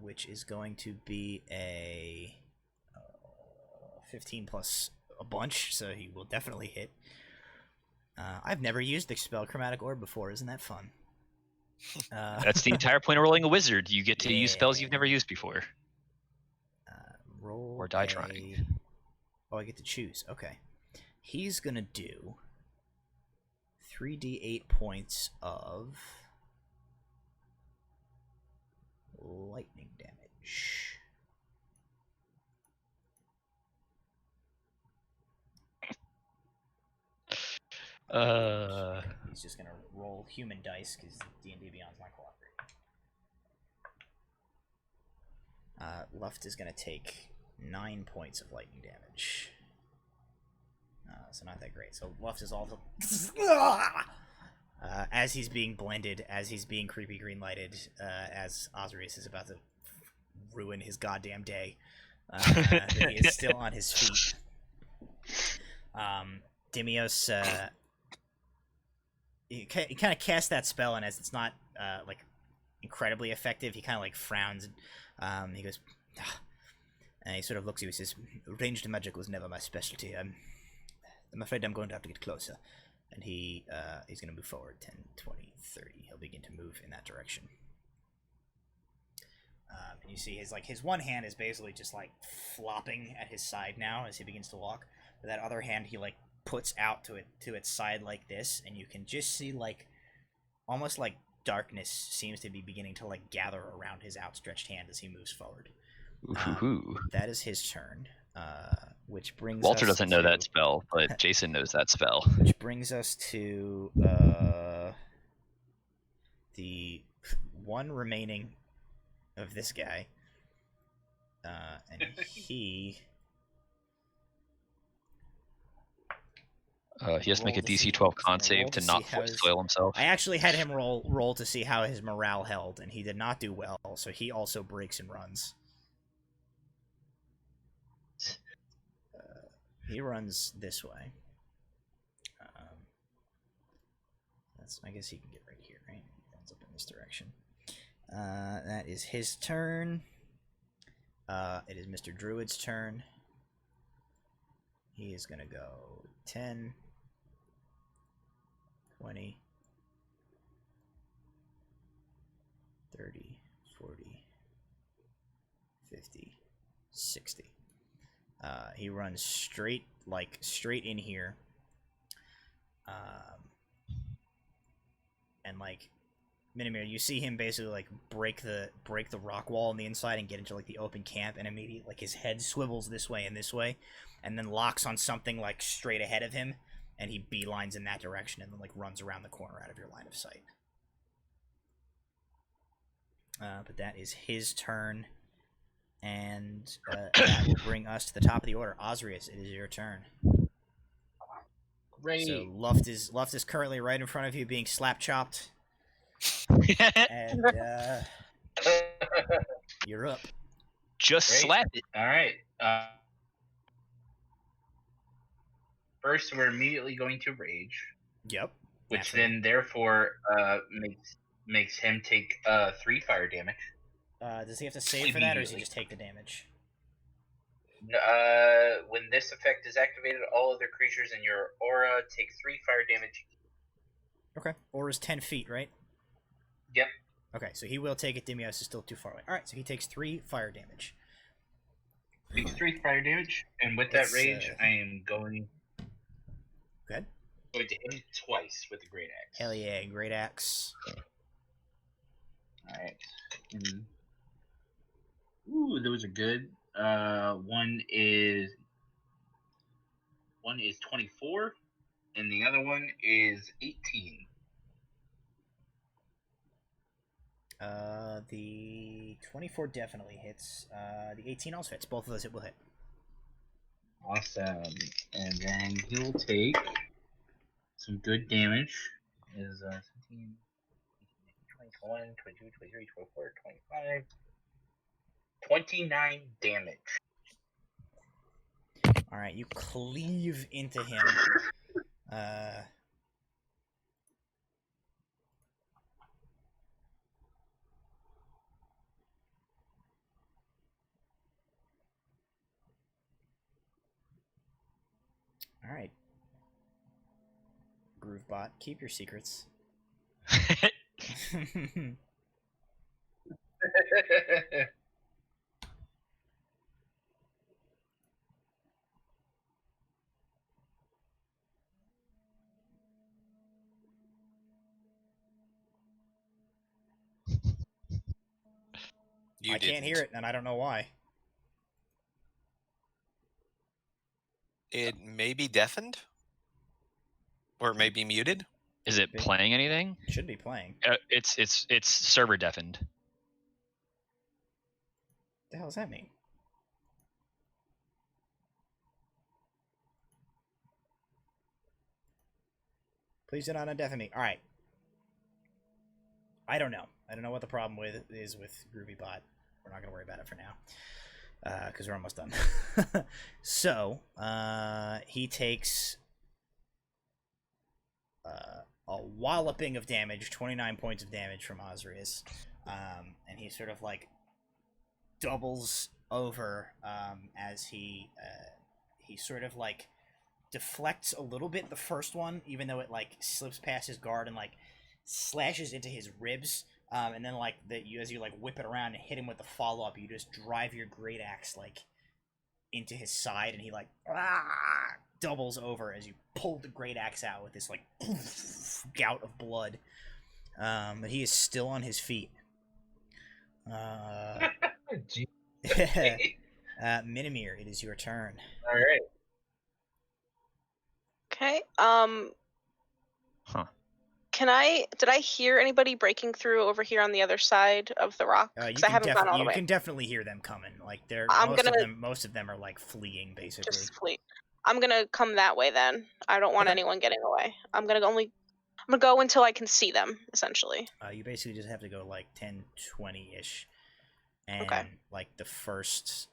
which is going to be a 15 plus a bunch, so he will definitely hit. I've never used the spell Chromatic Orb before. Isn't that fun? That's the entire point of rolling a wizard. You get to use spells you've never used before. Roll or die trying. Oh, I get to choose. Okay. He's gonna do 3d8 points of lightning damage. He's just gonna roll human dice because D&D Beyond's not cooperating. Luft is gonna take 9 points of lightning damage. So not that great. So Luft is also as he's being blended, as he's being creepy green lighted, as Osirius is about to ruin his goddamn day. He is still on his feet. Dimios, he kind of casts that spell, and as it's not like incredibly effective, he kind of like frowns. He goes, and he sort of looks at you and says, "Ranged magic was never my specialty. I'm afraid I'm going to have to get closer." And he's going to move forward 10, 20, 30. He'll begin to move in that direction. And you see his one hand is basically just like flopping at his side now as he begins to walk. But that other hand he like puts out to its side like this, and you can just see like almost like darkness seems to be beginning to like gather around his outstretched hand as he moves forward. That is his turn. Which brings Walter us doesn't know that spell, but Jason knows that spell. Which brings us to the one remaining of this guy, and he He has to make Roll a to see- DC 12 he's con gonna roll save to to see not how force his- flail himself. I actually had him roll to see how his morale held, and he did not do well. So he also breaks and runs. He runs this way. I guess he can get right here, right? He runs up in this direction. That is his turn. It is Mr. Druid's turn. He is gonna go 10, 20, 30, 40, 50, 60. He runs straight in here. And Minimir, you see him basically break the rock wall on the inside and get into the open camp, and immediately his head swivels this way, and then locks on something straight ahead of him, and he beelines in that direction and then runs around the corner out of your line of sight. But that is his turn, and that will bring us to the top of the order. Osrius, it is your turn. Great. So Luft is currently right in front of you, being slap chopped, and you're up. Just Great. slap it. All right. First, we're immediately going to rage, Yep. which Naturally. then therefore makes him take 3 fire damage. Does he have to save for that, or does he just take the damage? When this effect is activated, all other creatures in your aura take 3 fire damage. Okay. Aura's 10 feet, right? Yep. Okay, so he will take it. Dimios is still too far away. Alright, so he takes 3 fire damage. Takes 3 fire damage, and with that It's, rage, I am going Good. to hit him twice with the great axe. Hell yeah, great axe. All right. Ooh, those are good. One is 24, and the other one is 18. The 24 definitely hits. The 18 also hits. Both of those will hit. Awesome. And then he'll take some good damage. Is 17, 21, 22, 23, 24, 25, 29 damage. Alright, you cleave into him. Alright. Groovebot, keep your secrets. I can't hear it, and I don't know why. It may be deafened, or it may be muted. Is it playing anything? It should be playing. It's server deafened. What the hell does that mean? Please do not undeafen me. Alright. I don't know. I don't know what the problem is with GroovyBot. We're not going to worry about it for now. Because we're almost done. So, he takes a walloping of damage, 29 points of damage from Osrius. And he sort of doubles over as he sort of deflects a little bit the first one, even though it slips past his guard and slashes into his ribs. And then as you whip it around and hit him with the follow up, you just drive your great axe into his side, and he doubles over as you pull the great axe out with this gout of blood. But he is still on his feet. Minimir, it is your turn. All right. Okay. Huh. Did I hear anybody breaking through over here on the other side of the rock? You Because I haven't gone all the you way. can definitely hear them coming. I'm most gonna- of them are fleeing basically. Just fleet. I'm gonna come that way then. I don't want anyone getting away. I'm gonna go until I can see them, essentially. You basically just have to go like 10, 20-ish. And Okay. like the first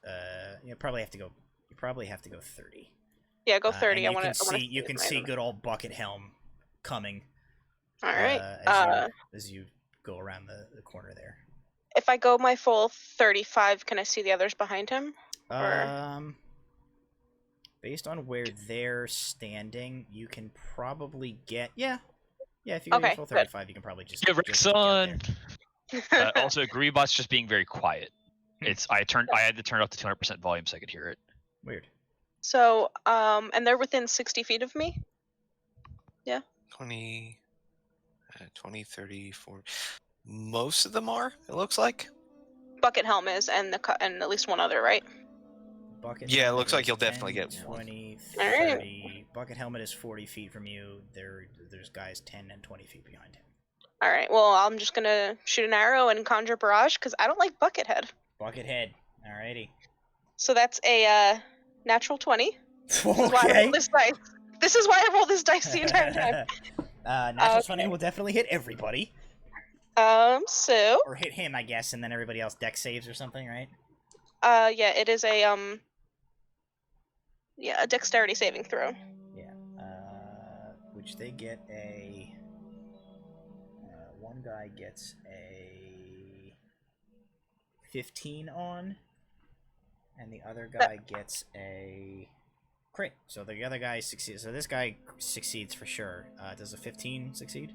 you probably have to go 30. Yeah, go 30. And you can see them. good old Bucket Helm coming. All right. As you go around the corner there. If I go my full 35, can I see the others behind him? Based on where they're standing, you can probably get if you go your full 35, you can probably just Yeah, Rickson. Good. Also, Greebot's just being very quiet. I had to turn up to 200% volume so I could hear it. Weird. So, and they're within 60 feet of me? Yeah. 20, 30, 40. Most of them are, it looks like. Bucket Helm is, and at least one other, right? Bucket Yeah, it Helmet looks like is you'll definitely 10, get one. 20, All right. 30. Bucket Helmet is 40 feet from you. There's guys 10 and 20 feet behind him. All right. Well, I'm just gonna shoot an arrow and conjure barrage because I don't like Buckethead. Buckethead. Alrighty. So that's a natural 20. This is why I Okay. rolled this dice. This is why I rolled this dice the entire time. Natural 20 will definitely hit everybody. So. Or hit him, I guess, and then everybody else deck saves or something, right? Yeah, it is a a dexterity saving throw. Yeah. Which they get a. One guy gets a 15 on, and the other guy gets a crit. So the other guy succeeds. So this guy succeeds for sure. Does a 15 succeed?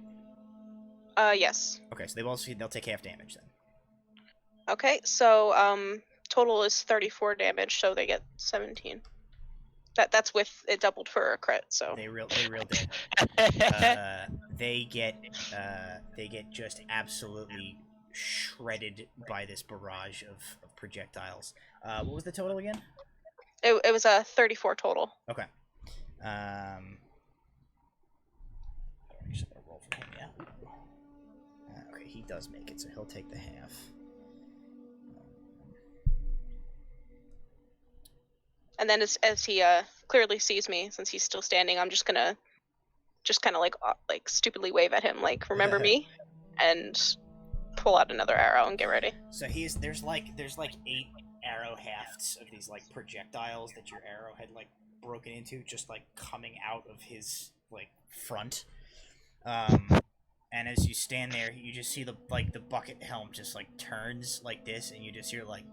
Yes. Okay, so they'll take half damage then. Okay, so total is 34 damage, so they get 17. That's with it doubled for a crit, so They real dead. They get just absolutely shredded by this barrage of projectiles. What was the total again? it was a 34 total. Okay. I'm just gonna roll for him, yeah. Okay, he does make it, so he'll take the half. And then as he clearly sees me, since he's still standing, I'm just gonna kind of like stupidly wave at him, like remember me, and pull out another arrow and get ready. So there's like 8 arrow hafts of these like projectiles that your arrow had like broken into, just like coming out of his like front. And as you stand there, you just see the bucket helm just like turns like this, and you just hear like.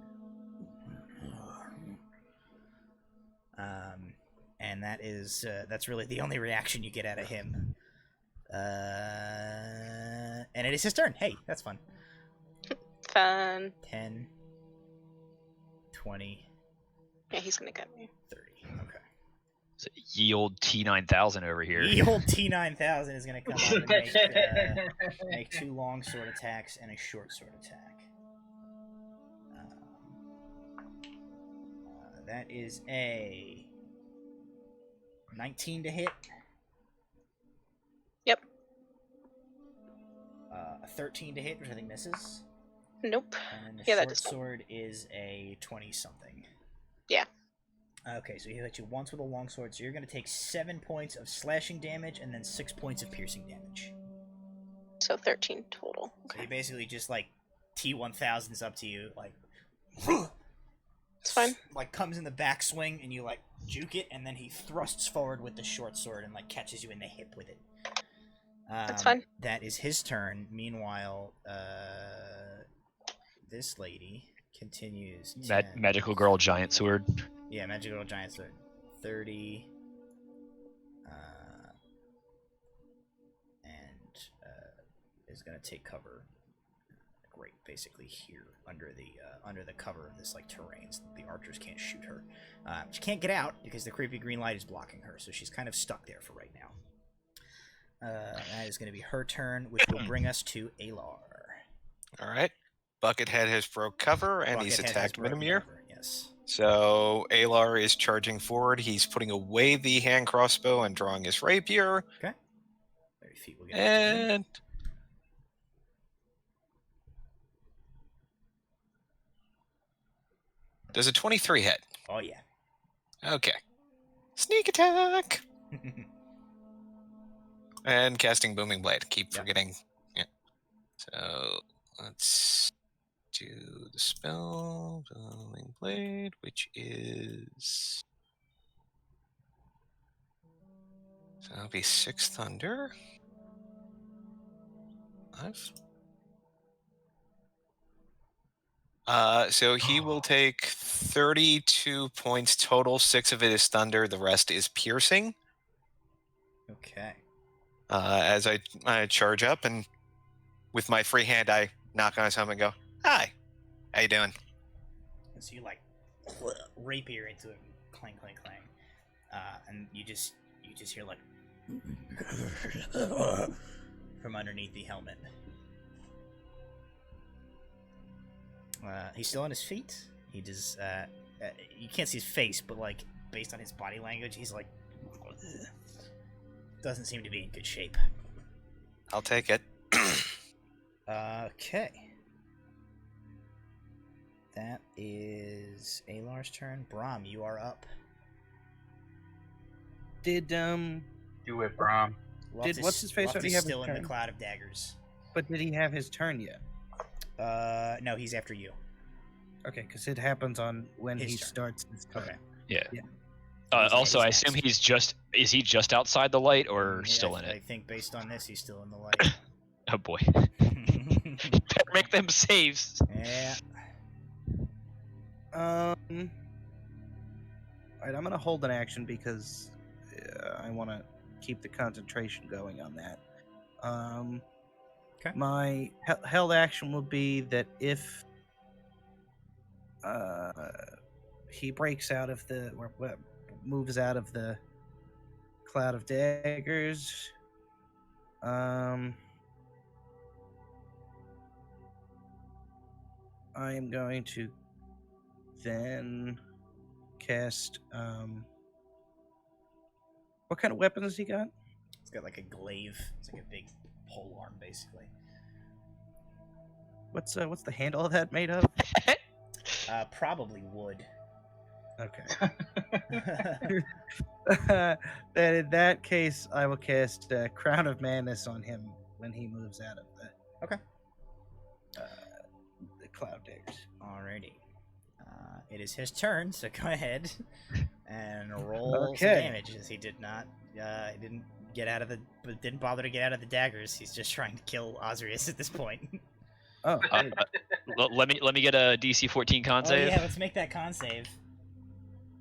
And that's really the only reaction you get out of him. And it is his turn. Hey, that's fun. Fun. 10, 20. Yeah, he's gonna get me. 30. Okay. So ye old T9000 over here. The old T9000 is gonna come up and make 2 long sword attacks and a short sword attack. That is a 19 to hit. Yep. A 13 to hit, which I think misses. Nope. And the Yeah, that short does not. sword is a 20-something. Yeah. Okay, so he hit you once with a longsword, so you're going to take 7 points of slashing damage and then 6 points of piercing damage. So 13 total. So he basically just, like, T-1000's up to you, like... It's fine. Like, comes in the backswing, and you, like, juke it, and then he thrusts forward with the short sword and, like, catches you in the hip with it. That's fine. That is his turn. Meanwhile, this lady continues. 10, Magical girl giant sword. Yeah, magical girl giant sword. 30. And is going to take cover. Right, basically here under the cover of this like terrain, so the archers can't shoot her. She can't get out because the creepy green light is blocking her, so she's kind of stuck there for right now. That is going to be her turn, which will bring us to Alar. All right. Buckethead has broke cover, and he's Buckethead has attacked broken Minimir. cover, yes. So Alar is charging forward. He's putting away the hand crossbow and drawing his rapier. Okay. 30 feet will get And does a 23 hit? Oh yeah. Okay. Sneak attack! And casting Booming Blade. Keep Yep. forgetting. Yeah. So let's do the spell, Booming Blade, which is. So that'll be 6 thunder. 5. So he will take 32 points total. 6 of it is thunder. The rest is piercing. Okay. As I charge up, and with my free hand, I knock on his helmet and go, "Hi, how you doing?" And so you like rapier into it, clang, clang, clang, and you just hear like from underneath the helmet. He's still on his feet. He does. You can't see his face, but like based on his body language, he's like doesn't seem to be in good shape. I'll take it. Okay. That is Alar's turn. Brahm, you are up. Did Do it, Brom. what's his face Luft already is have his still in the turn? cloud of daggers. But did he have his turn yet? No, he's after you. Okay, because it happens on when His he turn. starts his turn. Okay. Yeah. Yeah. Also, I He's assume next. is he just outside the light or Yeah, still in I it? think based on this, he's still in the light. Oh boy. Better make them saves. Yeah. Alright, I'm gonna hold an action because I want to keep the concentration going on that. Okay. My held action will be that if he breaks out of the or moves out of the cloud of daggers, I am going to then cast what kind of weapon has he got? It's got like a glaive. It's like a big pole arm, basically. What's the handle of that made of? Probably wood. Okay. Then in that case, I will cast Crown of Madness on him when he moves out of the Okay. The cloud daggers. Alrighty. It is his turn, so go ahead and roll some Okay. damage, as he did not. He didn't get out of the. Didn't bother to get out of the daggers. He's just trying to kill Osrius at this point. Oh, Let me get a DC 14 con Oh save. yeah, let's make that con save.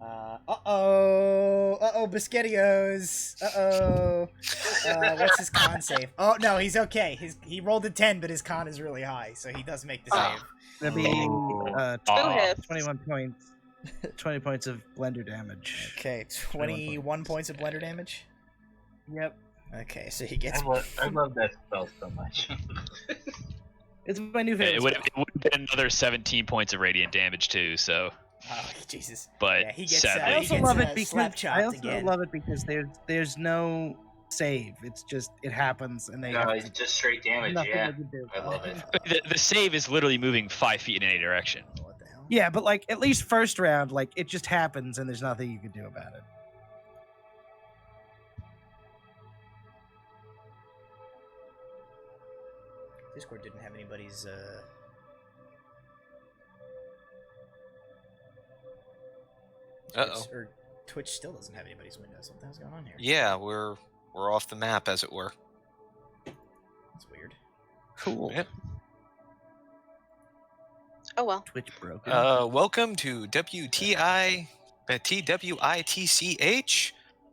Uh-oh, Biscottios. What's his con save? Oh no, he's okay. He rolled a 10, but his con is really high, so he does make the save. that'd be Two hits. 21 points. 20 points of blender damage. Okay, 21 points of blender damage. Yep. Okay, so he gets. I love that spell so much. It's my new It favorite. would have been another 17 points of radiant damage too. So, Oh Jesus! but Yeah, he gets. sadly, I also gets, love it because slap chopped I also again. love it because there's no save. It's just it happens and they No, have it's just straight damage. nothing Yeah, they can do. I love it. the save is literally moving 5 feet in any direction. What the hell? Yeah, but like at least first round, like it just happens and there's nothing you can do about it. Discord didn't have anybody's. Or Twitch still doesn't have anybody's windows. What the hell's going on here? Yeah, we're off the map, as it were. That's weird. Cool. Yep. Oh well. Twitch broken. Welcome to TWITCH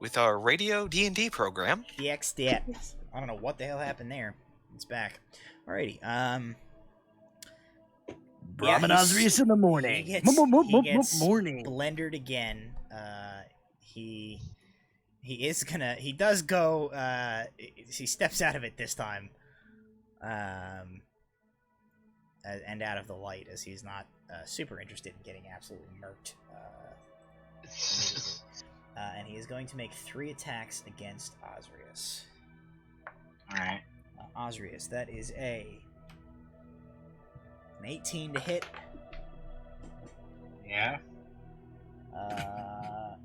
with our radio D&D program. DX stat. I don't know what the hell happened there. It's back. Alrighty. Brahmin he's- Osrius in the morning. He gets Morning. blendered again. He does go. He steps out of it this time. And out of the light, as he's not super interested in getting absolutely murked. And he is going to make 3 attacks against Osrius. Alright. Osrius, that is an 18 to hit. Yeah. A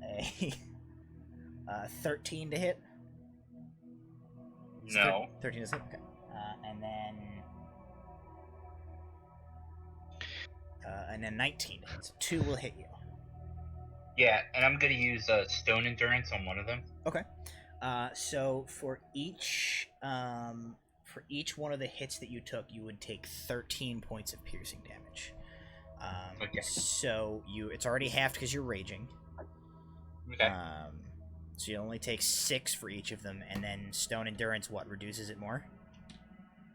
13 to hit. No. 13 is hit. Okay. And then 19 to hit. So 2 will hit you. Yeah, and I'm gonna use stone endurance on one of them. Okay. So for each one of the hits that you took, you would take 13 points of piercing damage. Okay. So it's already halved because you're raging. Okay. So you only take 6 for each of them, and then stone endurance reduces it more.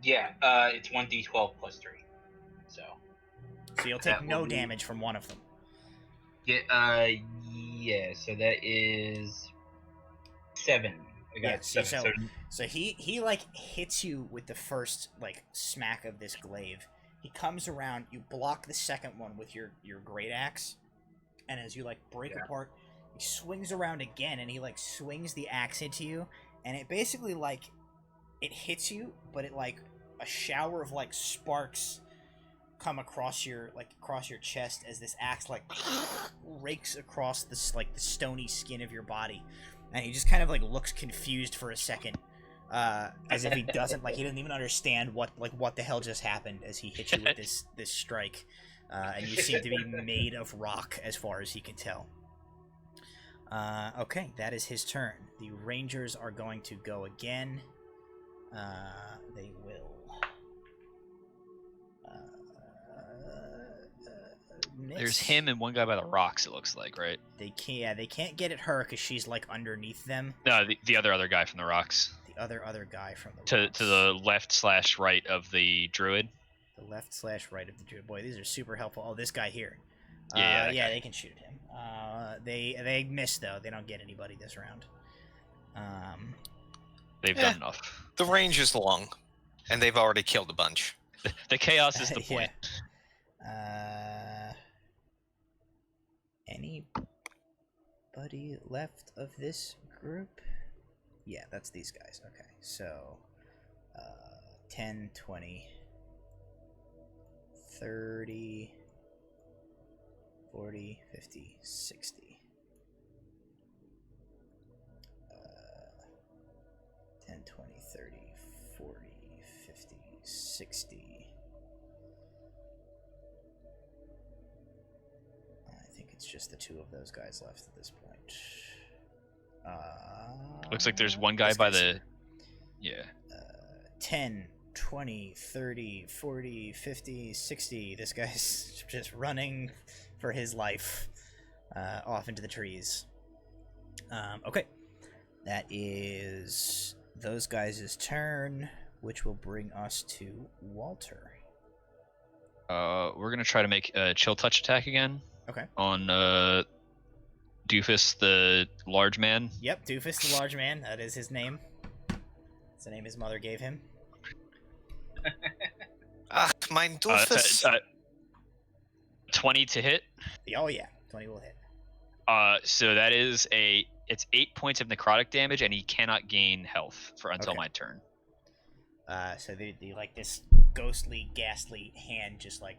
Yeah. It's 1d12 plus 3. So you'll take no damage from one of them. Yeah. Yeah. So that is 7. I got 7. So he like hits you with the first like smack of this glaive. He comes around, you block the second one with your great axe, and as you like break apart, he swings around again, and he like swings the axe into you, and it basically like it hits you, but it like a shower of like sparks come across your chest as this axe like rakes across this like the stony skin of your body, and he just kind of like looks confused for a second, as if he doesn't even understand what the hell just happened as he hit you with this strike, and you seem to be made of rock as far as he can tell. Okay, that is his turn. The Rangers are going to go again. They will. Miss. There's him and one guy by the rocks. It looks like, right? They can't get at her because she's like underneath them. No, the other guy from the rocks. The other guy from the To rocks. the left/right of the druid. The left/right of the druid. Boy, these are super helpful. Oh, this guy here. Yeah, they can shoot him. They miss though. They don't get anybody this round. They've done enough. The range is long, and they've already killed a bunch. The chaos is the point. Anybody left of this group? Yeah, that's these guys. Okay, so 10, 20, 30, 40, 50, 60. 10, 20, 30, 40, 50, 60. It's just the 2 of those guys left at this point. Looks like there's one guy by the... Yeah. 10, 20, 30, 40, 50, 60. This guy's just running for his life off into the trees. Okay. That is those guys' turn, which will bring us to Walter. We're going to try to make a chill touch attack again. Okay. On Doofus, the large man. Yep, Doofus, the large man. That is his name. That's the name his mother gave him. Mein Doofus. 20 to hit. Oh yeah, 20 will hit. So that is it's 8 points of necrotic damage, and he cannot gain health until my turn. So they like this ghostly, ghastly hand just like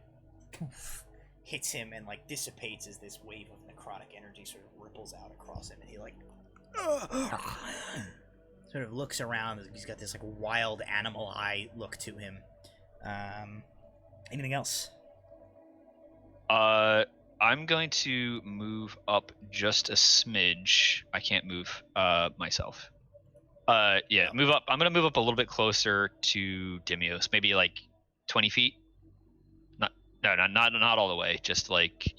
poof, hits him and like dissipates as this wave of necrotic energy sort of ripples out across him, and he like sort of looks around. He's got this like wild animal eye look to him. Anything else? I'm going to move up just a smidge. I can't move myself. Move up. I'm gonna move up a little bit closer to Dimios, maybe like 20 feet. Not all the way. Just like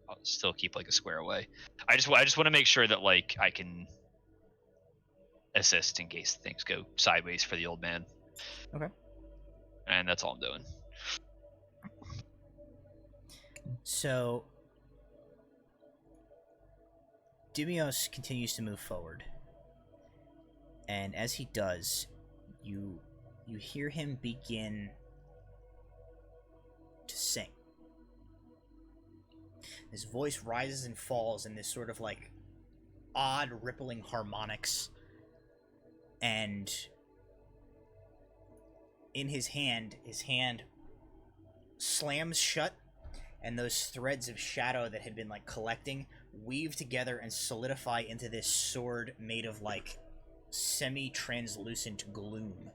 I'll still keep like a square away. I just want to make sure that like I can assist in case things go sideways for the old man. Okay. And that's all I'm doing. So Dimios continues to move forward. And as he does, you hear him begin to sing. His voice rises and falls in this sort of like odd rippling harmonics. And in his hand slams shut, and those threads of shadow that had been like collecting weave together and solidify into this sword made of like semi-translucent gloom.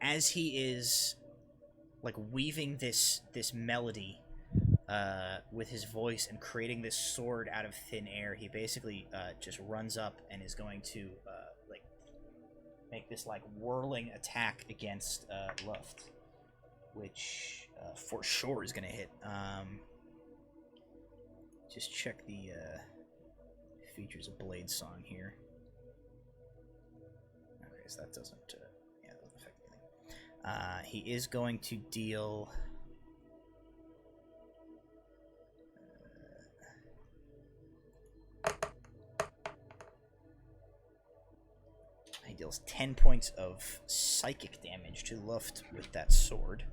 As he is like weaving this melody with his voice and creating this sword out of thin air, he basically just runs up and is going to like make this like whirling attack against Luft, which for sure is going to hit. Just check the features of Blade Song here. Okay, so that doesn't affect anything. He is going to deal. He deals 10 points of psychic damage to Luft with that sword.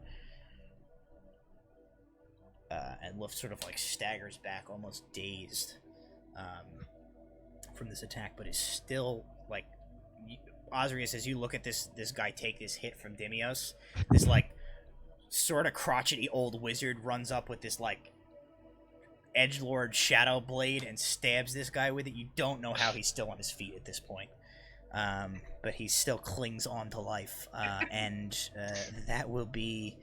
And Luft sort of like staggers back, almost dazed from this attack, but is still like. Osrius, as you look at this guy take this hit from Dimios, this like sort of crotchety old wizard runs up with this like edgelord shadow blade and stabs this guy with it. You don't know how he's still on his feet at this point. But he still clings on to life, and that will be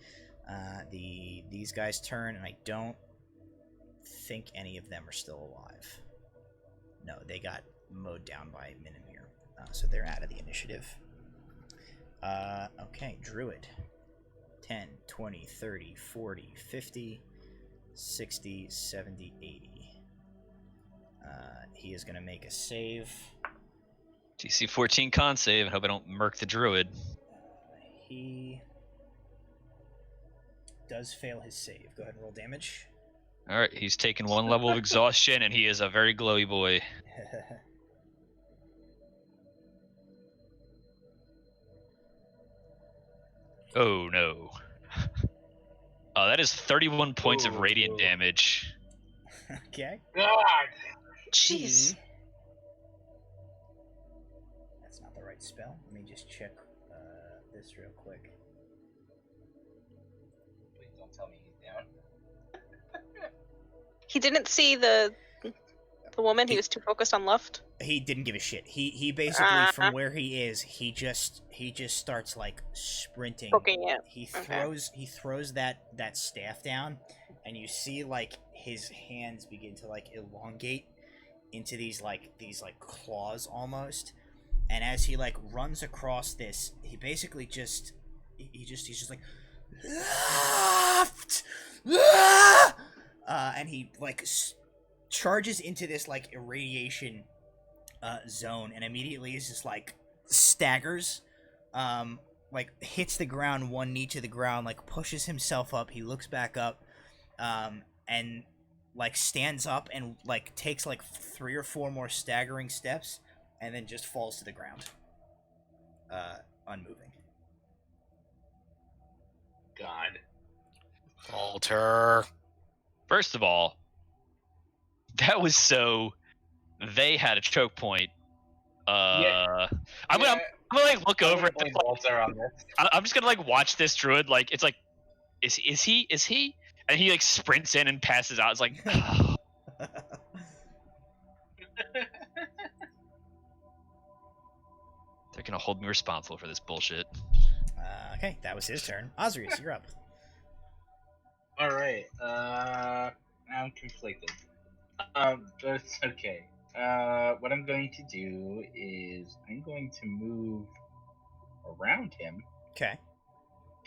these guys' turn. And I don't think any of them are still alive. No, they got mowed down by Minimir, so they're out of the initiative. Okay, Druid. 10, 20, 30, 40, 50, 60, 70, 80. He is going to make a save. DC 14 con save. I hope I don't murk the druid. He does fail his save. Go ahead and roll damage. Alright, he's taken 1 level of exhaustion, and he is a very glowy boy. Oh no. That is 31 points of radiant damage. Okay. God! Jeez. That's not the right spell. Let me just check this real quick. Please don't tell me he's down. He didn't see the woman. He was too focused on Luft. He didn't give a shit. He basically from where he is, he just starts like sprinting. Poking it. He Okay. throws that staff down, and you see like his hands begin to like elongate into these claws almost. And as he like runs across this, he basically he's just like Left! And he like charges into this like irradiation zone, and immediately is just like staggers, like hits the ground, one knee to the ground, like pushes himself up. He looks back up, and like stands up and like takes like 3 or 4 more staggering steps, and then just falls to the ground, unmoving. God. Alter. First of all, that was so they had a choke point. I'm gonna like look over at I'm just gonna like watch this druid, like it's like is he and he like sprints in and passes out. It's like they're gonna hold me responsible for this bullshit. Okay, that was his turn. Osrius, you're up. Alright, I'm conflicted. But it's okay. What I'm going to do is I'm going to move around him Okay.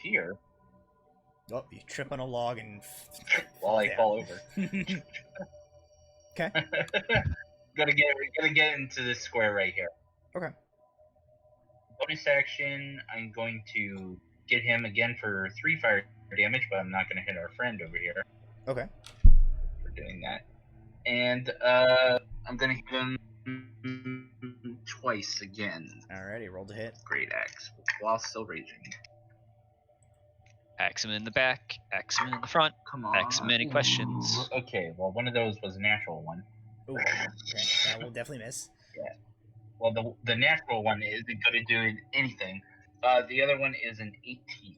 here Oh, you trip on a log and while I there. fall over. Okay. Gotta get into this square right here. Okay. Bonus action, I'm going to get him again for 3 fire damage, but I'm not going to hit our friend over here Okay. for doing that. And I'm going to hit him twice again. Alrighty, roll to hit. Great axe, while still raging. Axe him in the back, axe him in the front, Come on. axe him any questions. Okay, well, one of those was a natural one. Ooh, okay. That will definitely miss. Well, the natural one isn't going to do anything. The other one is an 18.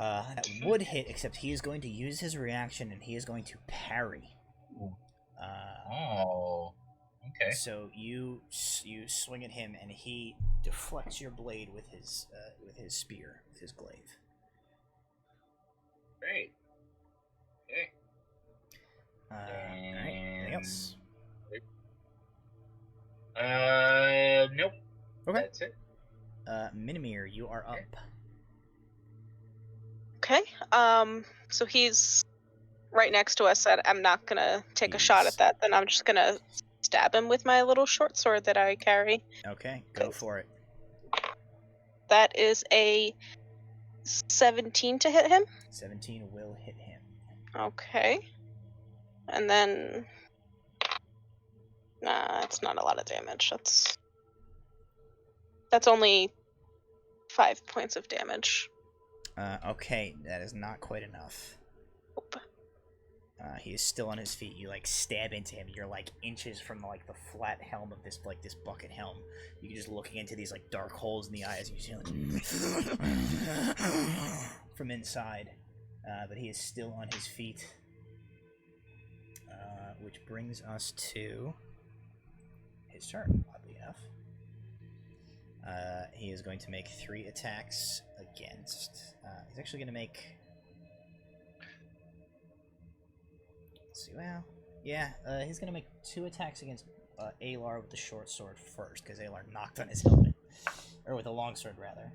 That would hit, except he is going to use his reaction and he is going to parry. Oh. Okay. So you swing at him and he deflects your blade with his spear, with his glaive. Great. Okay. Alright, anything else? Nope. Okay. That's it. Minimir, you are up. Okay. So he's right next to us. I'm not gonna take a shot at that. Then I'm just gonna stab him with my little short sword that I carry. Okay, go for it. That is a 17 to hit him. 17 will hit him. Okay. And then... Nah, that's not a lot of damage. That's only 5 points of damage. Okay, that is not quite enough. Nope. He is still on his feet. You stab into him. You're inches from the flat helm of this bucket helm. You're just looking into these dark holes in the eyes. You see from inside, but he is still on his feet. Which brings us to his turn. Oddly enough, he is going to make 3 attacks against. He's actually going to make. Let's see. Well, yeah, he's going to make 2 attacks against Alar with the short sword first, because Alar knocked on his helmet, or with a long sword rather.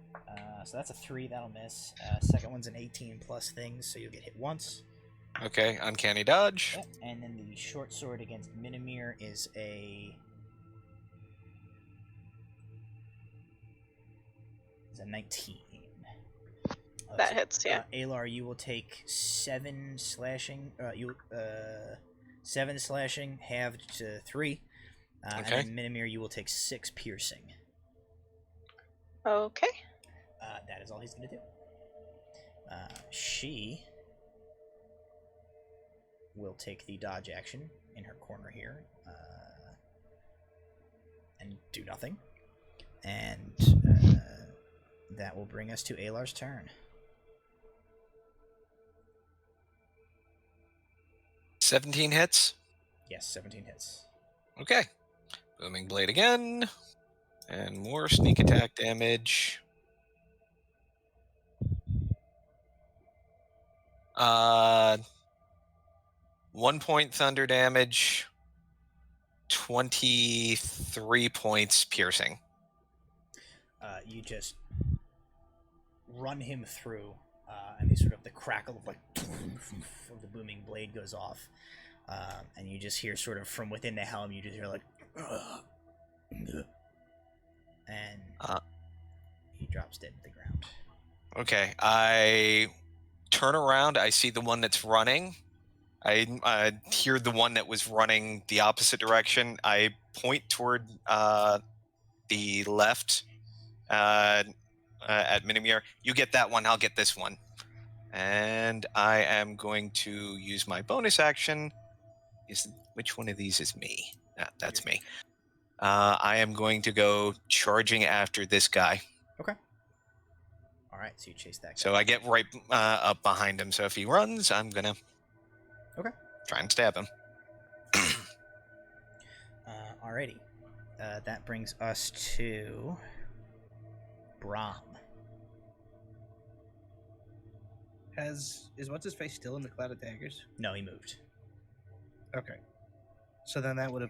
So that's a 3, that'll miss. Second one's an 18 plus things, so you'll get hit once. Okay, uncanny dodge. Yep. And then the short sword against Minimir is a 19. That hits, yeah. Alar, you will take 7 slashing. 7 slashing, halved to 3. Okay. And then Minimir, you will take 6 piercing. Okay. That is all he's going to do. She will take the dodge action in her corner here and do nothing. And that will bring us to Alar's turn. 17 hits. Yes, 17 hits. Okay. Booming blade again. And more sneak attack damage. 1 point thunder damage. 23 points piercing. You just run him through, and the crackle of of the booming blade goes off, and you just hear from within the helm. You just hear and he drops dead to the ground. Okay, I turn around. I see the one that's running. I hear the one that was running the opposite direction. I point toward the left at Minimir. You get that one, I'll get this one. And I am going to use my bonus action. Which one of these is me? That's me. I am going to go charging after this guy. Okay. All right, so you chase that guy. So I get right up behind him. So if he runs, I'm going to try and stab him. Alrighty. That brings us to Brahm. Is what's his face still in the cloud of daggers? No, he moved. Okay. So then that would have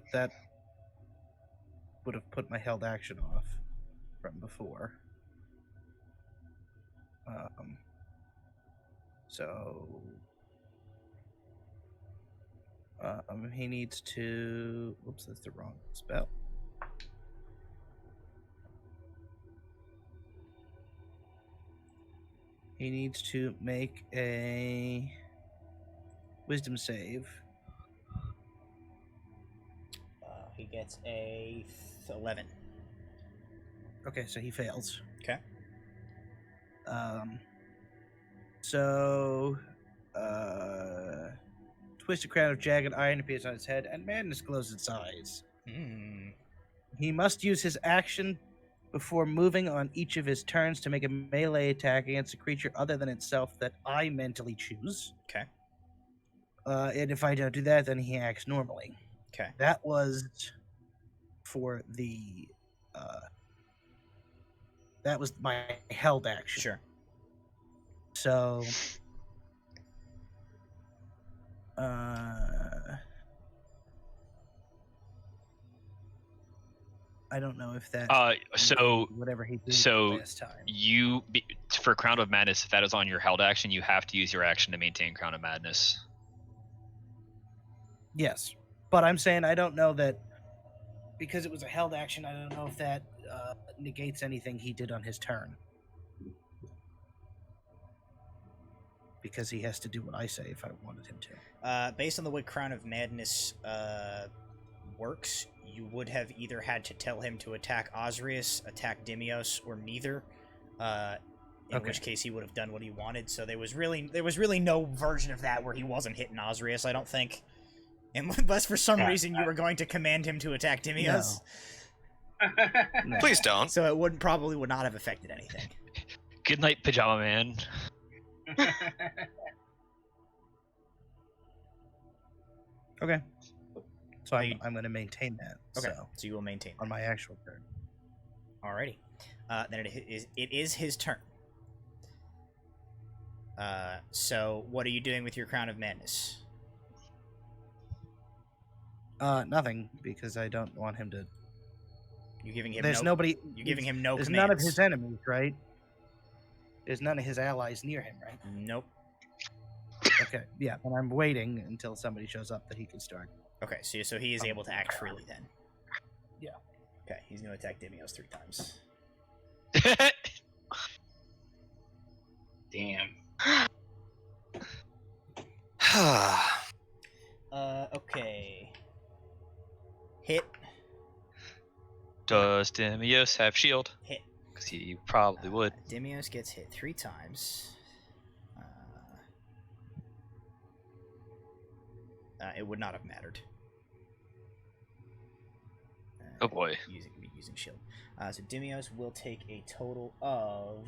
put my held action off from before. He needs to. Whoops, that's the wrong spell. He needs to make a wisdom save. He gets a 11. Okay, so he fails. Okay. Twisted crown of jagged iron appears on his head, and madness glows its eyes. Hmm. He must use his action before moving on each of his turns to make a melee attack against a creature other than itself that I mentally choose. Okay. And if I don't do that, then he acts normally. Okay. That was for the. That was my held action. Sure. So. I don't know if that. So whatever he did so last time. for Crown of Madness, if that is on your held action, you have to use your action to maintain Crown of Madness. Yes, but I'm saying I don't know that because it was a held action. I don't know if that negates anything he did on his turn. Because he has to do what I say if I wanted him to. Based on the way Crown of Madness works, you would have either had to tell him to attack Osrius, attack Dimios, or neither. In which case he would have done what he wanted. So there was really no version of that where he wasn't hitting Osrius, I don't think. Unless for some reason you were going to command him to attack Dimios. No. Please don't. So it probably would not have affected anything. Good night, Pajama Man. Okay. So I'm going to maintain that. Okay, So, so you will maintain on my actual turn. Alrighty. Then it is his turn. So what are you doing with your Crown of Madness? Nothing, because I don't want him to. You giving him There's no, nobody. You're giving him no There's commands. none of his enemies, right? There's none of his allies near him, right? Nope. Okay, yeah, and I'm waiting until somebody shows up that he can start. Okay, so he is able to act freely then. Yeah. Okay, he's going to attack Dimios 3 times. Damn. Okay. Hit. Does Dimios have shield? Hit. Because he probably would. Dimios gets hit 3 times. It would not have mattered. Oh boy. Using shield. So Dimios will take a total of.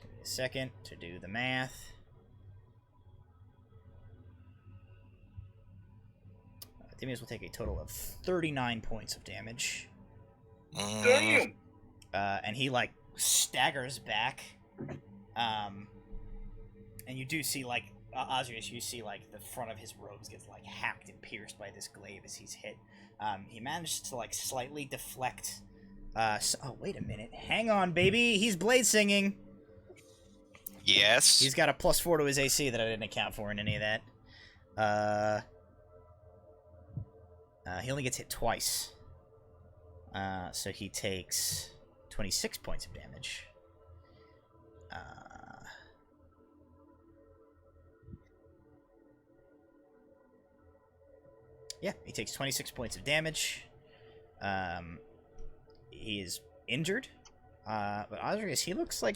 Give me a second to do the math. Dimios will take a total of 39 points of damage. Damn. And he like staggers back. And you do see like Osrius, you see like the front of his robes gets like hacked and pierced by this glaive as he's hit. He managed to like slightly deflect. Oh wait a minute, hang on, baby, he's blade singing. Yes. He's got a +4 to his AC that I didn't account for in any of that. He only gets hit twice. So he takes 26 points of damage. Yeah, he takes 26 points of damage. He is injured. But Osrius, he looks like...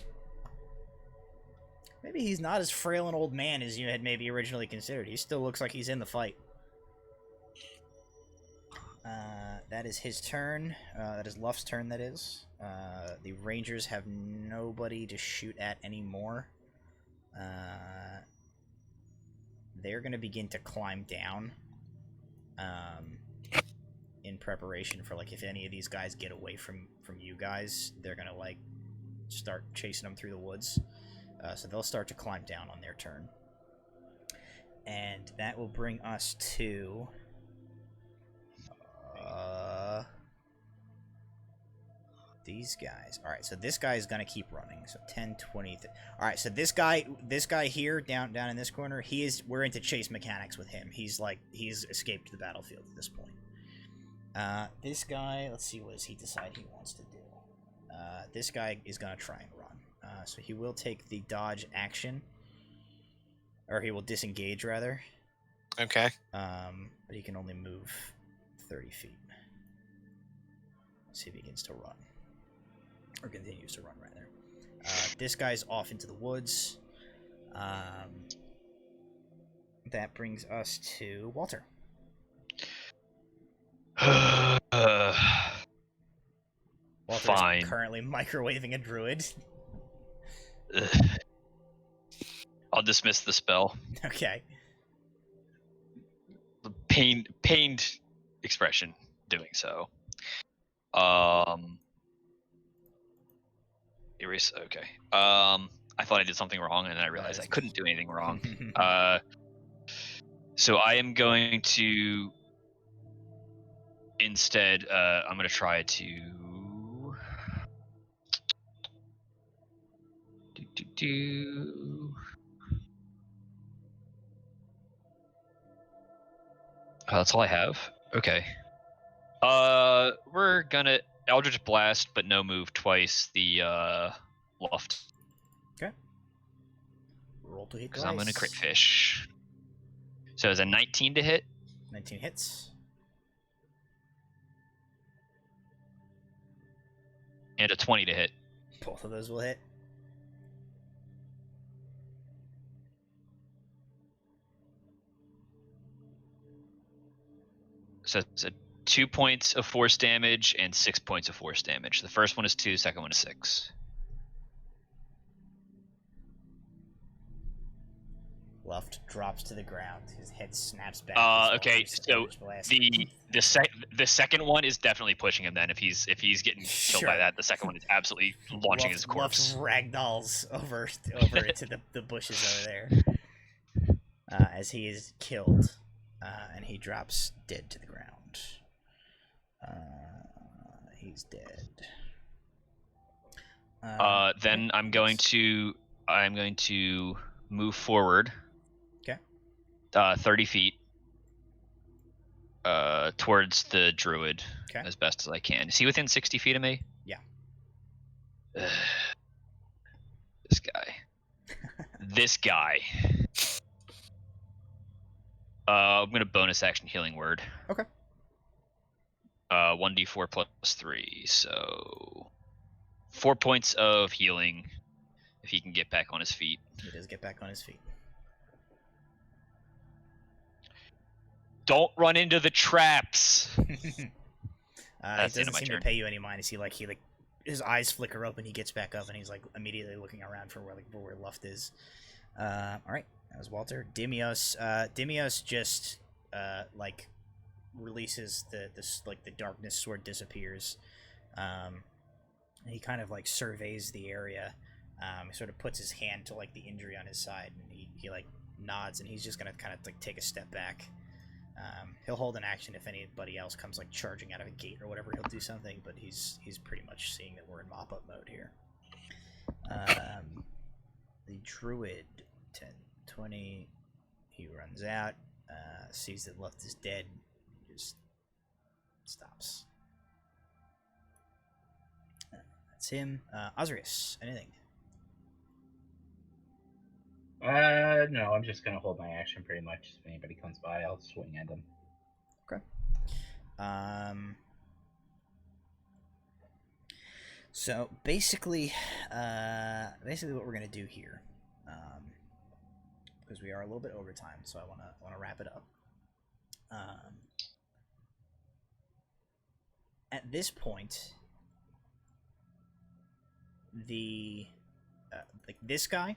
Maybe he's not as frail an old man as you had maybe originally considered. He still looks like he's in the fight. That is his turn. That is Luff's turn, that is. The Rangers have nobody to shoot at anymore. They're going to begin to climb down. In preparation for, like, if any of these guys get away from you guys, they're going to, like, start chasing them through the woods. So they'll start to climb down on their turn. And that will bring us to... these guys. Alright, so this guy is going to keep running. So 10, 20... Alright, so this guy here, down in this corner, we're into chase mechanics with him. He's escaped the battlefield at this point. This guy, let's see, what does he decide he wants to do? This guy is going to try and run. So he will take the dodge action. Or he will disengage, rather. Okay. But he can only move 30 feet. Let's see if he begins to run. Or continues to run, rather. This guy's off into the woods. That brings us to Walter. Walter Fine. is currently microwaving a druid. Ugh. I'll dismiss the spell. Okay. Pained expression doing so. Erase. Okay. I thought I did something wrong, and then I realized I couldn't do anything wrong. So I am going to instead. I'm going to try to. That's all I have. Okay. We're gonna Eldritch Blast, but no move twice. The Luft. Roll to hit Because I'm gonna twice. crit fish. So it's a 19 to hit. 19 hits. And a 20 to hit. Both of those will hit. So it's a 2 points of force damage and 6 points of force damage. The first one is 2, second one is 6. Luft drops to the ground. His head snaps back. Okay, so the second one is definitely pushing him. Then if he's getting killed by that, the second one is absolutely launching his corpse. Luft ragdolls over into the bushes over there as he is killed, and he drops dead to the ground. He's dead. Then I'm going to move forward. Okay. 30 feet. Towards the druid. Okay. As best as I can. Is he within 60 feet of me? Yeah. This guy. This guy. I'm gonna bonus action healing word. Okay. 1d4 plus 3, so 4 points of healing if he can get back on his feet. He does get back on his feet. Don't run into the traps. It That's the end doesn't of my seem turn. to pay you any mind. He his eyes flicker up and he gets back up and he's like immediately looking around for where Luft is. All right, that was Walter. Dimios. Dimios just releases the darkness sword disappears. He kind of surveys the area. He sort of puts his hand to the injury on his side and he nods and he's just gonna kind of take a step back. He'll hold an action if anybody else comes charging out of a gate or whatever. He'll do something, but he's pretty much seeing that we're in mop-up mode here. The druid, 10, 20, he runs out, sees that Luft is dead, just stops. That's him. Osrius, anything? No, I'm just gonna hold my action pretty much. If anybody comes by, I'll swing at them. Okay. So basically what we're gonna do here, because we are a little bit over time, so I wanna wrap it up. At this point, this guy.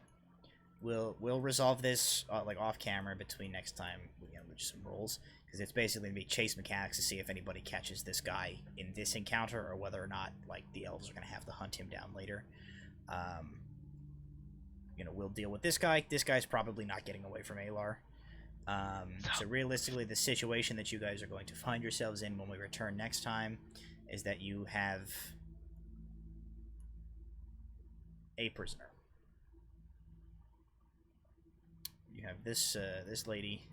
We'll resolve this off camera between next time with just some rolls, because it's basically gonna be chase mechanics to see if anybody catches this guy in this encounter or whether or not the elves are gonna have to hunt him down later. We'll deal with this guy. This guy's probably not getting away from Alar. So realistically, the situation that you guys are going to find yourselves in when we return next time is that you have a prisoner. You have this lady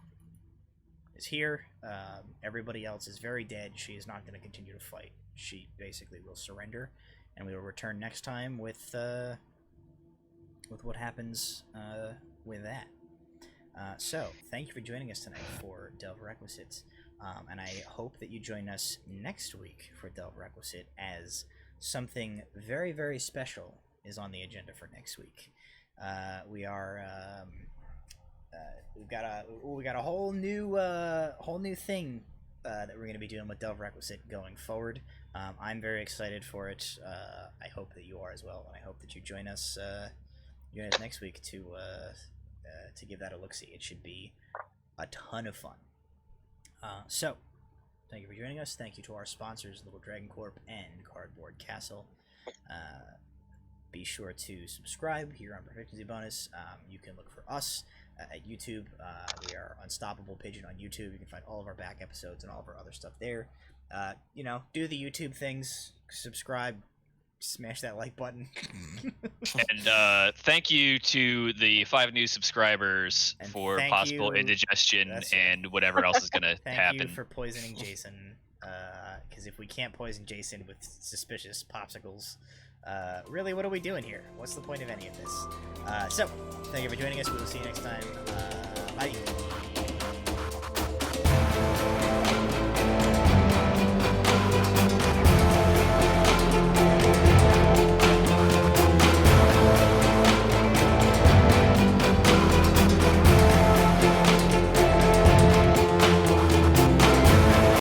is here. Everybody else is very dead. She is not going to continue to fight. She basically will surrender, and we will return next time with what happens with that. So thank you for joining us tonight for Delve Requisite, and I hope that you join us next week for Delve Requisite, as something very, very special is on the agenda for next week. We got a whole new thing that we're going to be doing with Delve Requisite going forward. I'm very excited for it. I hope that you are as well, and I hope that you join us next week to give that a look-see. It should be a ton of fun. So, thank you for joining us. Thank you to our sponsors, Little Dragon Corp and Cardboard Castle. Be sure to subscribe here on Proficiency Bonus. You can look for us at YouTube. We are Unstoppable Pigeon on YouTube. You can find all of our back episodes and all of our other stuff there. Do the YouTube things. Subscribe. Smash that like button. And thank you to the 5 new subscribers And for thank possible you- indigestion That's and whatever else is going to Thank happen. you for poisoning Jason. Because if we can't poison Jason with suspicious popsicles, really, what are we doing here? What's the point of any of this? So, thank you for joining us. We will see you next time. Bye.